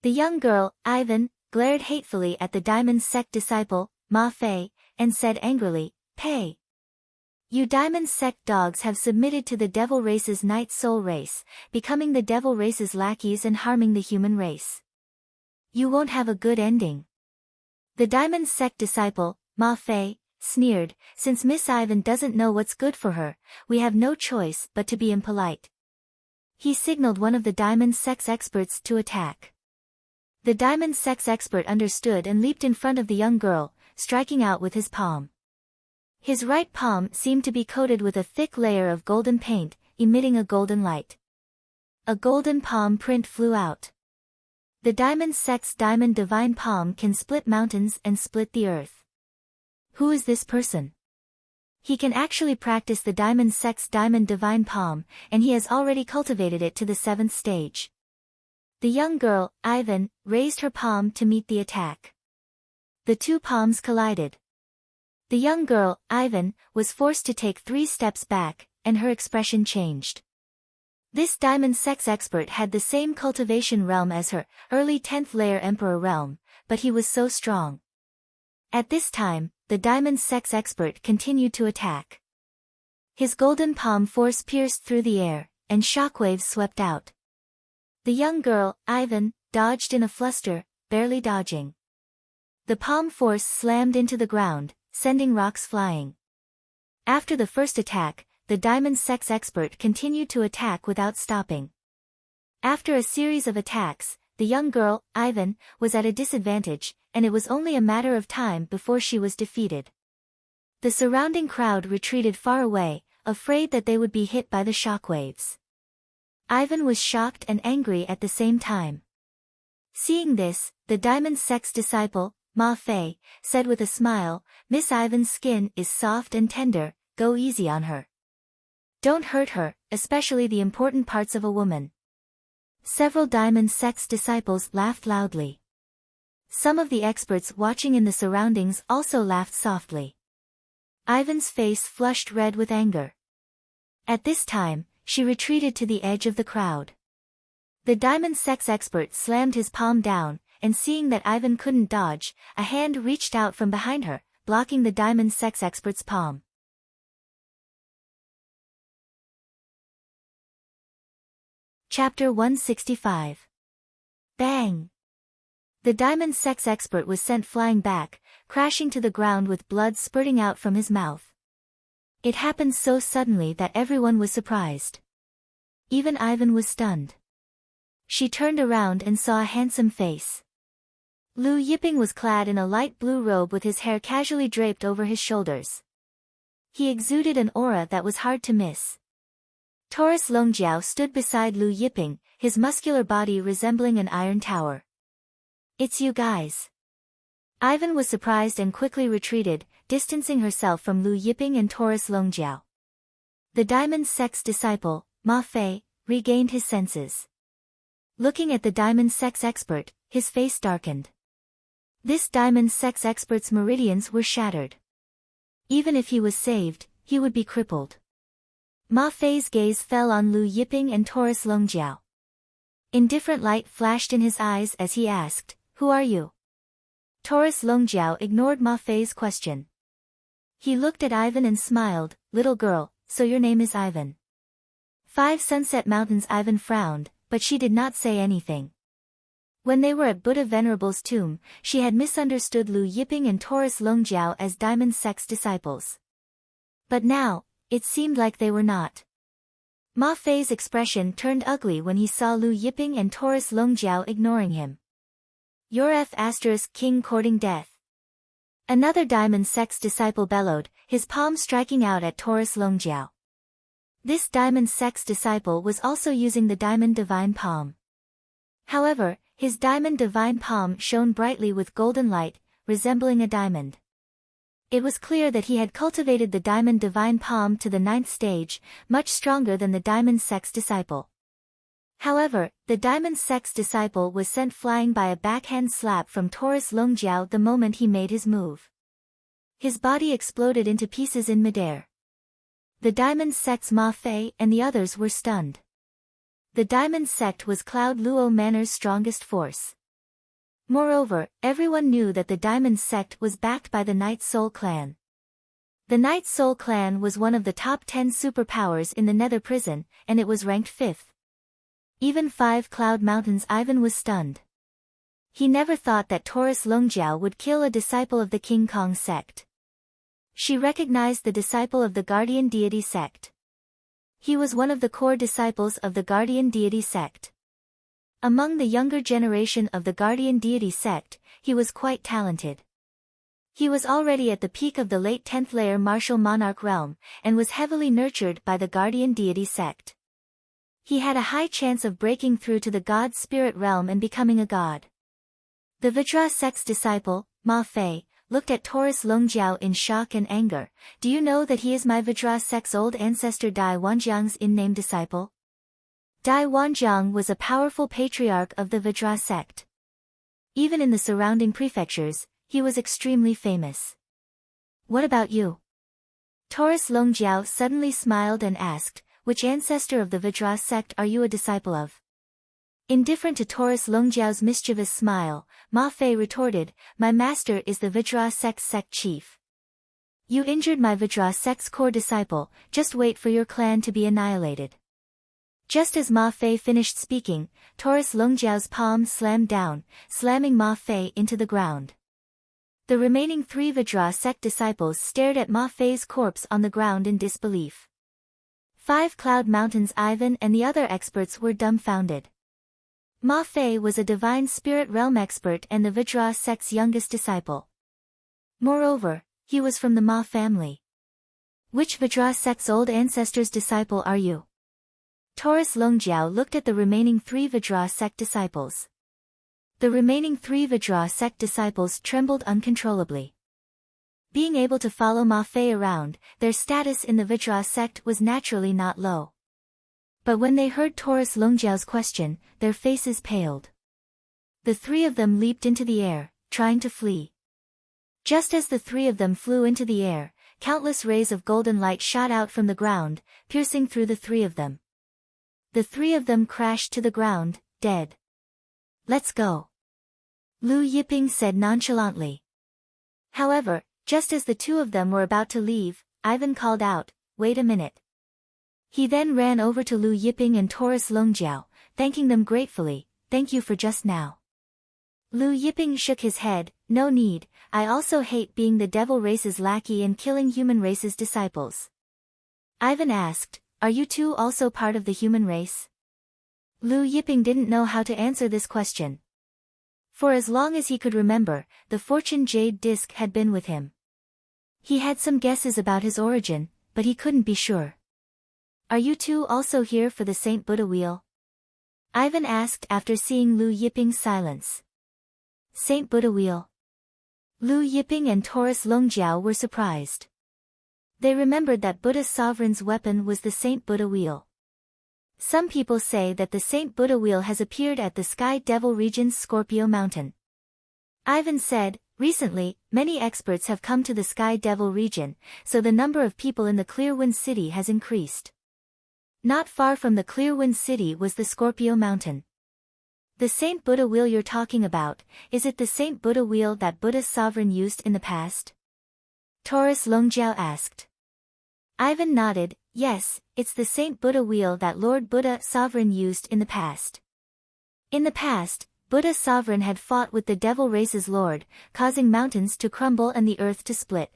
The young girl, Ivan, glared hatefully at the Diamond Sect disciple, Ma Fei, and said angrily, "Pay! You Diamond Sect dogs have submitted to the Devil Race's Night Soul race, becoming the Devil Race's lackeys and harming the human race. You won't have a good ending." The Diamond Sect disciple, Ma Fei, sneered, "Since Miss Ivan doesn't know what's good for her, we have no choice but to be impolite." He signaled one of the Diamond Sect's experts to attack. The Diamond Sect's expert understood and leaped in front of the young girl, striking out with his palm. His right palm seemed to be coated with a thick layer of golden paint, emitting a golden light. A golden palm print flew out. The Diamond Sect's Diamond Divine Palm can split mountains and split the earth. Who is this person? He can actually practice the Diamond Sect's Diamond Divine Palm, and he has already cultivated it to the 7th stage. The young girl, Ivan, raised her palm to meet the attack. The two palms collided. The young girl, Ivan, was forced to take 3 steps back, and her expression changed. This Diamond Sect's expert had the same cultivation realm as her, early 10th layer Emperor realm, but he was so strong. At this time, the Diamond Sect's expert continued to attack. His golden palm force pierced through the air, and shockwaves swept out. The young girl, Ivan, dodged in a fluster, barely dodging. The palm force slammed into the ground, sending rocks flying. After the first attack, the Diamond Sect's expert continued to attack without stopping. After a series of attacks, the young girl, Ivan, was at a disadvantage, and it was only a matter of time before she was defeated. The surrounding crowd retreated far away, afraid that they would be hit by the shockwaves. Ivan was shocked and angry at the same time. Seeing this, the Diamond Sect's disciple, Ma Fei, said with a smile, "Miss Ivan's skin is soft and tender, go easy on her. Don't hurt her, especially the important parts of a woman." Several Diamond Sect's disciples laughed loudly. Some of the experts watching in the surroundings also laughed softly. Ivan's face flushed red with anger. At this time, she retreated to the edge of the crowd. The Diamond Sect's expert slammed his palm down, and seeing that Ivan couldn't dodge, a hand reached out from behind her, blocking the Diamond Sect's expert's palm. Chapter 165. Bang! The Diamond Sect's expert was sent flying back, crashing to the ground with blood spurting out from his mouth. It happened so suddenly that everyone was surprised. Even Ivan was stunned. She turned around and saw a handsome face. Lu Yiping was clad in a light blue robe with his hair casually draped over his shoulders. He exuded an aura that was hard to miss. Taurus Longjiao stood beside Lu Yiping, his muscular body resembling an iron tower. "It's you guys." Ivan was surprised and quickly retreated, distancing herself from Lu Yiping and Taurus Longjiao. The Diamond Sect's disciple, Ma Fei, regained his senses. Looking at the Diamond Sect's expert, his face darkened. This Diamond Sect's expert's meridians were shattered. Even if he was saved, he would be crippled. Ma Fei's gaze fell on Lu Yiping and Taurus Longjiao. Indifferent light flashed in his eyes as he asked, "Who are you?" Taurus Longjiao ignored Ma Fei's question. He looked at Ivan and smiled, "Little girl, so your name is Ivan." 5 Sunset Mountains. Ivan frowned, but she did not say anything. When they were at Buddha Venerable's tomb, she had misunderstood Lu Yiping and Taurus Longjiao as Diamond Sect's disciples. But now, it seemed like they were not. Ma Fei's expression turned ugly when he saw Lu Yiping and Taurus Longjiao ignoring him. "You're King courting death." Another Diamond Sect's disciple bellowed, his palm striking out at Taurus Longjiao. This Diamond Sect's disciple was also using the Diamond Divine Palm. However, his Diamond Divine Palm shone brightly with golden light, resembling a diamond. It was clear that he had cultivated the Diamond Divine Palm to the 9th stage, much stronger than the Diamond Sect's disciple. However, the Diamond Sect's disciple was sent flying by a backhand slap from Taurus Longjiao the moment he made his move. His body exploded into pieces in midair. The Diamond Sect's Ma Fei and the others were stunned. The Diamond Sect was Cloud Luo Manor's strongest force. Moreover, everyone knew that the Diamond Sect was backed by the Night Soul Clan. The Night Soul Clan was one of the top 10 superpowers in the Nether Prison, and it was ranked 5th. Even 5 Cloud Mountain's Ivan was stunned. He never thought that Taurus Longjiao would kill a disciple of the King Kong sect. She recognized the disciple of the Guardian Deity sect. He was one of the core disciples of the Guardian Deity sect. Among the younger generation of the Guardian Deity sect, he was quite talented. He was already at the peak of the late 10th layer martial monarch realm, and was heavily nurtured by the Guardian Deity sect. He had a high chance of breaking through to the God Spirit realm and becoming a god. The Vajra sect's disciple, Ma Fei, looked at Taurus Longjiao in shock and anger. "Do you know that he is my Vajra sect's old ancestor Dai Wanjiang's in-name disciple?" Dai Wanjiang was a powerful patriarch of the Vajra sect. Even in the surrounding prefectures, he was extremely famous. "What about you?" Taurus Longjiao suddenly smiled and asked, "Which ancestor of the Vajra sect are you a disciple of?" Indifferent to Taurus Longjiao's mischievous smile, Ma Fei retorted, "My master is the Vajra sect's sect chief. You injured my Vajra sect's core disciple, just wait for your clan to be annihilated." Just as Ma Fei finished speaking, Taurus Longjiao's palm slammed down, slamming Ma Fei into the ground. The remaining 3 Vajra sect disciples stared at Ma Fei's corpse on the ground in disbelief. 5 Cloud Mountain's Ivan and the other experts were dumbfounded. Ma Fei was a divine spirit realm expert and the Vajra sect's youngest disciple. Moreover, he was from the Ma family. "Which Vajra sect's old ancestor's disciple are you?" Taurus Longjiao looked at the remaining 3 Vajra sect disciples. The remaining 3 Vajra sect disciples trembled uncontrollably. Being able to follow Ma Fei around, their status in the Vajra sect was naturally not low. But when they heard Taurus Longjiao's question, their faces paled. The 3 of them leaped into the air, trying to flee. Just as the 3 of them flew into the air, countless rays of golden light shot out from the ground, piercing through the 3 of them. The 3 of them crashed to the ground, dead. "Let's go," Lu Yiping said nonchalantly. However, just as the 2 of them were about to leave, Ivan called out, "Wait a minute." He then ran over to Lu Yiping and Taurus Longjiao, thanking them gratefully, "Thank you for just now." Lu Yiping shook his head, "No need, I also hate being the devil race's lackey and killing human race's disciples." Ivan asked, "Are you two also part of the human race?" Lu Yiping didn't know how to answer this question. For as long as he could remember, the Fortune Jade Disc had been with him. He had some guesses about his origin, but he couldn't be sure. "Are you two also here for the Saint Buddha Wheel?" Ivan asked after seeing Lu Yiping's silence. Saint Buddha Wheel? Lu Yiping and Taurus Longjiao were surprised. They remembered that Buddha's sovereign's weapon was the Saint Buddha Wheel. Some people say that the Saint Buddha Wheel has appeared at the Sky Devil region's Scorpio Mountain. Ivan said, "Recently, many experts have come to the Sky Devil region, so the number of people in the Clearwind City has increased." Not far from the Clearwind City was the Scorpio Mountain. "The Saint Buddha Wheel you're talking about, is it the Saint Buddha Wheel that Buddha's sovereign used in the past?" Taurus Longjiao asked. Ivan nodded, "Yes, it's the Saint Buddha Wheel that Lord Buddha sovereign used in the past." In the past, Buddha sovereign had fought with the devil race's lord, causing mountains to crumble and the earth to split.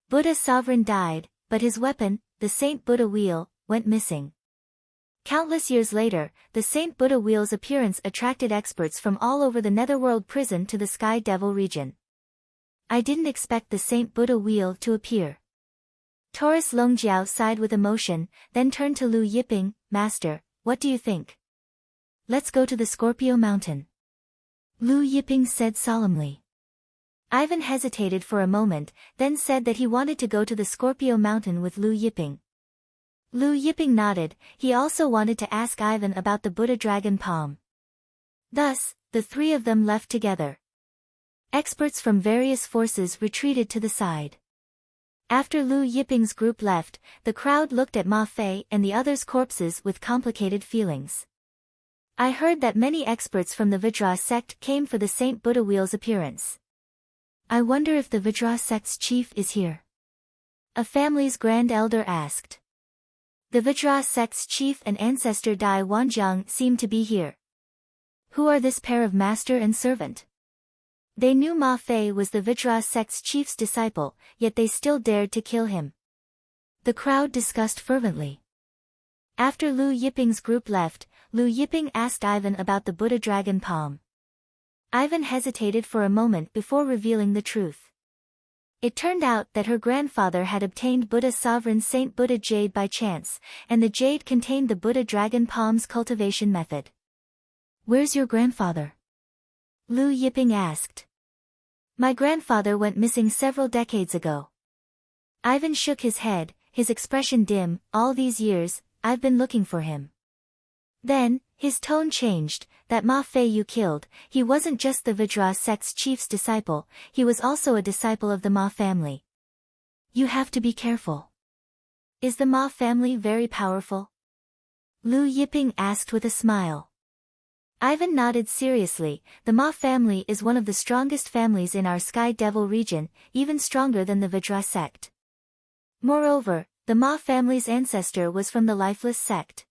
Buddha sovereign died, but his weapon, the Saint Buddha wheel, went missing. Countless years later, the Saint Buddha wheel's appearance attracted experts from all over the netherworld prison to the Sky Devil region. I didn't expect the Saint Buddha wheel to appear. Taurus Longjiao sighed with emotion, then turned to Lu Yiping, Master, what do you think? Let's go to the Scorpio Mountain. Lu Yiping said solemnly. Ivan hesitated for a moment, then said that he wanted to go to the Scorpio Mountain with Lu Yiping. Lu Yiping nodded, he also wanted to ask Ivan about the Buddha dragon palm. Thus, the three of them left together. Experts from various forces retreated to the side. After Lu Yiping's group left, the crowd looked at Ma Fei and the others' corpses with complicated feelings. I heard that many experts from the Vajra sect came for the Saint Buddha wheel's appearance. I wonder if the Vajra sect's chief is here. A family's grand elder asked. The Vajra sect's chief and ancestor Dai Wanjiang seem to be here. Who are this pair of master and servant? They knew Ma Fei was the Vajra sect's chief's disciple, yet they still dared to kill him. The crowd discussed fervently. After Lu Yiping's group left, Lu Yiping asked Ivan about the Buddha dragon palm. Ivan hesitated for a moment before revealing the truth. It turned out that her grandfather had obtained Buddha sovereign Saint Buddha jade by chance, and the jade contained the Buddha dragon palm's cultivation method. Where's your grandfather? Lu Yiping asked. My grandfather went missing several decades ago. Ivan shook his head, his expression dim. All these years, I've been looking for him. Then, his tone changed, that Ma Fei you killed, he wasn't just the Vajra sect's chief's disciple, he was also a disciple of the Ma family. You have to be careful. Is the Ma family very powerful? Lu Yiping asked with a smile. Ivan nodded seriously, the Ma family is one of the strongest families in our Sky Devil region, even stronger than the Vajra sect. Moreover, the Ma family's ancestor was from the Lifeless sect.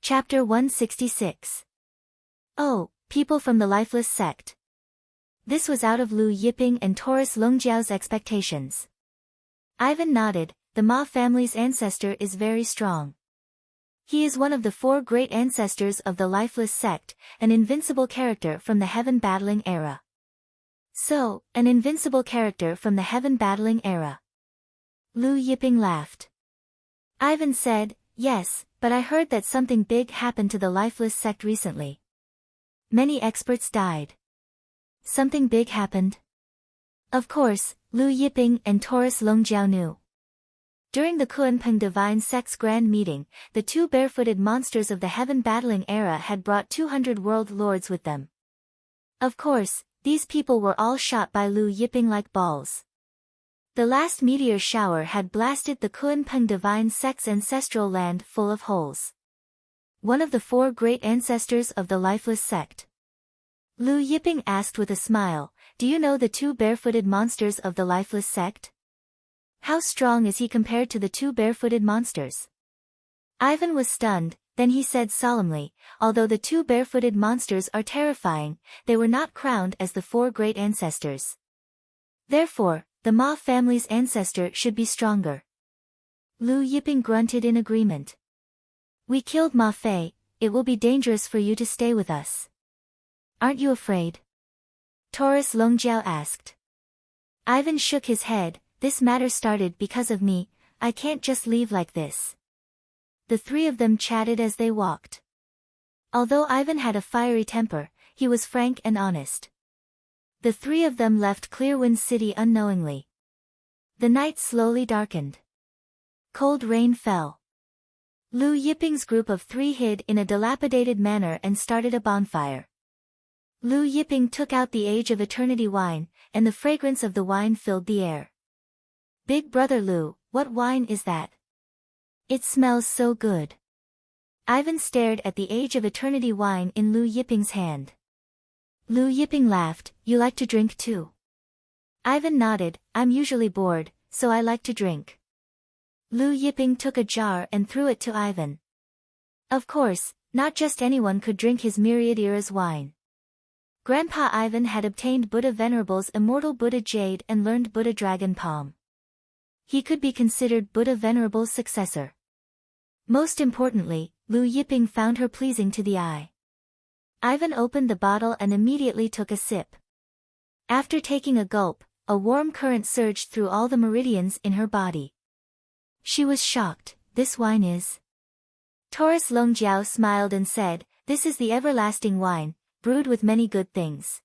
Chapter 166. Oh, people from the Lifeless sect. This was out of Lu Yiping and Taurus Longjiao's expectations. Ivan nodded, the Ma family's ancestor is very strong. He is one of the four great ancestors of the Lifeless sect, an invincible character from the Heaven Battling era. So, an invincible character from the Heaven Battling era. Lu Yiping laughed. Ivan said, yes, but I heard that something big happened to the Lifeless sect recently. Many experts died. Something big happened? Of course, Lu Yiping and Taurus Longjiao knew. During the Kunpeng Divine Sect's grand meeting, the two barefooted monsters of the Heaven Battling era had brought 200 world lords with them. Of course, these people were all shot by Lu Yiping like balls. The last meteor shower had blasted the Kunpeng Divine Sect's ancestral land full of holes. One of the four great ancestors of the Lifeless sect. Lu Yiping asked with a smile, do you know the two barefooted monsters of the Lifeless sect? How strong is he compared to the two barefooted monsters? Ivan was stunned, then he said solemnly, although the two barefooted monsters are terrifying, they were not crowned as the four great ancestors. Therefore, the Ma family's ancestor should be stronger. Lu Yiping grunted in agreement. We killed Ma Fei, it will be dangerous for you to stay with us. Aren't you afraid? Taurus Longjiao asked. Ivan shook his head, this matter started because of me, I can't just leave like this. The three of them chatted as they walked. Although Ivan had a fiery temper, he was frank and honest. The three of them left Clearwind City unknowingly. The night slowly darkened. Cold rain fell. Lu Yiping's group of three hid in a dilapidated manor and started a bonfire. Lu Yiping took out the Age of Eternity wine, and the fragrance of the wine filled the air. Big brother Lu, what wine is that? It smells so good. Ivan stared at the Age of Eternity wine in Lu Yiping's hand. Lu Yiping laughed, you like to drink too? Ivan nodded, I'm usually bored, so I like to drink. Lu Yiping took a jar and threw it to Ivan. Of course, not just anyone could drink his myriad eras wine. Grandpa Ivan had obtained Buddha Venerable's immortal Buddha Jade and learned Buddha Dragon Palm. He could be considered Buddha Venerable's successor. Most importantly, Lu Yiping found her pleasing to the eye. Ivan opened the bottle and immediately took a sip. After taking a gulp, a warm current surged through all the meridians in her body. She was shocked. This wine is... Taurus Longjiao smiled and said, "This is the everlasting wine, brewed with many good things."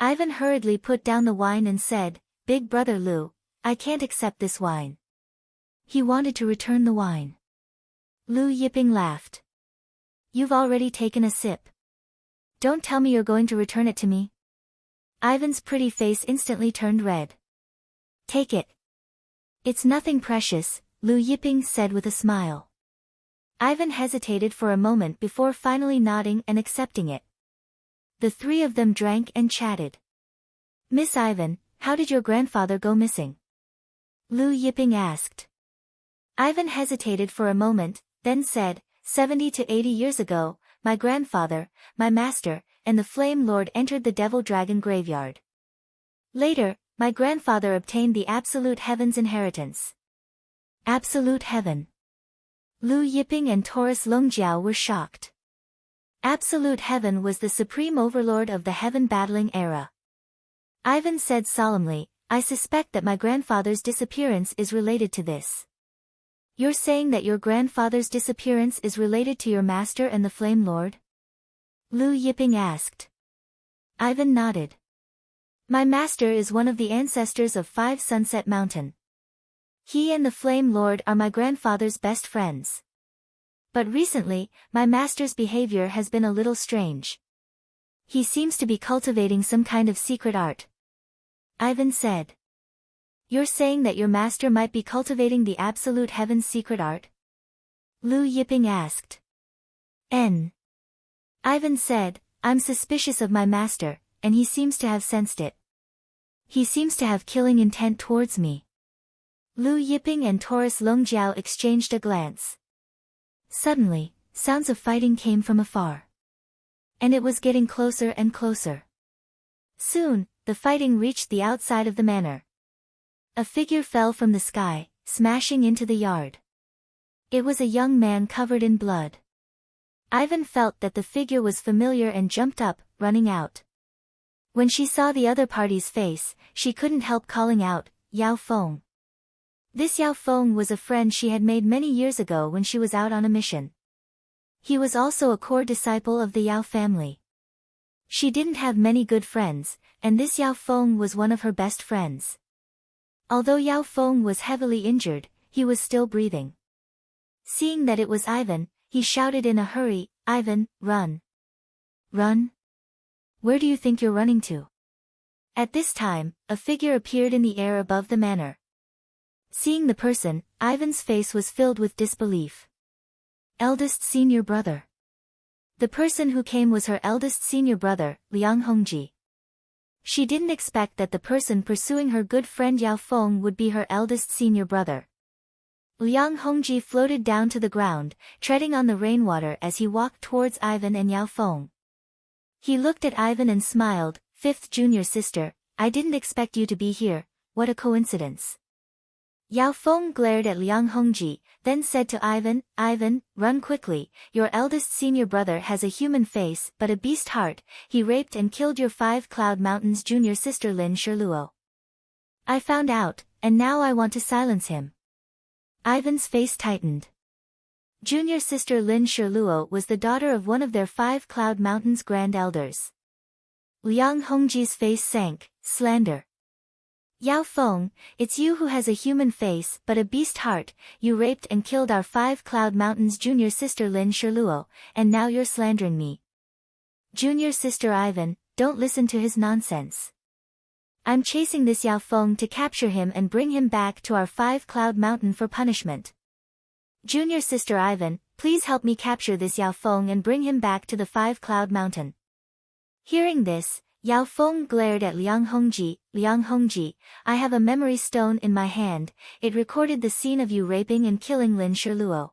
Ivan hurriedly put down the wine and said, "Big brother Lu, I can't accept this wine." He wanted to return the wine. Lu Yiping laughed. "You've already taken a sip. Don't tell me you're going to return it to me." Ivan's pretty face instantly turned red. "Take it. It's nothing precious," Lu Yiping said with a smile. Ivan hesitated for a moment before finally nodding and accepting it. The three of them drank and chatted. "Miss Ivan, how did your grandfather go missing?" Lu Yiping asked. Ivan hesitated for a moment, then said, 70 to 80 years ago, my grandfather, my master, and the Flame Lord entered the Devil Dragon graveyard. Later, my grandfather obtained the Absolute Heaven's inheritance." Absolute Heaven. Lu Yiping and Taurus Longjiao were shocked. Absolute Heaven was the supreme overlord of the heaven-battling era. Ivan said solemnly, "I suspect that my grandfather's disappearance is related to this." "You're saying that your grandfather's disappearance is related to your master and the Flame Lord?" Lu Yiping asked. Ivan nodded. "My master is one of the ancestors of 5 Sunset Mountain. He and the Flame Lord are my grandfather's best friends. But recently, my master's behavior has been a little strange. He seems to be cultivating some kind of secret art." Ivan said. "You're saying that your master might be cultivating the Absolute Heaven's secret art?" Lu Yiping asked. Ivan said, "I'm suspicious of my master, and he seems to have sensed it. He seems to have killing intent towards me." Lu Yiping and Taurus Longjiao exchanged a glance. Suddenly, sounds of fighting came from afar. And it was getting closer and closer. Soon, the fighting reached the outside of the manor. A figure fell from the sky, smashing into the yard. It was a young man covered in blood. Ivan felt that the figure was familiar and jumped up, running out. When she saw the other party's face, she couldn't help calling out, "Yao Feng." This Yao Feng was a friend she had made many years ago when she was out on a mission. He was also a core disciple of the Yao family. She didn't have many good friends, and this Yao Feng was one of her best friends. Although Yao Feng was heavily injured, he was still breathing. Seeing that it was Ivan, he shouted in a hurry, "Ivan, run! Run? Where do you think you're running to?" At this time, a figure appeared in the air above the manor. Seeing the person, Ivan's face was filled with disbelief. Eldest senior brother. The person who came was her eldest senior brother, Liang Hongji. She didn't expect that the person pursuing her good friend Yao Feng would be her eldest senior brother. Liang Hongji floated down to the ground, treading on the rainwater as he walked towards Ivan and Yao Feng. He looked at Ivan and smiled, "Fifth junior sister, I didn't expect you to be here, what a coincidence." Yao Feng glared at Liang Hongji, then said to Ivan, "Ivan, run quickly, your eldest senior brother has a human face but a beast heart, he raped and killed your 5 Cloud Mountains junior sister Lin Sherluo. I found out, and now I want to silence him." Ivan's face tightened. Junior sister Lin Sherluo was the daughter of one of their 5 Cloud Mountains grand elders. Liang Hongji's face sank, "Slander. Yao Feng, it's you who has a human face but a beast heart, you raped and killed our 5 Cloud Mountains junior sister Lin Sherluo, and now you're slandering me. Junior sister Ivan, don't listen to his nonsense. I'm chasing this Yao Feng to capture him and bring him back to our 5 Cloud Mountain for punishment. Junior sister Ivan, please help me capture this Yao Feng and bring him back to the 5 Cloud Mountain." Hearing this, Yao Feng glared at Liang Hongji. Liang Hongji, I have a memory stone in my hand, it recorded the scene of you raping and killing Lin Shiluo.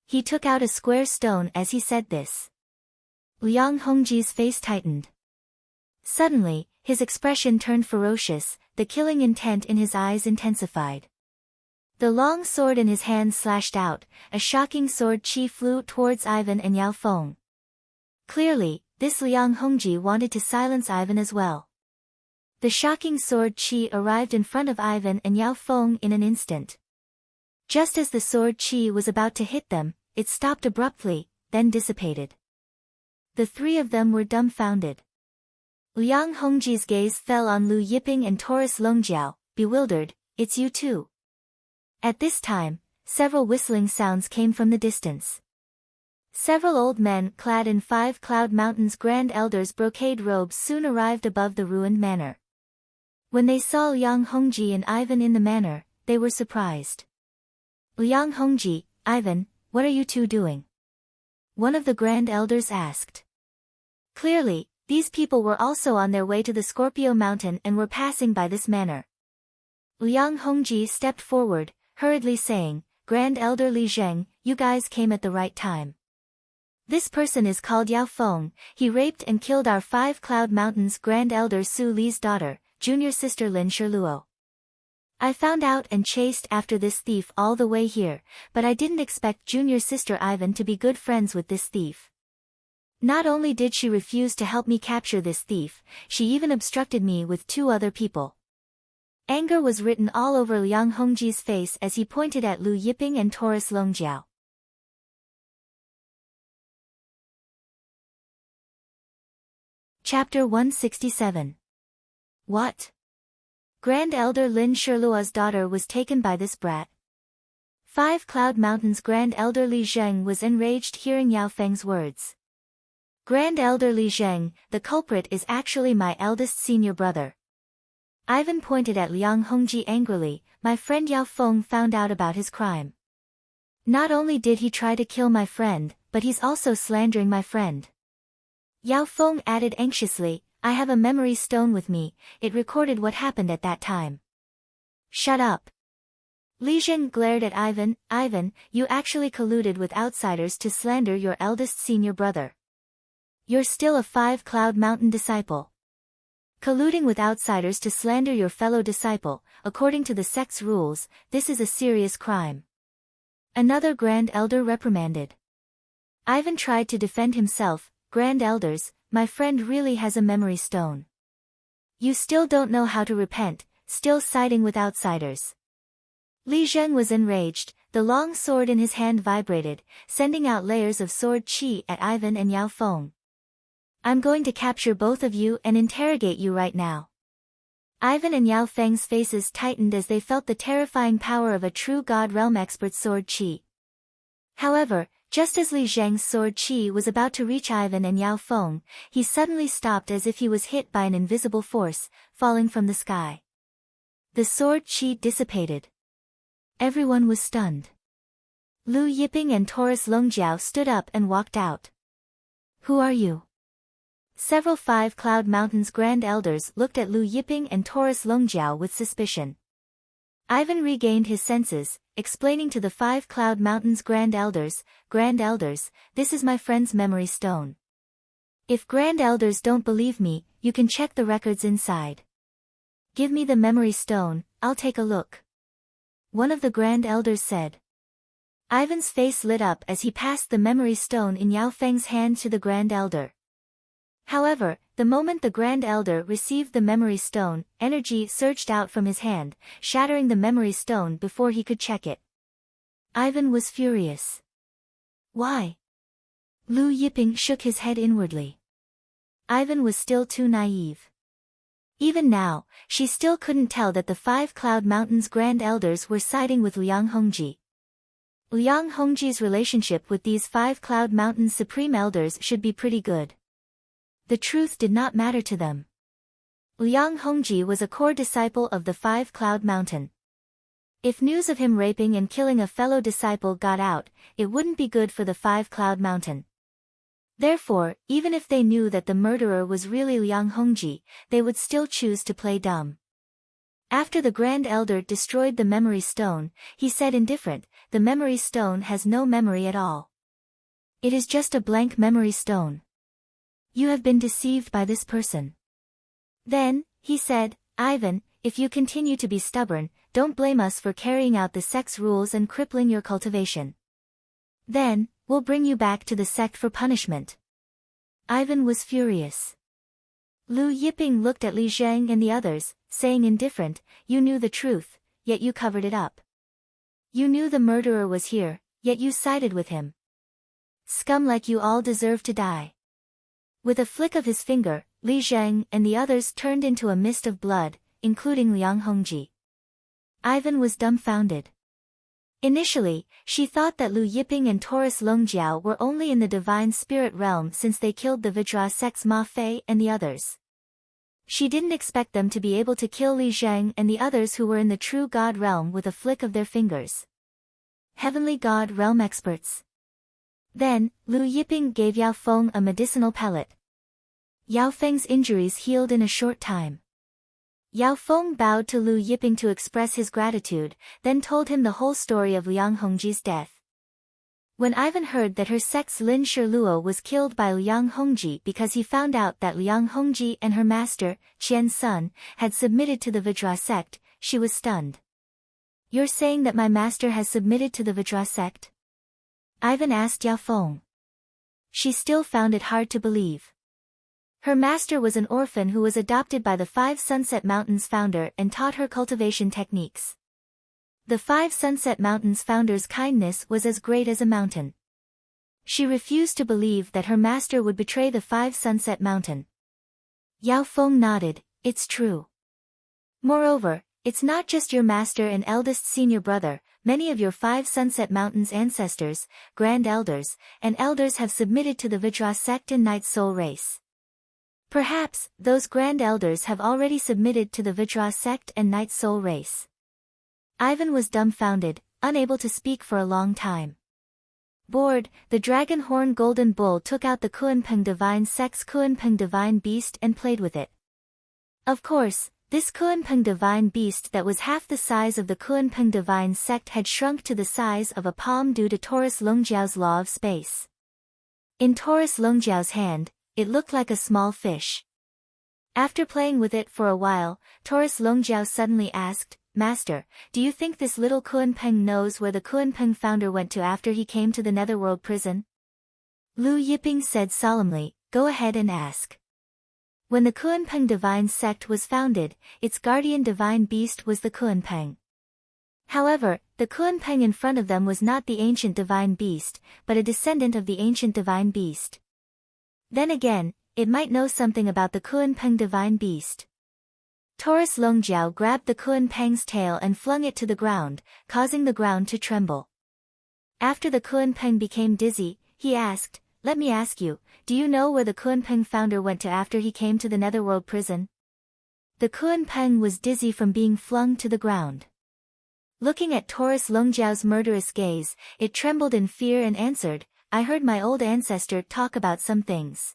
He took out a square stone as he said this. Liang Hongji's face tightened. Suddenly, his expression turned ferocious, the killing intent in his eyes intensified. The long sword in his hand slashed out, a shocking sword chi flew towards Ivan and Yao Feng. Clearly, this Liang Hongji wanted to silence Ivan as well. The shocking sword chi arrived in front of Ivan and Yao Feng in an instant. Just as the sword chi was about to hit them, it stopped abruptly, then dissipated. The three of them were dumbfounded. Liang Hongji's gaze fell on Lu Yiping and Taurus Longjiao, bewildered. It's you too. At this time, several whistling sounds came from the distance. Several old men clad in 5 Cloud Mountain's Grand Elders' brocade robes soon arrived above the ruined manor. When they saw Liang Hongji and Ivan in the manor, they were surprised. Liang Hongji, Ivan, what are you two doing? One of the Grand Elders asked. Clearly, these people were also on their way to the Scorpio Mountain and were passing by this manor. Liang Hongji stepped forward, hurriedly saying, Grand Elder Li Zheng, you guys came at the right time. This person is called Yao Feng, he raped and killed our 5 Cloud Mountains Grand Elder Su Li's daughter, junior sister Lin Shiluo. I found out and chased after this thief all the way here, but I didn't expect junior sister Ivan to be good friends with this thief. Not only did she refuse to help me capture this thief, she even obstructed me with 2 other people. Anger was written all over Liang Hongji's face as he pointed at Lu Yiping and Taurus Longjiao. Chapter 167. What? Grand Elder Lin Shiluo's daughter was taken by this brat. 5 Cloud Mountain's Grand Elder Li Zheng was enraged hearing Yao Feng's words. Grand Elder Li Zheng, the culprit is actually my eldest senior brother. Ivan pointed at Liang Hongji angrily. My friend Yao Feng found out about his crime. Not only did he try to kill my friend, but he's also slandering my friend. Yao Feng added anxiously, I have a memory stone with me, it recorded what happened at that time. Shut up. Li Zheng glared at Ivan. Ivan, you actually colluded with outsiders to slander your eldest senior brother. You're still a 5 Cloud Mountain disciple. Colluding with outsiders to slander your fellow disciple, according to the sect's rules, this is a serious crime. Another Grand Elder reprimanded. Ivan tried to defend himself. Grand Elders, my friend really has a memory stone. You still don't know how to repent, still siding with outsiders. Li Zheng was enraged, the long sword in his hand vibrated, sending out layers of sword chi at Ivan and Yao Feng. I'm going to capture both of you and interrogate you right now. Ivan and Yao Feng's faces tightened as they felt the terrifying power of a true God Realm expert sword chi. However, just as Li Zheng's sword chi was about to reach Ivan and Yao Feng, he suddenly stopped as if he was hit by an invisible force, falling from the sky. The sword chi dissipated. Everyone was stunned. Lu Yiping and Taurus Longjiao stood up and walked out. Who are you? Several 5 Cloud Mountain's Grand Elders looked at Lu Yiping and Taurus Longjiao with suspicion. Ivan regained his senses, explaining to the 5 Cloud Mountain's Grand Elders, this is my friend's memory stone. If Grand Elders don't believe me, you can check the records inside. Give me the memory stone, I'll take a look. One of the Grand Elders said. Ivan's face lit up as he passed the memory stone in Yao Feng's hand to the Grand Elder. However, the moment the Grand Elder received the memory stone, energy surged out from his hand, shattering the memory stone before he could check it. Ivan was furious. Why? Lu Yiping shook his head inwardly. Ivan was still too naive. Even now, she still couldn't tell that the 5 Cloud Mountain's Grand Elders were siding with Liang Hongji. Liang Hongji's relationship with these 5 Cloud Mountain's Supreme Elders should be pretty good. The truth did not matter to them. Liang Hongji was a core disciple of the 5 Cloud Mountain. If news of him raping and killing a fellow disciple got out, it wouldn't be good for the 5 Cloud Mountain. Therefore, even if they knew that the murderer was really Liang Hongji, they would still choose to play dumb. After the Grand Elder destroyed the memory stone, he said indifferent, the memory stone has no memory at all. It is just a blank memory stone. You have been deceived by this person. Then, he said, Ivan, if you continue to be stubborn, don't blame us for carrying out the sect's rules and crippling your cultivation. Then, we'll bring you back to the sect for punishment. Ivan was furious. Lu Yiping looked at Li Zheng and the others, saying indifferent, you knew the truth, yet you covered it up. You knew the murderer was here, yet you sided with him. Scum like you all deserve to die. With a flick of his finger, Li Zheng and the others turned into a mist of blood, including Liang Hongji. Ivan was dumbfounded. Initially, she thought that Lu Yiping and Taurus Longjiao were only in the divine spirit realm since they killed the Vajra sect's Ma Fei and the others. She didn't expect them to be able to kill Li Zheng and the others who were in the true God realm with a flick of their fingers. Heavenly God realm experts. Then, Lu Yiping gave Yao Feng a medicinal pellet. Yao Feng's injuries healed in a short time. Yao Feng bowed to Lu Yiping to express his gratitude, then told him the whole story of Liang Hongji's death. When Ivan heard that her sect's Lin Shiluo was killed by Liang Hongji because he found out that Liang Hongji and her master, Qian Sun, had submitted to the Vajra sect, she was stunned. You're saying that my master has submitted to the Vajra sect? Ivan asked Yao Feng. She still found it hard to believe. Her master was an orphan who was adopted by the Five Sunset Mountains founder and taught her cultivation techniques. The Five Sunset Mountains founder's kindness was as great as a mountain. She refused to believe that her master would betray the Five Sunset Mountain. Yao Feng nodded, it's true. Moreover, it's not just your master and eldest senior brother, many of your Five Sunset Mountains ancestors, Grand Elders, and Elders have submitted to the Vajra sect and Night Soul race. Perhaps, those Grand Elders have already submitted to the Vajra sect and Night Soul race. Ivan was dumbfounded, unable to speak for a long time. Bored, the Dragon Horn Golden Bull took out the Kuanpeng Divine Sect's Kuanpeng Divine Beast and played with it. Of course, this Kuanpeng Divine Beast that was half the size of the Kuanpeng Divine Sect had shrunk to the size of a palm due to Taurus Longjiao's law of space. In Taurus Longjiao's hand, it looked like a small fish. After playing with it for a while, Taurus Longjiao suddenly asked, Master, do you think this little Kuanpeng knows where the Kuanpeng founder went to after he came to the Netherworld prison? Lu Yiping said solemnly, go ahead and ask. When the Kuanpeng Divine Sect was founded, its guardian divine beast was the Kuanpeng. However, the Kuanpeng in front of them was not the ancient divine beast, but a descendant of the ancient divine beast. Then again, it might know something about the Kuanpeng divine beast. Taurus Longjiao grabbed the Kuanpeng's tail and flung it to the ground, causing the ground to tremble. After the Kuanpeng became dizzy, he asked, let me ask you, do you know where the Kuanpeng founder went to after he came to the Netherworld prison? The Kuanpeng was dizzy from being flung to the ground. Looking at Taurus Longjiao's murderous gaze, it trembled in fear and answered, I heard my old ancestor talk about some things.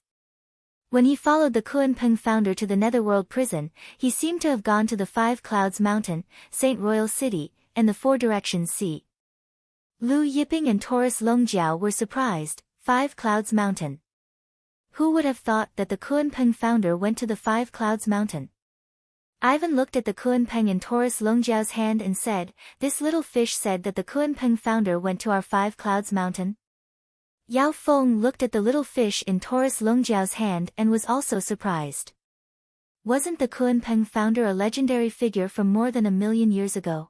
When he followed the Kuanpeng founder to the Netherworld prison, he seemed to have gone to the Five Clouds Mountain, Saint Royal City, and the Four Directions Sea. Lu Yiping and Taurus Longjiao were surprised, Five Clouds Mountain. Who would have thought that the Kuanpeng founder went to the Five Clouds Mountain? Ivan looked at the Kuanpeng in Taurus Longjiao's hand and said, this little fish said that the Kuanpeng founder went to our Five Clouds Mountain. Yao Feng looked at the little fish in Taurus Longjiao's hand and was also surprised. Wasn't the Kuanpeng founder a legendary figure from more than 1,000,000 years ago?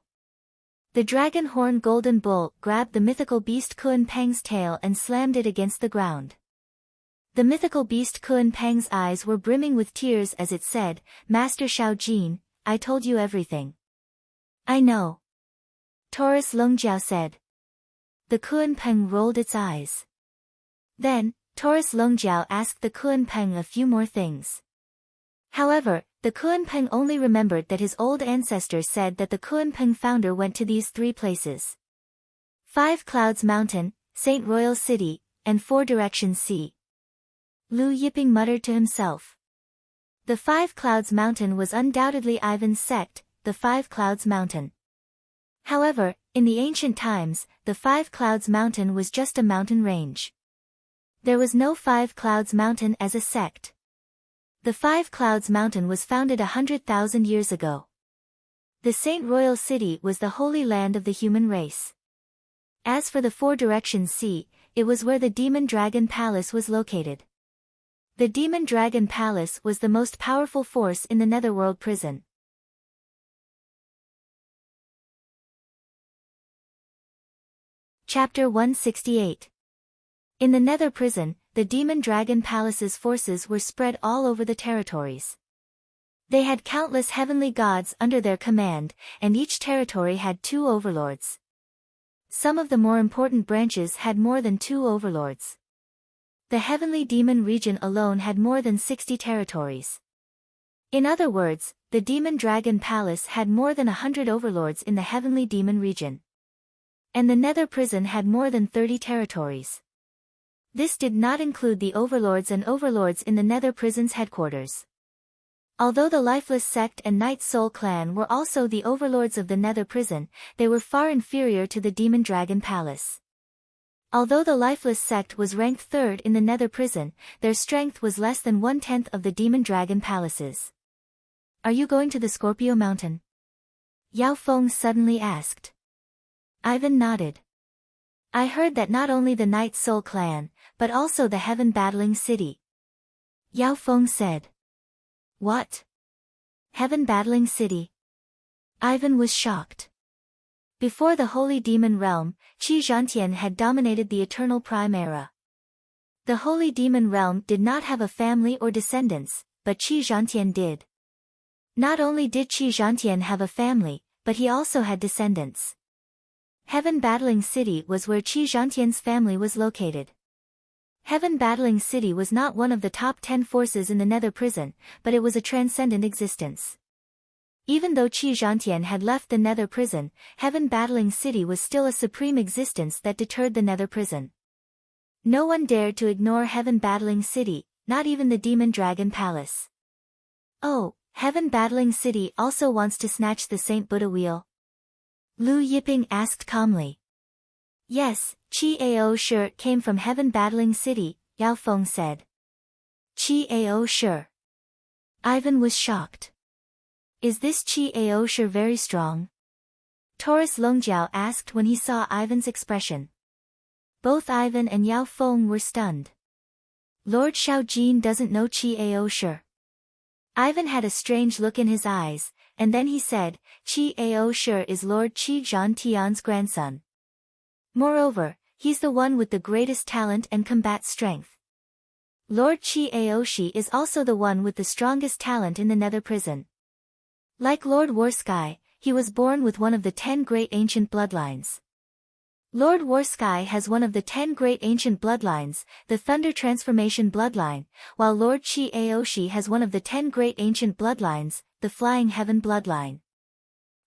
The Dragon Horn Golden Bull grabbed the mythical beast Kuanpeng's tail and slammed it against the ground. The mythical beast Kuanpeng's eyes were brimming with tears as it said, Master Shaojin, I told you everything. I know. Taurus Longjiao said. The Kuanpeng rolled its eyes. Then, Taurus Longjiao asked the Kuanpeng a few more things. However, the Kuanpeng only remembered that his old ancestor said that the Kuanpeng founder went to these 3 places. Five Clouds Mountain, Saint Royal City, and Four Directions Sea. Lu Yiping muttered to himself. The Five Clouds Mountain was undoubtedly Ivan's sect, the Five Clouds Mountain. However, in the ancient times, the Five Clouds Mountain was just a mountain range. There was no Five Clouds Mountain as a sect. The Five Clouds Mountain was founded 100,000 years ago. The Saint Royal City was the holy land of the human race. As for the Four Directions Sea, it was where the Demon Dragon Palace was located. The Demon Dragon Palace was the most powerful force in the Netherworld prison. Chapter 168. In the Nether prison, the Demon Dragon Palace's forces were spread all over the territories. They had countless heavenly gods under their command, and each territory had 2 overlords. Some of the more important branches had more than 2 overlords. The Heavenly Demon region alone had more than 60 territories. In other words, the Demon Dragon Palace had more than 100 overlords in the Heavenly Demon region. And the Nether prison had more than 30 territories. This did not include the overlords and overlords in the Nether prison's headquarters. Although the Lifeless Sect and Night Soul Clan were also the overlords of the Nether prison, they were far inferior to the Demon Dragon Palace. Although the Lifeless Sect was ranked 3rd in the Nether prison, their strength was less than 1/10 of the Demon Dragon Palace's. "Are you going to the Scorpio Mountain?" Yao Feng suddenly asked. Ivan nodded. "I heard that not only the Night Soul Clan, but also the Heaven Battling City." Yao Feng said. "What? Heaven Battling City?" Ivan was shocked. Before the Holy Demon Realm, Qi Zhantian had dominated the Eternal Prime Era. The Holy Demon Realm did not have a family or descendants, but Qi Zhantian did. Not only did Qi Zhantian have a family, but he also had descendants. Heaven Battling City was where Qi Zhantian's family was located. Heaven Battling City was not one of the top 10 forces in the Nether prison, but it was a transcendent existence. Even though Qi Zhantian had left the Nether prison, Heaven Battling City was still a supreme existence that deterred the Nether prison. No one dared to ignore Heaven Battling City, not even the Demon Dragon Palace. "Oh, Heaven Battling City also wants to snatch the Saint Buddha wheel?" Lu Yiping asked calmly. "Yes, Qi Ao Shi came from Heaven Battling City," Yao Feng said. "Qi Ao Shi?" Ivan was shocked. "Is this Qi Ao Shi very strong?" Taurus Longjiao asked when he saw Ivan's expression. Both Ivan and Yao Feng were stunned. "Lord Shaojin doesn't know Qi Ao Shi." Ivan had a strange look in his eyes, and then he said, "Qi Ao Shi is Lord Qi Zhantian's grandson. Moreover, he's the one with the greatest talent and combat strength. Lord Qi Ao Shi is also the one with the strongest talent in the Nether prison. Like Lord Warsky, he was born with one of the 10 great ancient bloodlines. Lord Warsky has one of the 10 great ancient bloodlines, the Thunder Transformation bloodline, while Lord Qi Ao Shi has one of the 10 great ancient bloodlines, the Flying Heaven bloodline."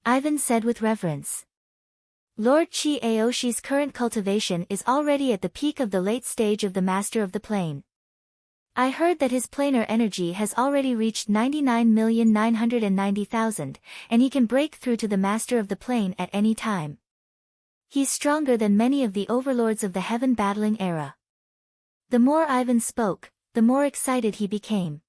Ivan said with reverence. Lord Qi Ao Shi's current cultivation is already at the peak of the late stage of the Master of the Plane. I heard that his planar energy has already reached 99,990,000, and he can break through to the Master of the Plane at any time. He's stronger than many of the overlords of the Heaven Battling Era. The more Ivan spoke, the more excited he became.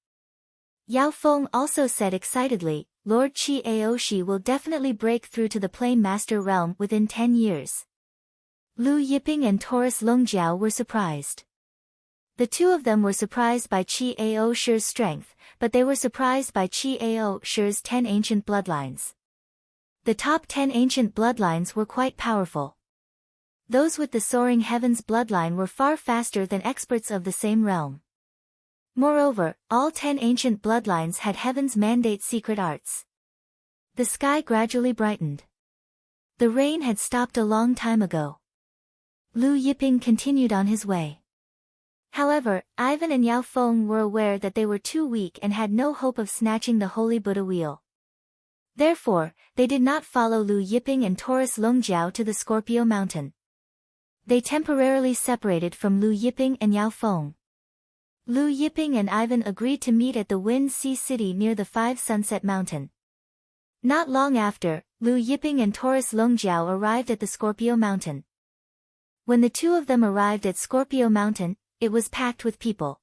Yao Feng also said excitedly, "Lord Qi Ao Shi will definitely break through to the Plane Master realm within 10 years. Lu Yiping and Taurus Longjiao were surprised. The two of them were surprised by Qi Ao Shi's strength, but they were surprised by Qi Ao Shi's 10 ancient bloodlines. The top 10 ancient bloodlines were quite powerful. Those with the Soaring Heavens bloodline were far faster than experts of the same realm. Moreover, all 10 ancient bloodlines had Heaven's mandate secret arts. The sky gradually brightened. The rain had stopped a long time ago. Lu Yiping continued on his way. However, Ivan and Yao Feng were aware that they were too weak and had no hope of snatching the Holy Buddha wheel. Therefore, they did not follow Lu Yiping and Taurus Longjiao to the Scorpio Mountain. They temporarily separated from Lu Yiping and Yao Feng. Lu Yiping and Ivan agreed to meet at the Wind Sea City near the Five Sunset Mountain. Not long after, Lu Yiping and Taurus Longjiao arrived at the Scorpio Mountain. When the two of them arrived at Scorpio Mountain, it was packed with people.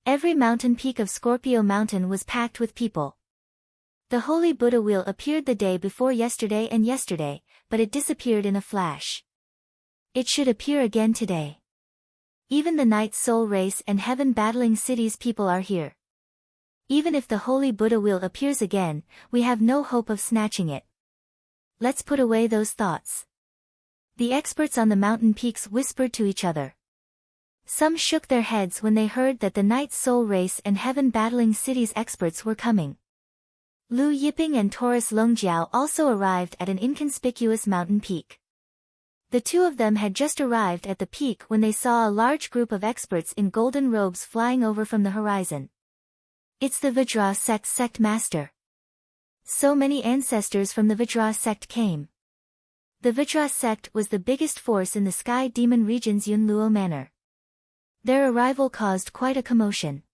Every mountain peak of Scorpio Mountain was packed with people. The Holy Buddha wheel appeared the day before yesterday and yesterday, but it disappeared in a flash. It should appear again today. Even the Night Soul Race and Heaven Battling Cities people are here. Even if the Holy Buddha wheel appears again, we have no hope of snatching it. Let's put away those thoughts. The experts on the mountain peaks whispered to each other. Some shook their heads when they heard that the Night Soul Race and Heaven Battling Cities experts were coming. Lu Yiping and Taurus Longjiao also arrived at an inconspicuous mountain peak. The two of them had just arrived at the peak when they saw a large group of experts in golden robes flying over from the horizon. It's the Vajra sect master. So many ancestors from the Vajra sect came. The Vajra sect was the biggest force in the Sky Demon region's Yunluo manor. Their arrival caused quite a commotion.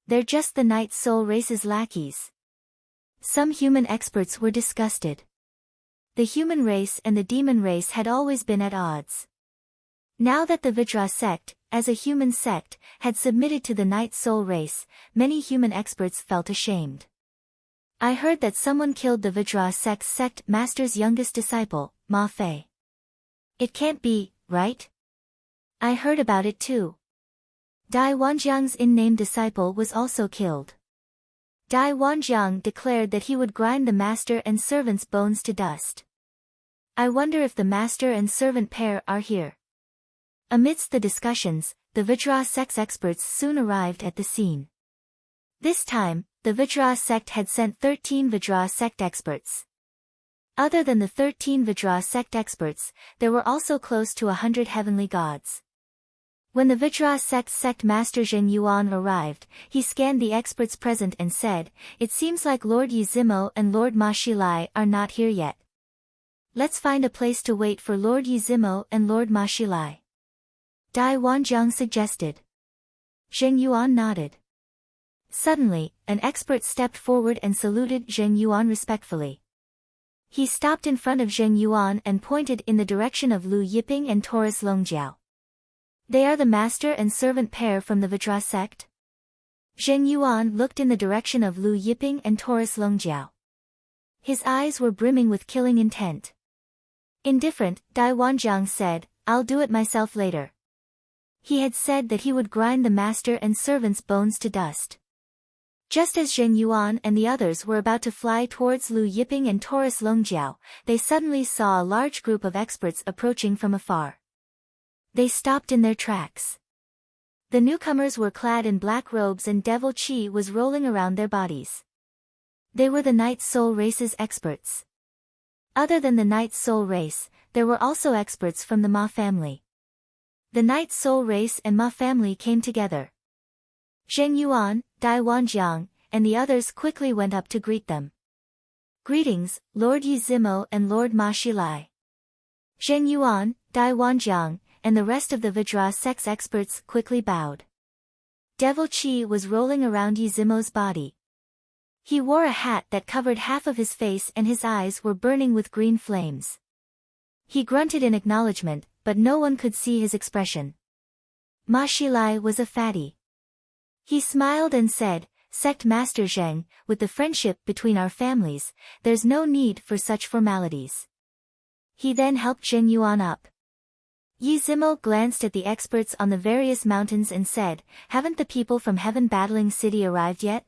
They're just the Night Soul Race's lackeys. Some human experts were disgusted. The human race and the demon race had always been at odds. Now that the Vajra sect, as a human sect, had submitted to the Night Soul Race, many human experts felt ashamed. I heard that someone killed the Vajra sect master's youngest disciple, Ma Fei. It can't be, right? I heard about it too. Dai Wanjiang's in-name disciple was also killed. Dai Wanjiang declared that he would grind the master and servant's bones to dust. I wonder if the master and servant pair are here. Amidst the discussions, the Vajra sect experts soon arrived at the scene. This time, the Vajra sect had sent 13 Vajra sect experts. Other than the 13 Vajra sect experts, there were also close to 100 heavenly gods. When the Vajra sect master Zheng Yuan arrived, he scanned the experts present and said, "It seems like Lord Yizimo and Lord Ma Xilai are not here yet. Let's find a place to wait for Lord Yizimo and Lord Ma Xilai." Dai Wanjiang suggested. Zheng Yuan nodded. Suddenly, an expert stepped forward and saluted Zheng Yuan respectfully. He stopped in front of Zheng Yuan and pointed in the direction of Lu Yiping and Taurus Longjiao. They are the master and servant pair from the Vajra sect? Zheng Yuan looked in the direction of Lu Yiping and Taurus Longjiao. His eyes were brimming with killing intent. Indifferent, Dai Wanjiang said, "I'll do it myself later." He had said that he would grind the master and servant's bones to dust. Just as Zheng Yuan and the others were about to fly towards Lu Yiping and Taurus Longjiao, they suddenly saw a large group of experts approaching from afar. They stopped in their tracks. The newcomers were clad in black robes and devil chi was rolling around their bodies. They were the Night Soul Race's experts. Other than the Night Soul Race, there were also experts from the Ma family. The Night Soul Race and Ma family came together. Zheng Yuan, Dai Wanjiang, and the others quickly went up to greet them. "Greetings, Lord Yizimo and Lord Ma Xilai." Zheng Yuan, Dai Wanjiang, and the rest of the Vajra sect experts quickly bowed. Devil chi was rolling around Yizimo's body. He wore a hat that covered half of his face and his eyes were burning with green flames. He grunted in acknowledgement, but no one could see his expression. Ma Xilai was a fatty. He smiled and said, "Sect Master Zheng, with the friendship between our families, there's no need for such formalities." He then helped Zheng Yuan up. Yizimo glanced at the experts on the various mountains and said, "Haven't the people from Heaven Battling City arrived yet?"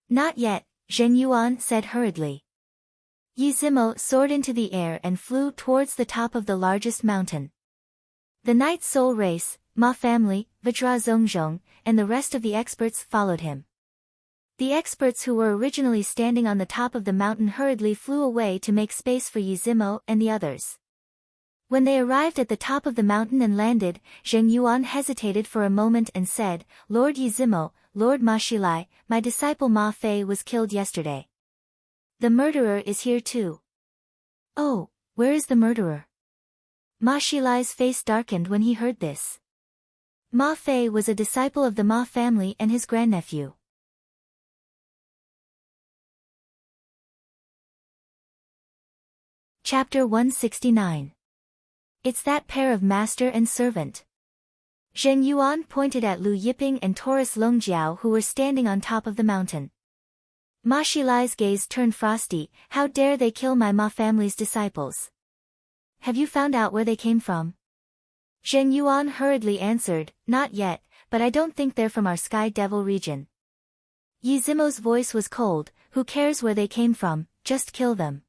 "Not yet," Zheng Yuan said hurriedly. Yizimo soared into the air and flew towards the top of the largest mountain. The Night Soul Race, Ma family, Vajra Zhongzhong, and the rest of the experts followed him. The experts who were originally standing on the top of the mountain hurriedly flew away to make space for Yizimo and the others. When they arrived at the top of the mountain and landed, Zheng Yuan hesitated for a moment and said, "Lord Yizimo, Lord Ma Xilai, my disciple Ma Fei was killed yesterday. The murderer is here too." "Oh, where is the murderer?" Ma Xilai's face darkened when he heard this. Ma Fei was a disciple of the Ma family and his grandnephew. Chapter 169. It's that pair of master and servant. Zheng Yuan pointed at Lu Yiping and Taurus Longjiao who were standing on top of the mountain. Ma Shilai's gaze turned frosty. How dare they kill my Ma family's disciples? Have you found out where they came from? Zheng Yuan hurriedly answered, not yet, but I don't think they're from our Sky Devil region. Yi Zimo's voice was cold. Who cares where they came from, just kill them.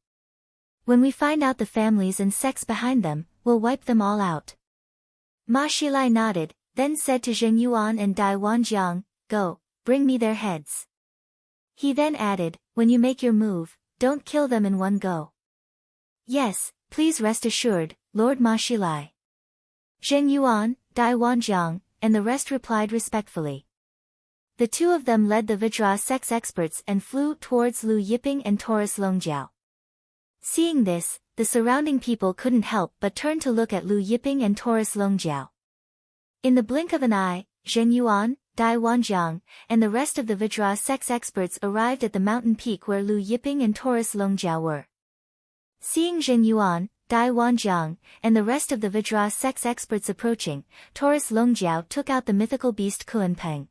When we find out the families and sects behind them, we'll wipe them all out. Ma Shilai nodded, then said to Zheng Yuan and Dai Wanjiang, go, bring me their heads. He then added, when you make your move, don't kill them in one go. Yes, please rest assured, Lord Ma Shilai. Zheng Yuan, Dai Wanjiang, and the rest replied respectfully. The two of them led the Vajra sect's experts and flew towards Lu Yiping and Taurus Longjiao. Seeing this, the surrounding people couldn't help but turn to look at Lu Yiping and Taurus Longjiao. In the blink of an eye, Zheng Yuan, Dai Wanjiang, and the rest of the Vajra sect's experts arrived at the mountain peak where Lu Yiping and Taurus Longjiao were. Seeing Zheng Yuan, Dai Wanjiang, and the rest of the Vajra sect's experts approaching, Taurus Longjiao took out the mythical beast Kuanpeng.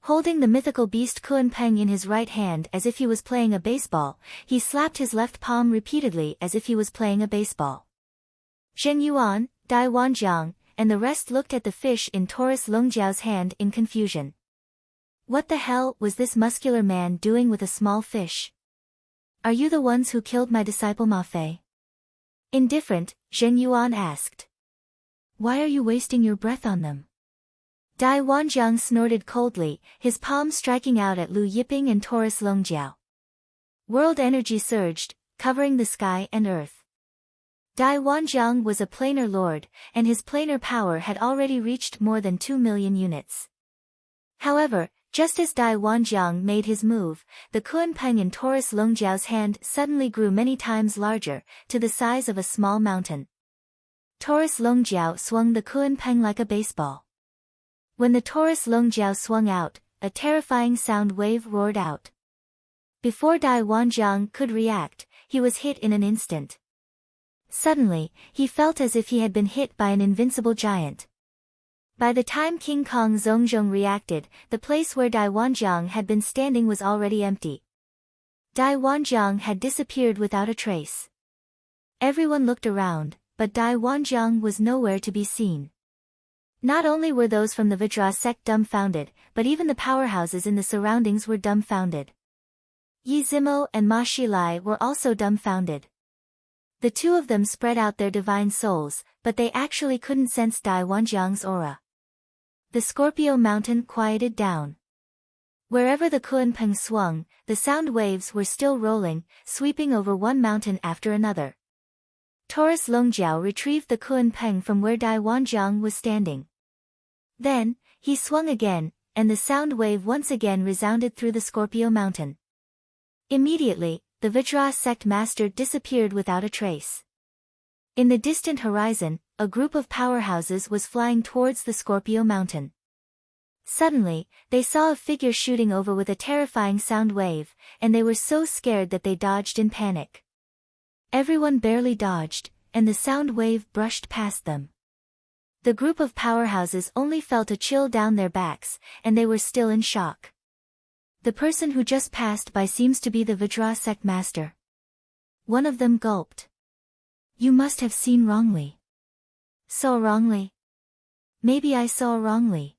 Holding the mythical beast Kuanpeng in his right hand as if he was playing a baseball, he slapped his left palm repeatedly as if he was playing a baseball. Zheng Yuan, Dai Wanjiang, and the rest looked at the fish in Taurus Longjiao's hand in confusion. What the hell was this muscular man doing with a small fish? Are you the ones who killed my disciple Ma Fei? Indifferent, Zheng Yuan asked. Why are you wasting your breath on them? Dai Wanjiang snorted coldly, his palm striking out at Lu Yiping and Taurus Longjiao. World energy surged, covering the sky and earth. Dai Wanjiang was a planar lord, and his planar power had already reached more than 2 million units. However, just as Dai Wanjiang made his move, the Kuanpeng in Taurus Longjiao's hand suddenly grew many times larger, to the size of a small mountain. Taurus Longjiao swung the Kuanpeng like a baseball. When the Taurus Longjiao swung out, a terrifying sound wave roared out. Before Dai Wanjiang could react, he was hit in an instant. Suddenly, he felt as if he had been hit by an invincible giant. By the time King Kong Zhongzhong reacted, the place where Dai Wanjiang had been standing was already empty. Dai Wanjiang had disappeared without a trace. Everyone looked around, but Dai Wanjiang was nowhere to be seen. Not only were those from the Vajra sect dumbfounded, but even the powerhouses in the surroundings were dumbfounded. Yi Zimo and Ma Shilai were also dumbfounded. The two of them spread out their divine souls, but they actually couldn't sense Dai Wanjiang's aura. The Scorpio mountain quieted down. Wherever the Kuanpeng swung, the sound waves were still rolling, sweeping over one mountain after another. Taurus Longjiao retrieved the Kuanpeng from where Dai Wanjiang was standing. Then, he swung again, and the sound wave once again resounded through the Scorpio mountain. Immediately, the Vajra sect master disappeared without a trace. In the distant horizon, a group of powerhouses was flying towards the Scorpio mountain. Suddenly, they saw a figure shooting over with a terrifying sound wave, and they were so scared that they dodged in panic. Everyone barely dodged, and the sound wave brushed past them. The group of powerhouses only felt a chill down their backs, and they were still in shock. The person who just passed by seems to be the Vajra sect master. One of them gulped. You must have seen wrongly. Saw wrongly? Maybe I saw wrongly.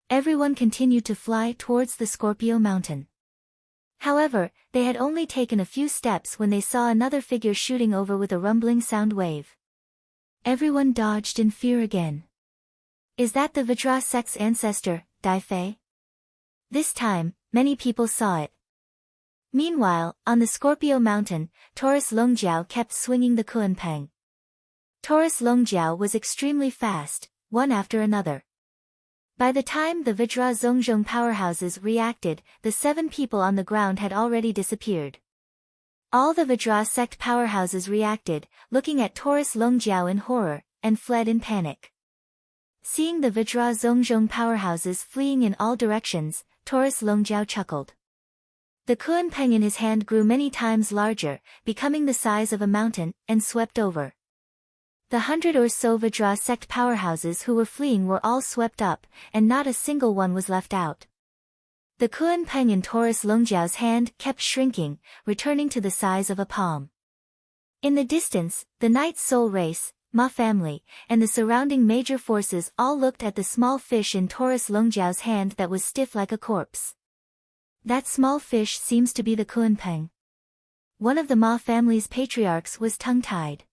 Everyone continued to fly towards the Scorpio mountain. However, they had only taken a few steps when they saw another figure shooting over with a rumbling sound wave. Everyone dodged in fear again. Is that the Vajra sect's ancestor, Dai Fei? This time, many people saw it. Meanwhile, on the Scorpio mountain, Taurus Longjiao kept swinging the Kuanpeng. Taurus Longjiao was extremely fast, one after another. By the time the Vajra Zhongzhong powerhouses reacted, the 7 people on the ground had already disappeared. All the Vajra sect powerhouses reacted, looking at Taurus Longjiao in horror, and fled in panic. Seeing the Vajra Zhongzhong powerhouses fleeing in all directions, Taurus Longjiao chuckled. The Kunpeng in his hand grew many times larger, becoming the size of a mountain, and swept over. The 100 or so Vajra sect powerhouses who were fleeing were all swept up, and not a single one was left out. The Kunpeng in Taurus Longjiao's hand kept shrinking, returning to the size of a palm. In the distance, the Knight's Soul Race, Ma family, and the surrounding major forces all looked at the small fish in Taurus Longjiao's hand that was stiff like a corpse. That small fish seems to be the Kunpeng. One of the Ma family's patriarchs was tongue-tied.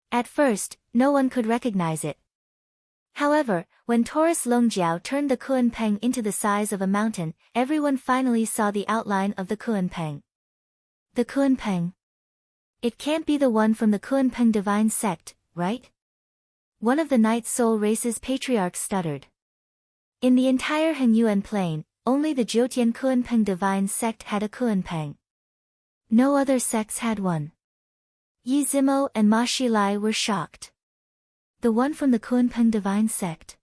At first, no one could recognize it. However, when Taurus Longjiao turned the Kunpeng into the size of a mountain, everyone finally saw the outline of the Kunpeng. The Kunpeng. It can't be the one from the Kunpeng divine sect, right? One of the Knight's Soul Race's patriarchs stuttered. In the entire Henyuan plain, only the Jiutian Kunpeng divine sect had a Kunpeng. No other sects had one. Yi Zimo and Ma Shilai were shocked. The one from the Kunpeng divine sect.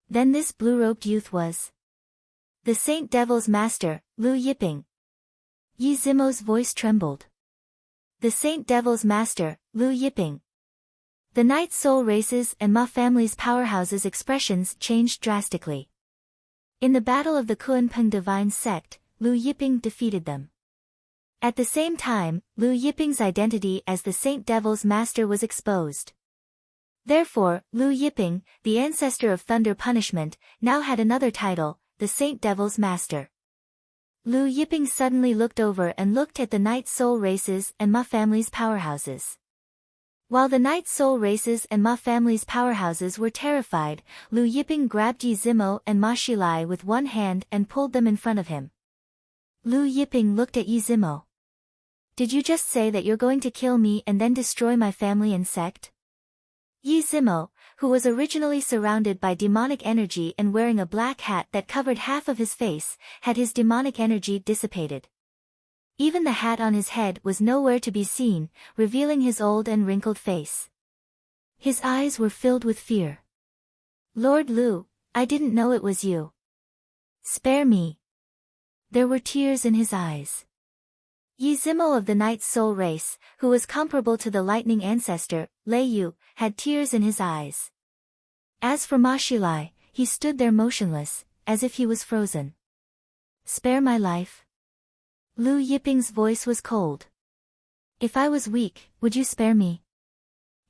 Then this blue-robed youth was the Saint Devil's master, Lu Yiping. Yi Zimo's voice trembled. The Saint Devil's master, Lu Yiping. The Knight's Soul Races and Ma family's powerhouses' expressions changed drastically. In the battle of the Kunpeng divine sect, Lu Yiping defeated them. At the same time, Lu Yiping's identity as the Saint Devil's master was exposed. Therefore, Lu Yiping, the ancestor of thunder punishment, now had another title, the Saint Devil's master. Lu Yiping suddenly looked over and looked at the Knight's Soul Races and Ma family's powerhouses. While the Knight's Soul Races and Ma family's powerhouses were terrified, Lu Yiping grabbed Yi Zimo and Ma Shilai with one hand and pulled them in front of him. Lu Yiping looked at Yi Zimo. Did you just say that you're going to kill me and then destroy my family and sect? Yi Zimo, who was originally surrounded by demonic energy and wearing a black hat that covered half of his face, had his demonic energy dissipated. Even the hat on his head was nowhere to be seen, revealing his old and wrinkled face. His eyes were filled with fear. Lord Lu, I didn't know it was you. Spare me. There were tears in his eyes. Yi Zimo of the Knight's Soul Race, who was comparable to the lightning ancestor, Lei Yu, had tears in his eyes. As for Ma Shilai, he stood there motionless, as if he was frozen. Spare my life? Lu Yiping's voice was cold. If I was weak, would you spare me?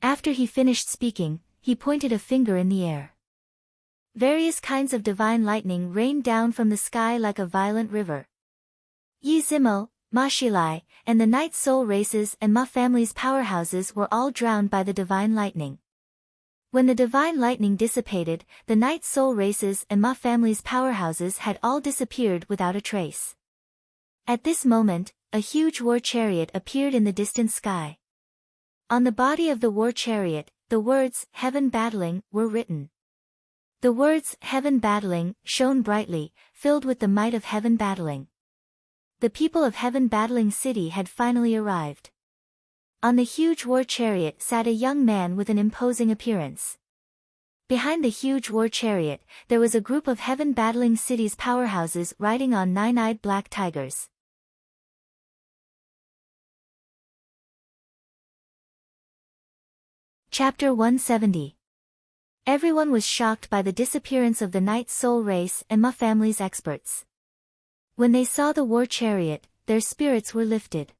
After he finished speaking, he pointed a finger in the air. Various kinds of divine lightning rained down from the sky like a violent river. Yi Zimo, Ma Shilai, and the Knight's Soul Races and Ma family's powerhouses were all drowned by the divine lightning. When the divine lightning dissipated, the Knight's Soul Races and Ma family's powerhouses had all disappeared without a trace. At this moment, a huge war chariot appeared in the distant sky. On the body of the war chariot, the words, "Heaven Battling," were written. The words, "Heaven Battling," shone brightly, filled with the might of heaven battling. The people of Heaven Battling City had finally arrived. On the huge war chariot sat a young man with an imposing appearance. Behind the huge war chariot, there was a group of Heaven Battling City's powerhouses riding on nine-eyed black tigers. Chapter 170. Everyone was shocked by the disappearance of the Knight's Soul Race and Ma family's experts. When they saw the war chariot, their spirits were lifted.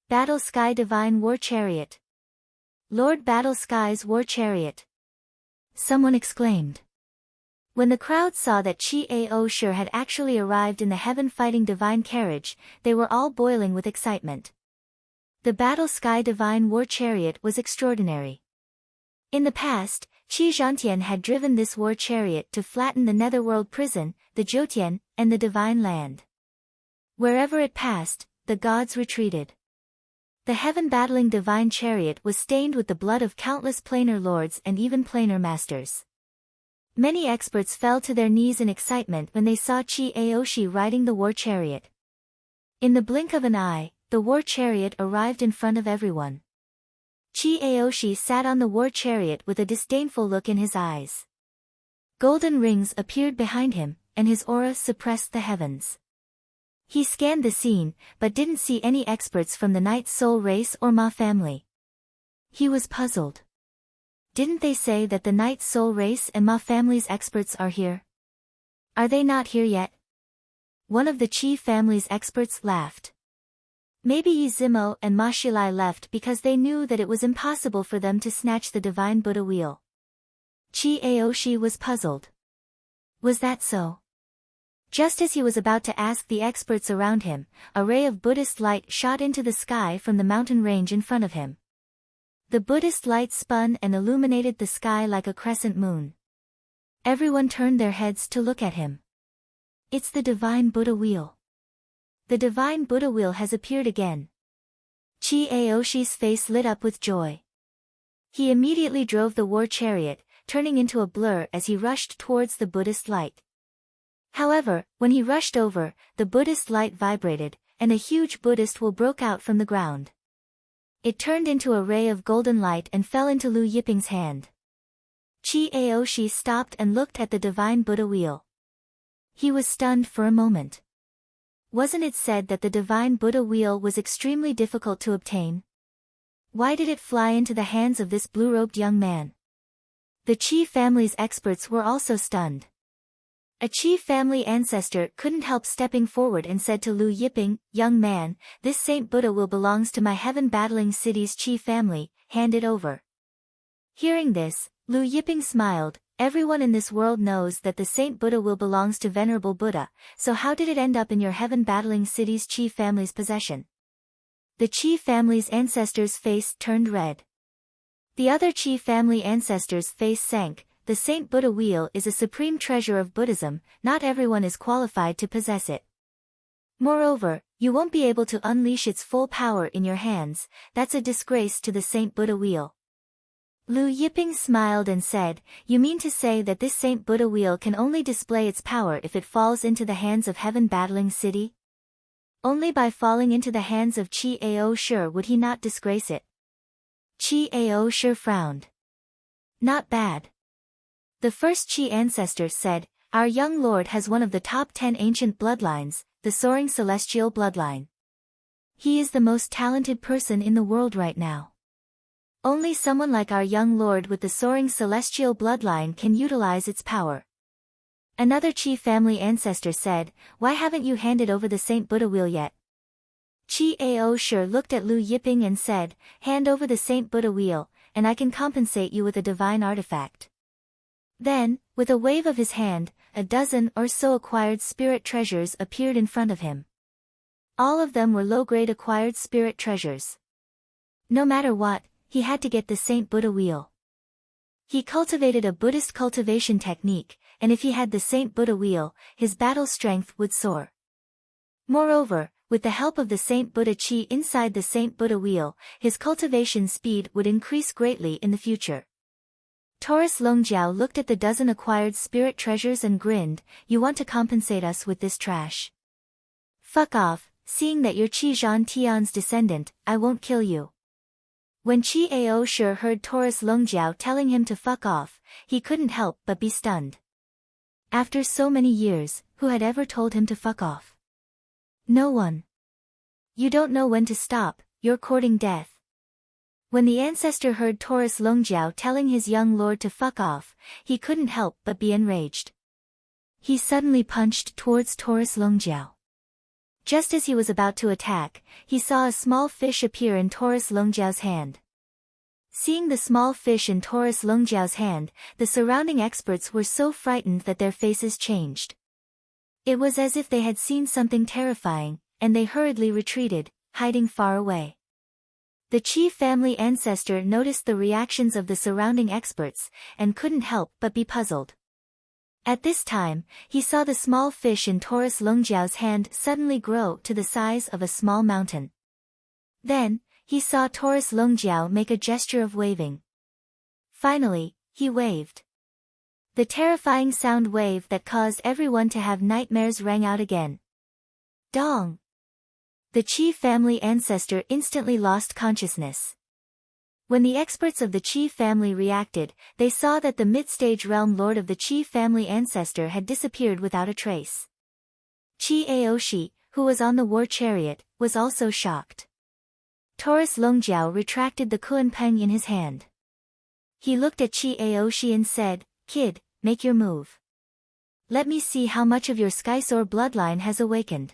Battle Sky Divine War Chariot. Lord Battle Sky's War Chariot. Someone exclaimed. When the crowd saw that Chi-Ao Shur had actually arrived in the Heaven Fighting Divine Carriage, they were all boiling with excitement. The Battle Sky Divine War Chariot was extraordinary. In the past, Qi Zhantian had driven this war chariot to flatten the Netherworld prison, the Jiutian, and the Divine Land. Wherever it passed, the gods retreated. The heaven-battling divine chariot was stained with the blood of countless planar lords and even planar masters. Many experts fell to their knees in excitement when they saw Chi-Ao Shur riding the war chariot. In the blink of an eye, the war chariot arrived in front of everyone. Chi-Ao Shur sat on the war chariot with a disdainful look in his eyes. Golden rings appeared behind him, and his aura suppressed the heavens. He scanned the scene, but didn't see any experts from the Night Soul race or Ma family. He was puzzled. Didn't they say that the Night Soul race and Ma family's experts are here? Are they not here yet? One of the Chi family's experts laughed. Maybe Yizimo and Ma Shilai left because they knew that it was impossible for them to snatch the divine Buddha wheel. Chi Aoshi was puzzled. Was that so? Just as he was about to ask the experts around him, a ray of Buddhist light shot into the sky from the mountain range in front of him. The Buddhist light spun and illuminated the sky like a crescent moon. Everyone turned their heads to look at him. It's the divine Buddha wheel. The divine Buddha wheel has appeared again. Chi Aoshi's face lit up with joy. He immediately drove the war chariot, turning into a blur as he rushed towards the Buddhist light. However, when he rushed over, the Buddhist light vibrated, and a huge Buddhist wheel broke out from the ground. It turned into a ray of golden light and fell into Lu Yiping's hand. Chi Aoshi stopped and looked at the divine Buddha wheel. He was stunned for a moment. Wasn't it said that the divine Buddha wheel was extremely difficult to obtain? Why did it fly into the hands of this blue-robed young man? The Chi family's experts were also stunned. A Chi family ancestor couldn't help stepping forward and said to Lu Yiping, "Young man, this Saint Buddha will belongs to my heaven battling city's Chi family, hand it over." Hearing this, Lu Yiping smiled. Everyone in this world knows that the Saint Buddha will belongs to Venerable Buddha, so how did it end up in your heaven battling city's Chi family's possession? The Chi family's ancestors' face turned red. The other Chi family ancestors' face sank. The Saint Buddha wheel is a supreme treasure of Buddhism, not everyone is qualified to possess it. Moreover, you won't be able to unleash its full power in your hands, that's a disgrace to the Saint Buddha wheel. Lu Yiping smiled and said, "You mean to say that this Saint Buddha wheel can only display its power if it falls into the hands of heaven battling city? Only by falling into the hands of Chi Ao Shi would he not disgrace it?" Chi Ao Shi frowned. Not bad. The first Chi ancestor said, "Our young lord has one of the top 10 ancient bloodlines, the soaring celestial bloodline. He is the most talented person in the world right now. Only someone like our young lord with the soaring celestial bloodline can utilize its power." Another Chi family ancestor said, "Why haven't you handed over the Saint Buddha wheel yet?" Chi Ao Shi looked at Lu Yiping and said, "Hand over the Saint Buddha wheel, and I can compensate you with a divine artifact." Then, with a wave of his hand, a dozen or so acquired spirit treasures appeared in front of him. All of them were low-grade acquired spirit treasures. No matter what, he had to get the Saint Buddha wheel. He cultivated a Buddhist cultivation technique, and if he had the Saint Buddha wheel, his battle strength would soar. Moreover, with the help of the Saint Buddha Chi inside the Saint Buddha wheel, his cultivation speed would increase greatly in the future. Taurus Longjiao looked at the dozen acquired spirit treasures and grinned, "You want to compensate us with this trash? Fuck off, seeing that you're Chi Zhan Tian's descendant, I won't kill you." When Chi Ao Shi heard Taurus Longjiao telling him to fuck off, he couldn't help but be stunned. After so many years, who had ever told him to fuck off? No one. You don't know when to stop, you're courting death. When the ancestor heard Taurus Longjiao telling his young lord to fuck off, he couldn't help but be enraged. He suddenly punched towards Taurus Longjiao. Just as he was about to attack, he saw a small fish appear in Taurus Longjiao's hand. Seeing the small fish in Taurus Longjiao's hand, the surrounding experts were so frightened that their faces changed. It was as if they had seen something terrifying, and they hurriedly retreated, hiding far away. The Chi family ancestor noticed the reactions of the surrounding experts, and couldn't help but be puzzled. At this time, he saw the small fish in Taurus Longjiao's hand suddenly grow to the size of a small mountain. Then, he saw Taurus Longjiao make a gesture of waving. Finally, he waved. The terrifying sound wave that caused everyone to have nightmares rang out again. Dong! The Chi family ancestor instantly lost consciousness. When the experts of the Qi family reacted, they saw that the mid-stage realm lord of the Qi family ancestor had disappeared without a trace. Qi Aoshi, who was on the war chariot, was also shocked. Taurus Longjiao retracted the Kuanpeng in his hand. He looked at Qi Aoshi and said, "Kid, make your move. Let me see how much of your Skysoar bloodline has awakened."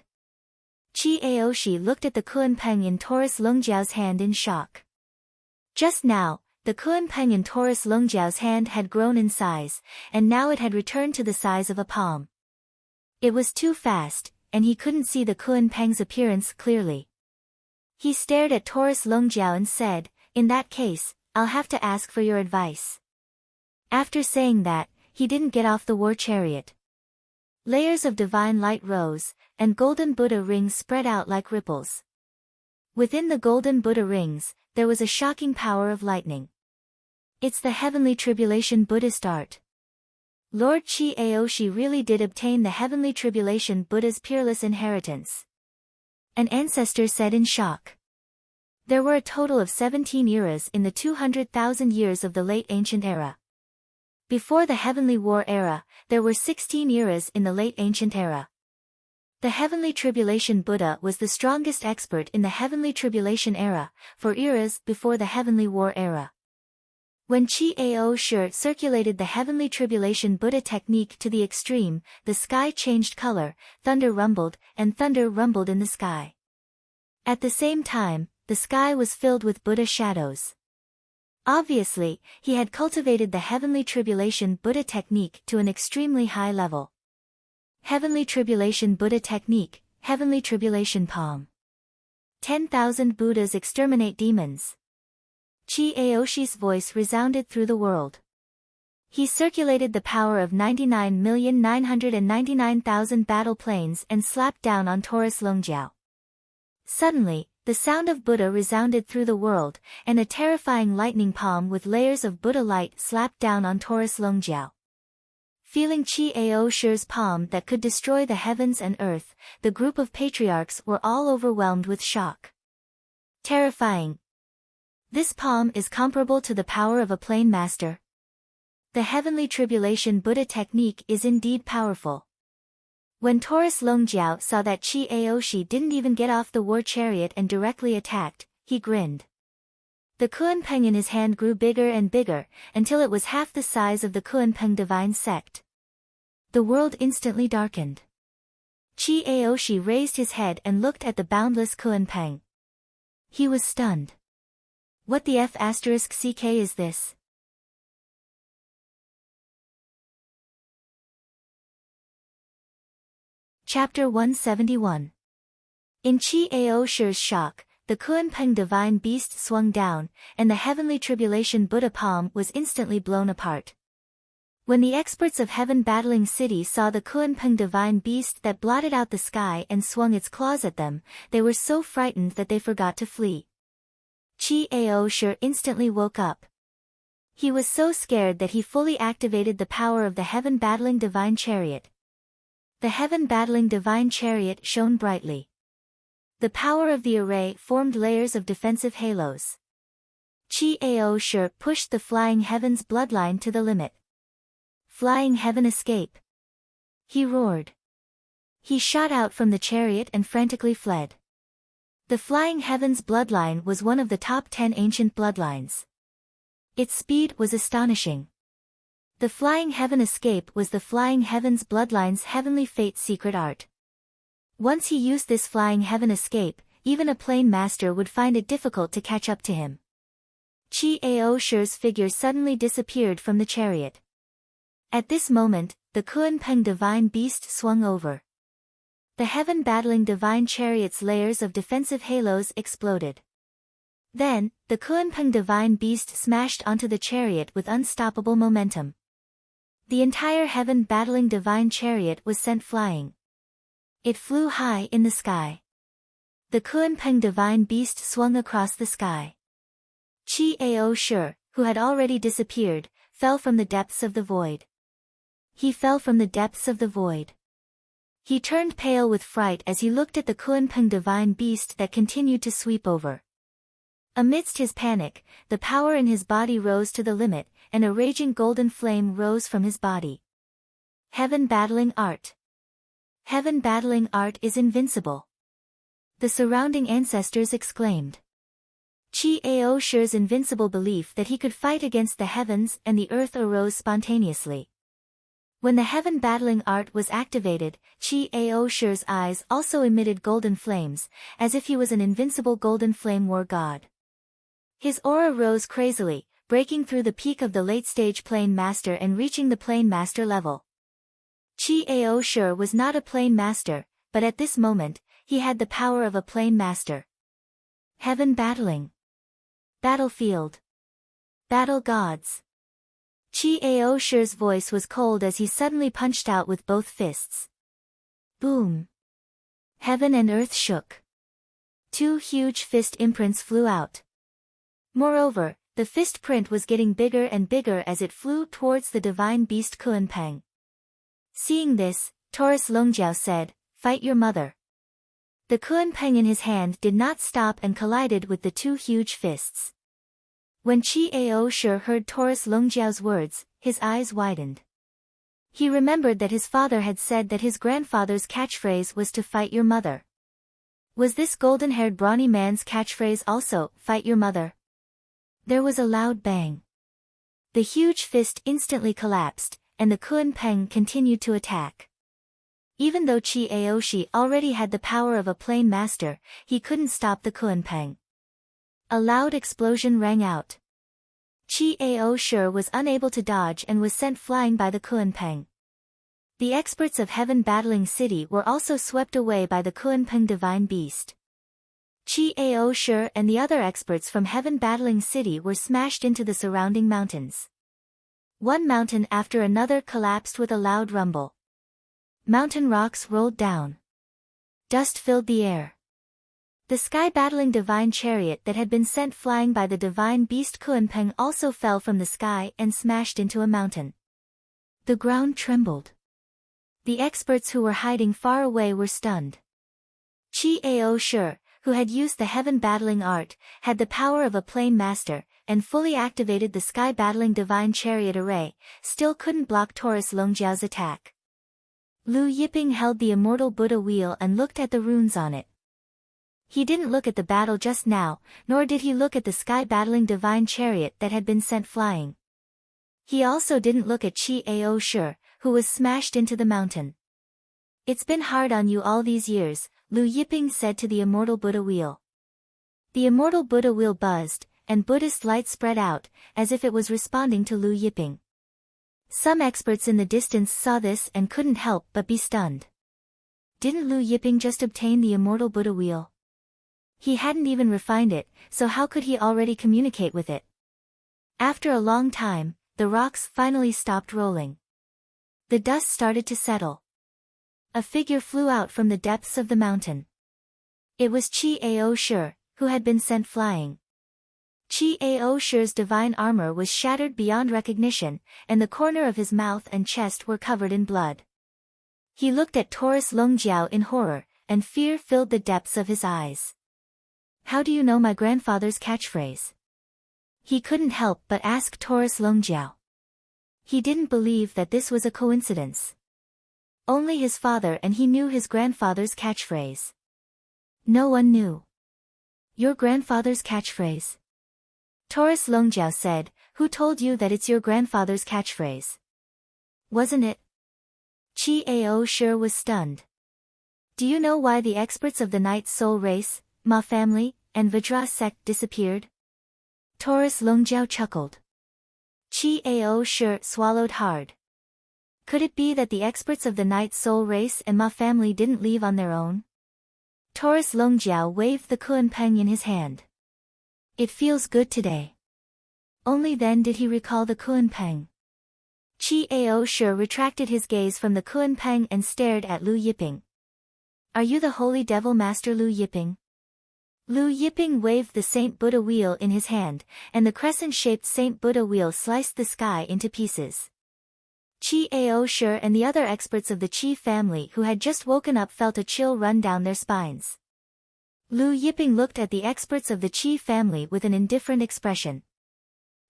Qi Aoshi looked at the Kuanpeng in Taurus Longjiao's hand in shock. Just now, the Kuanpeng in Taurus Longjiao's hand had grown in size, and now it had returned to the size of a palm. It was too fast, and he couldn't see the Kuanpeng's appearance clearly. He stared at Taurus Longjiao and said, "In that case, I'll have to ask for your advice." After saying that, he didn't get off the war chariot. Layers of divine light rose, and golden Buddha rings spread out like ripples. Within the golden Buddha rings, there was a shocking power of lightning. It's the heavenly tribulation Buddhist art. Lord Qi Aoshi really did obtain the heavenly tribulation Buddha's peerless inheritance. An ancestor said in shock. There were a total of 17 eras in the 200,000 years of the late ancient era. Before the Heavenly War era, there were 16 eras in the late ancient era. The Heavenly Tribulation Buddha was the strongest expert in the Heavenly Tribulation era, for eras before the Heavenly War era. When Qi Aoshi circulated the Heavenly Tribulation Buddha technique to the extreme, the sky changed color, thunder rumbled, and thunder rumbled in the sky. At the same time, the sky was filled with Buddha shadows. Obviously, he had cultivated the Heavenly Tribulation Buddha technique to an extremely high level. Heavenly Tribulation Buddha technique, Heavenly Tribulation palm. 10,000 Buddhas exterminate demons. Qi Aoshi's voice resounded through the world. He circulated the power of 99,999,000 battle planes and slapped down on Taurus Longjiao. Suddenly, the sound of Buddha resounded through the world, and a terrifying lightning palm with layers of Buddha light slapped down on Taurus Longjiao. Feeling Qi Aoshi's palm that could destroy the heavens and earth, the group of patriarchs were all overwhelmed with shock. Terrifying. This palm is comparable to the power of a plain master. The Heavenly Tribulation Buddha technique is indeed powerful. When Taurus Longjiao saw that Qi Aoshi didn't even get off the war chariot and directly attacked, he grinned. The Kuanpeng in his hand grew bigger and bigger, until it was half the size of the Kuanpeng divine sect. The world instantly darkened. Qi Aoshi raised his head and looked at the boundless Kuanpeng. He was stunned. What the F***ck is this? Chapter 171. In Qi Aoshi's shock, the Kuanpeng divine beast swung down, and the Heavenly Tribulation Buddha palm was instantly blown apart. When the experts of Heaven Battling City saw the Kuanpeng divine beast that blotted out the sky and swung its claws at them, they were so frightened that they forgot to flee. Qi Aoshi instantly woke up. He was so scared that he fully activated the power of the Heaven Battling Divine Chariot. The Heaven Battling Divine Chariot shone brightly. The power of the array formed layers of defensive halos. Qi Aoshi pushed the Flying Heaven's bloodline to the limit. Flying Heaven escape! He roared. He shot out from the chariot and frantically fled. The Flying Heaven's bloodline was one of the top 10 ancient bloodlines. Its speed was astonishing. The Flying Heaven escape was the Flying Heaven's bloodline's heavenly fate secret art. Once he used this Flying Heaven escape, even a plain master would find it difficult to catch up to him. Qi Aoshi's figure suddenly disappeared from the chariot. At this moment, the Kuanpeng divine beast swung over. The Heaven Battling Divine Chariot's layers of defensive halos exploded. Then, the Kuanpeng divine beast smashed onto the chariot with unstoppable momentum. The entire Heaven Battling Divine Chariot was sent flying. It flew high in the sky. The Kuanpeng divine beast swung across the sky. Qi Aoshi, who had already disappeared, fell from the depths of the void. He fell from the depths of the void. He turned pale with fright as he looked at the Kuanpeng divine beast that continued to sweep over. Amidst his panic, the power in his body rose to the limit, and a raging golden flame rose from his body. Heaven battling art. Heaven battling art is invincible. The surrounding ancestors exclaimed. Chi-Ao Shi's invincible belief that he could fight against the heavens and the earth arose spontaneously. When the heaven battling art was activated, Chi-Ao Shi's eyes also emitted golden flames, as if he was an invincible golden flame war god. His aura rose crazily, breaking through the peak of the late-stage Plane Master and reaching the Plane Master level. Chi-Ao Shi was not a Plane Master, but at this moment, he had the power of a Plane Master. Heaven battling. Battlefield. Battle gods. Chi-Ao Shi's voice was cold as he suddenly punched out with both fists. Boom. Heaven and earth shook. Two huge fist imprints flew out. Moreover, the fist print was getting bigger and bigger as it flew towards the divine beast Kuanpeng. Seeing this, Taurus Longjiao said, "Fight your mother." The Kuanpeng in his hand did not stop and collided with the two huge fists. When Chi-Ao Shi heard Taurus Longjiao's words, his eyes widened. He remembered that his father had said that his grandfather's catchphrase was to fight your mother. Was this golden-haired brawny man's catchphrase also, fight your mother? There was a loud bang. The huge fist instantly collapsed, and the Kuanpeng continued to attack. Even though Chi-Ao Shi already had the power of a Plane Master, he couldn't stop the Kuanpeng. A loud explosion rang out. Chi-Ao Shi was unable to dodge and was sent flying by the Kuanpeng. The experts of Heaven Battling City were also swept away by the Kuanpeng Divine Beast. Chi-Ao Shi and the other experts from Heaven Battling City were smashed into the surrounding mountains. One mountain after another collapsed with a loud rumble. Mountain rocks rolled down. Dust filled the air. The sky-battling divine chariot that had been sent flying by the divine beast Kuanpeng also fell from the sky and smashed into a mountain. The ground trembled. The experts who were hiding far away were stunned. Chi-Ao Shi, who had used the heaven battling art, had the power of a Plane Master, and fully activated the sky-battling divine chariot array, still couldn't block Taurus Longjiao's attack. Lu Yiping held the immortal Buddha wheel and looked at the runes on it. He didn't look at the battle just now, nor did he look at the sky-battling divine chariot that had been sent flying. He also didn't look at Chi-Ao Shi, who was smashed into the mountain. "It's been hard on you all these years," Lu Yiping said to the immortal Buddha wheel. The immortal Buddha wheel buzzed, and Buddhist light spread out, as if it was responding to Lu Yiping. Some experts in the distance saw this and couldn't help but be stunned. Didn't Lu Yiping just obtain the immortal Buddha wheel? He hadn't even refined it, so how could he already communicate with it? After a long time, the rocks finally stopped rolling. The dust started to settle. A figure flew out from the depths of the mountain. It was Chi-Ao Shi, who had been sent flying. Chi-Ao Shi's divine armor was shattered beyond recognition, and the corner of his mouth and chest were covered in blood. He looked at Taurus Longjiao in horror, and fear filled the depths of his eyes. "How do you know my grandfather's catchphrase?" He couldn't help but ask Taurus Longjiao. He didn't believe that this was a coincidence. Only his father and he knew his grandfather's catchphrase. No one knew. "Your grandfather's catchphrase?" Taurus Longjiao said, "Who told you that it's your grandfather's catchphrase? Wasn't it?" Chi-Ao Shi was stunned. "Do you know why the experts of the Night Soul race, Ma family, and Vajra sect disappeared?" Taurus Longjiao chuckled. Chi-Ao Shi swallowed hard. Could it be that the experts of the Night Soul race and Ma family didn't leave on their own? Taurus Longjiao waved the Kuanpeng in his hand. "It feels good today." Only then did he recall the Kuanpeng. Chi-Ao Shi retracted his gaze from the Kuanpeng and stared at Lu Yiping. "Are you the Holy Devil Master Lu Yiping?" Lu Yiping waved the Saint Buddha wheel in his hand, and the crescent-shaped Saint Buddha wheel sliced the sky into pieces. Chi-Ao Shi and the other experts of the Qi family who had just woken up felt a chill run down their spines. Lu Yiping looked at the experts of the Qi family with an indifferent expression.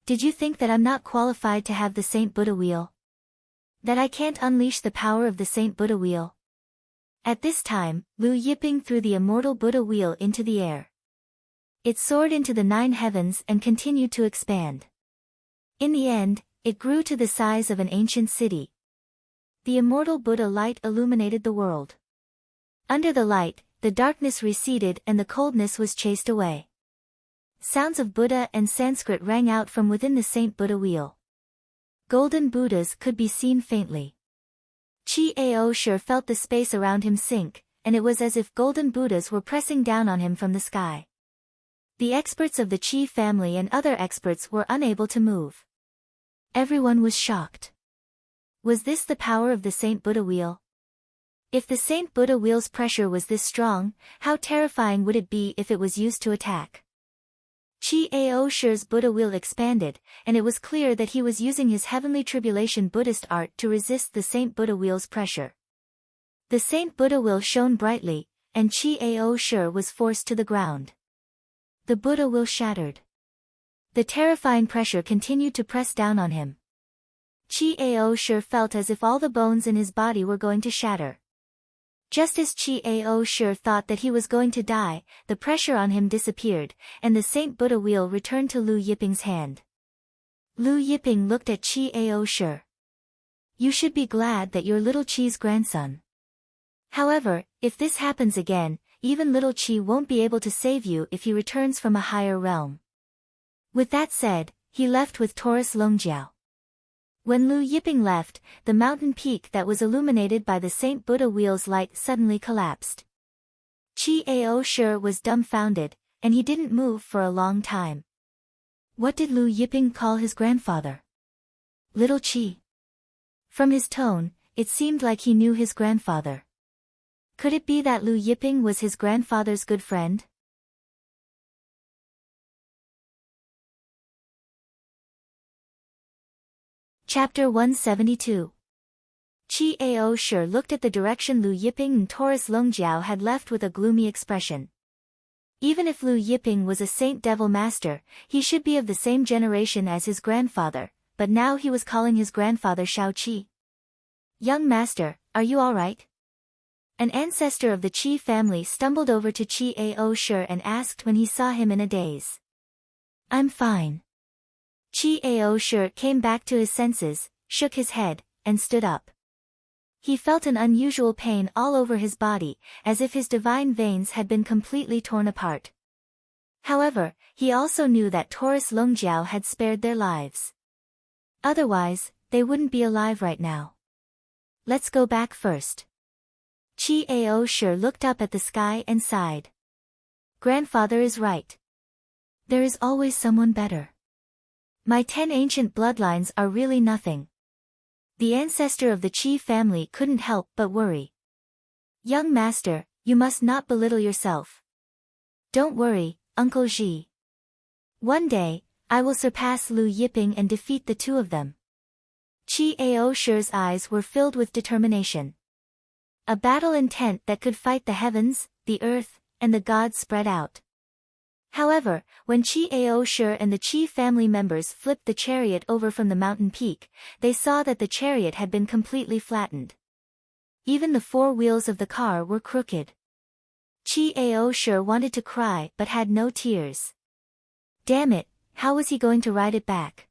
Did you think that I'm not qualified to have the Saint Buddha wheel? That I can't unleash the power of the Saint Buddha wheel? At this time, Lu Yiping threw the immortal Buddha wheel into the air. It soared into the 9 heavens and continued to expand. In the end, it grew to the size of an ancient city. The immortal Buddha light illuminated the world. Under the light, the darkness receded and the coldness was chased away. Sounds of Buddha and Sanskrit rang out from within the Saint Buddha wheel. Golden Buddhas could be seen faintly. Chi-Ao sure felt the space around him sink, and it was as if golden Buddhas were pressing down on him from the sky. The experts of the Qi family and other experts were unable to move. Everyone was shocked. Was this the power of the Saint Buddha wheel? If the Saint Buddha wheel's pressure was this strong, how terrifying would it be if it was used to attack? Chi-Ao Shu's Buddha wheel expanded, and it was clear that he was using his heavenly tribulation Buddhist art to resist the Saint Buddha wheel's pressure. The Saint Buddha wheel shone brightly, and Chi-Ao Shu was forced to the ground. The Buddha wheel shattered. The terrifying pressure continued to press down on him. Chi-Ao Shu felt as if all the bones in his body were going to shatter. Just as Chi-Ao Shu thought that he was going to die, the pressure on him disappeared, and the Saint Buddha wheel returned to Lu Yiping's hand. Lu Yiping looked at Chi-Ao Shu. You should be glad that you're little Chi's grandson. However, if this happens again, even little Chi won't be able to save you if he returns from a higher realm. With that said, he left with Taurus Longjiao. When Lu Yiping left, the mountain peak that was illuminated by the Saint Buddha wheel's light suddenly collapsed. Chi-Ao Shu was dumbfounded, and he didn't move for a long time. What did Lu Yiping call his grandfather? Little Chi. From his tone, it seemed like he knew his grandfather. Could it be that Lu Yiping was his grandfather's good friend? Chapter 172. Chi-Ao Shu looked at the direction Lu Yiping and Taurus Longjiao had left with a gloomy expression. Even if Lu Yiping was a Saint Devil Master, he should be of the same generation as his grandfather, but now he was calling his grandfather Shao Qi. Young Master, are you alright? An ancestor of the Qi family stumbled over to Chi-Ao Shu and asked when he saw him in a daze. I'm fine. Chi-Ao Shu came back to his senses, shook his head, and stood up. He felt an unusual pain all over his body, as if his divine veins had been completely torn apart. However, he also knew that Taurus Longjiao had spared their lives. Otherwise, they wouldn't be alive right now. Let's go back first. Chi-Ao Shu looked up at the sky and sighed. Grandfather is right. There is always someone better. My 10 ancient bloodlines are really nothing. The ancestor of the Qi family couldn't help but worry. Young Master, you must not belittle yourself. Don't worry, Uncle Ji. One day, I will surpass Lu Yiping and defeat the two of them. Chi-Ao Shu's eyes were filled with determination. A battle intent that could fight the heavens, the earth, and the gods spread out. However, when Chi-Ao Shu and the Qi family members flipped the chariot over from the mountain peak, they saw that the chariot had been completely flattened. Even the 4 wheels of the car were crooked. Chi-Ao Shu wanted to cry but had no tears. Damn it, how was he going to ride it back?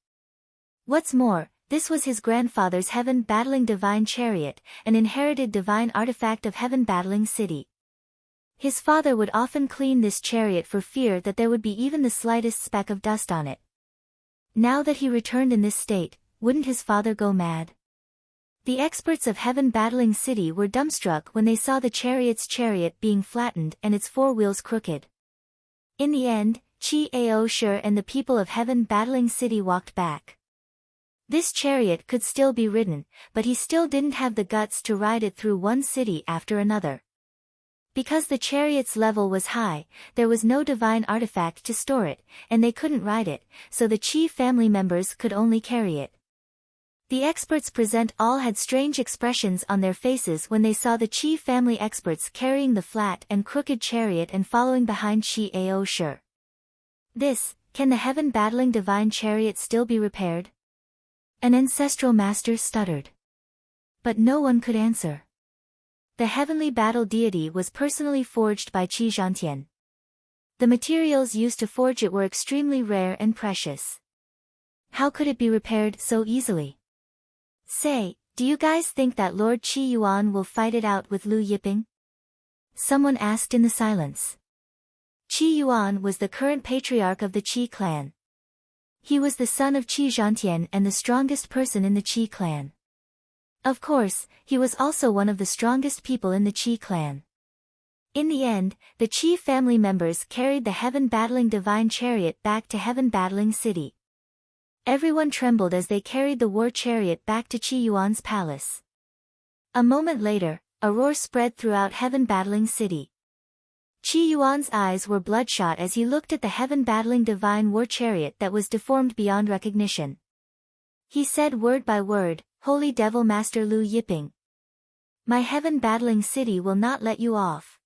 What's more, this was his grandfather's heaven-battling divine chariot, an inherited divine artifact of heaven-battling city. His father would often clean this chariot for fear that there would be even the slightest speck of dust on it. Now that he returned in this state, wouldn't his father go mad? The experts of Heaven Battling City were dumbstruck when they saw the chariot's chariot being flattened and its 4 wheels crooked. In the end, Chi-Ao Shu and the people of Heaven Battling City walked back. This chariot could still be ridden, but he still didn't have the guts to ride it through one city after another. Because the chariot's level was high, there was no divine artifact to store it, and they couldn't ride it, so the Qi family members could only carry it. The experts present all had strange expressions on their faces when they saw the Qi family experts carrying the flat and crooked chariot and following behind Qi Ao Shi. Can the heaven-battling divine chariot still be repaired? An ancestral master stuttered. But no one could answer. The heavenly battle deity was personally forged by Qi Zhantian. The materials used to forge it were extremely rare and precious. How could it be repaired so easily? Say, do you guys think that Lord Qi Yuan will fight it out with Lu Yiping? Someone asked in the silence. Qi Yuan was the current patriarch of the Qi clan. He was the son of Qi Zhantian and the strongest person in the Qi clan. Of course, he was also one of the strongest people in the Qi clan. In the end, the Qi family members carried the heaven-battling divine chariot back to heaven-battling city. Everyone trembled as they carried the war chariot back to Qi Yuan's palace. A moment later, a roar spread throughout heaven-battling city. Qi Yuan's eyes were bloodshot as he looked at the heaven-battling divine war chariot that was deformed beyond recognition. He said word by word, "Holy Devil Master Lu Yiping. My heaven-battling city will not let you off."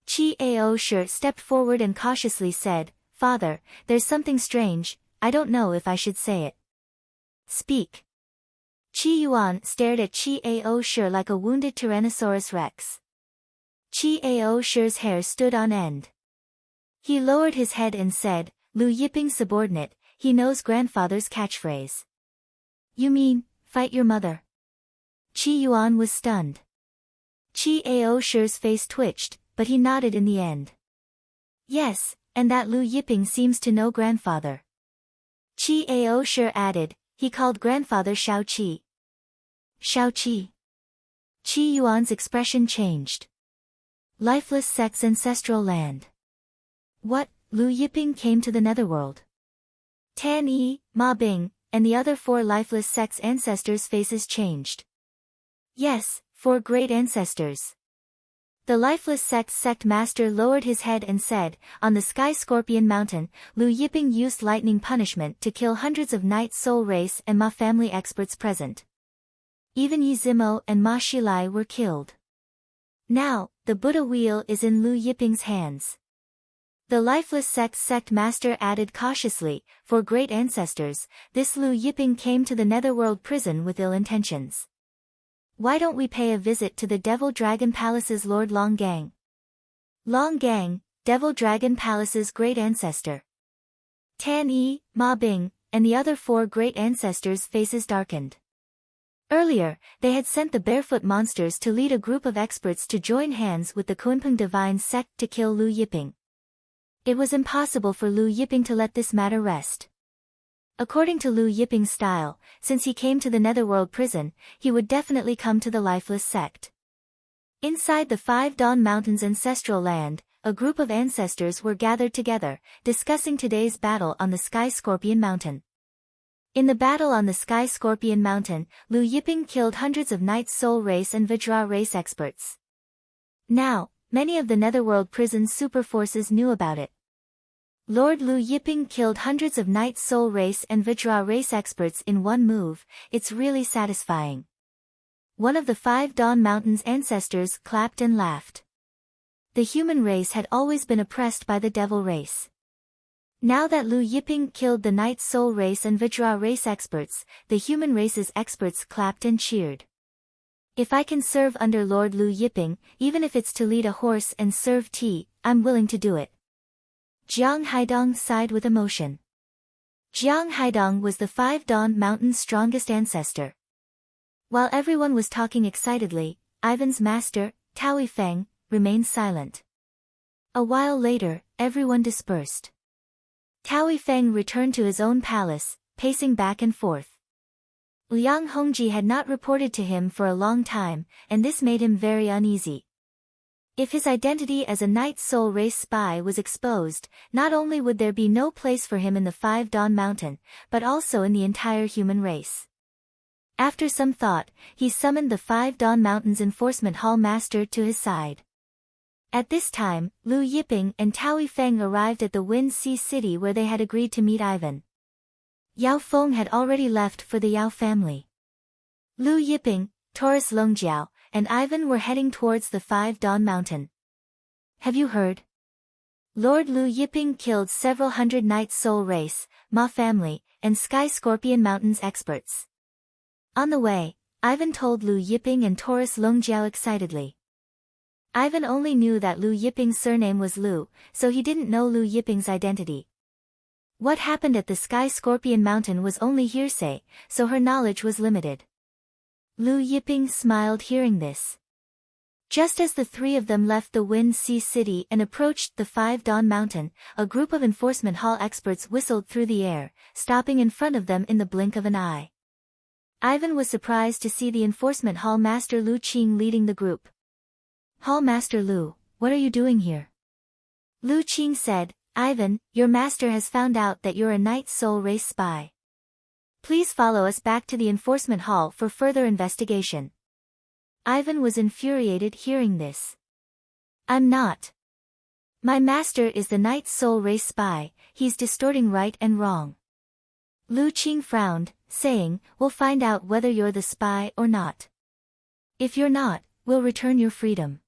Qi Ao Shi stepped forward and cautiously said, "Father, there's something strange, I don't know if I should say it." "Speak." Qi Yuan stared at Qi Ao Shi like a wounded Tyrannosaurus Rex. Qi Ao Shi's hair stood on end. He lowered his head and said, "Lu Yiping's subordinate, he knows grandfather's catchphrase." "You mean, fight your mother?" Qi Yuan was stunned. Qi Ao Shi's face twitched, but he nodded in the end. "Yes, and that Lu Yiping seems to know grandfather." Qi Ao Shi added, "He called grandfather Shao Qi." Shao Qi. Qi Yuan's expression changed. Lifeless sect's ancestral land. What, Lu Yiping came to the netherworld? Tan Yi, Ma Bing, and the other 4 lifeless sect's ancestors' faces changed. Yes, 4 great ancestors. The lifeless sect master lowered his head and said, "On the Sky Scorpion Mountain, Lu Yiping used lightning punishment to kill hundreds of Night Soul Race and Ma family experts present. Even Yi Zimo and Ma Shilai were killed. Now, the Buddha wheel is in Lu Yiping's hands." The lifeless sect master added cautiously, "For great ancestors, this Lu Yiping came to the netherworld prison with ill intentions. Why don't we pay a visit to the Devil Dragon Palace's Lord Long Gang?" Long Gang, Devil Dragon Palace's great ancestor. Tan Yi, Ma Bing, and the other 4 great ancestors' faces darkened. Earlier, they had sent the barefoot monsters to lead a group of experts to join hands with the Kunpeng divine sect to kill Lu Yiping. It was impossible for Lu Yiping to let this matter rest. According to Lu Yiping's style, since he came to the netherworld prison, he would definitely come to the lifeless sect. Inside the 5 Dawn Mountains' ancestral land, a group of ancestors were gathered together, discussing today's battle on the Sky Scorpion Mountain. In the battle on the Sky Scorpion Mountain, Lu Yiping killed hundreds of Night Soul Race and Vajra Race experts. Now, many of the netherworld prison's super forces knew about it. Lord Lu Yiping killed hundreds of Night Soul Race and Vajra Race experts in one move, it's really satisfying. One of the 5 Dawn Mountains ancestors clapped and laughed. The human race had always been oppressed by the devil race. Now that Lu Yiping killed the Night Soul Race and Vajra Race experts, the human race's experts clapped and cheered. "If I can serve under Lord Lu Yiping, even if it's to lead a horse and serve tea, I'm willing to do it." Jiang Haidong sighed with emotion. Jiang Haidong was the 5 Dawn Mountains' strongest ancestor. While everyone was talking excitedly, Ivan's master, Taoyi Feng, remained silent. A while later, everyone dispersed. Taoyi Feng returned to his own palace, pacing back and forth. Liang Hongji had not reported to him for a long time, and this made him very uneasy. If his identity as a Night Soul Race spy was exposed, not only would there be no place for him in the 5 Dawn Mountain, but also in the entire human race. After some thought, he summoned the 5 Dawn Mountains Enforcement Hall Master to his side. At this time, Lu Yiping and Taoyi Feng arrived at the Wind Sea City where they had agreed to meet Ivan. Yao Feng had already left for the Yao family. Lu Yiping, Taurus Longjiao, and Ivan were heading towards the Five Dawn Mountain. Have you heard? Lord Lu Yiping killed several hundred Night Soul Race, Ma family, and Sky Scorpion Mountains experts. On the way, Ivan told Lu Yiping and Taurus Longjiao excitedly. Ivan only knew that Lu Yiping's surname was Lu, so he didn't know Lu Yiping's identity. What happened at the Sky Scorpion Mountain was only hearsay, so her knowledge was limited. Lu Yiping smiled hearing this. Just as the three of them left the Wind Sea City and approached the Five Dawn Mountain, a group of Enforcement Hall experts whistled through the air, stopping in front of them in the blink of an eye. Ivan was surprised to see the Enforcement Hall Master Lu Qing leading the group. Hall Master Lu, what are you doing here? Lu Qing said, Ivan, your master has found out that you're a Night Soul Race spy. Please follow us back to the Enforcement Hall for further investigation. Ivan was infuriated hearing this. I'm not. My master is the Night Soul Race spy, he's distorting right and wrong. Lu Qing frowned, saying, we'll find out whether you're the spy or not. If you're not, we'll return your freedom.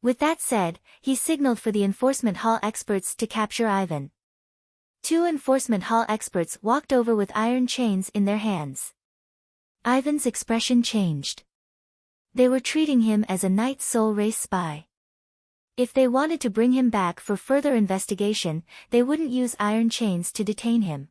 With that said, he signaled for the Enforcement Hall experts to capture Ivan. Two Enforcement Hall experts walked over with iron chains in their hands. Ivan's expression changed. They were treating him as a Night Soul Race spy. If they wanted to bring him back for further investigation, they wouldn't use iron chains to detain him.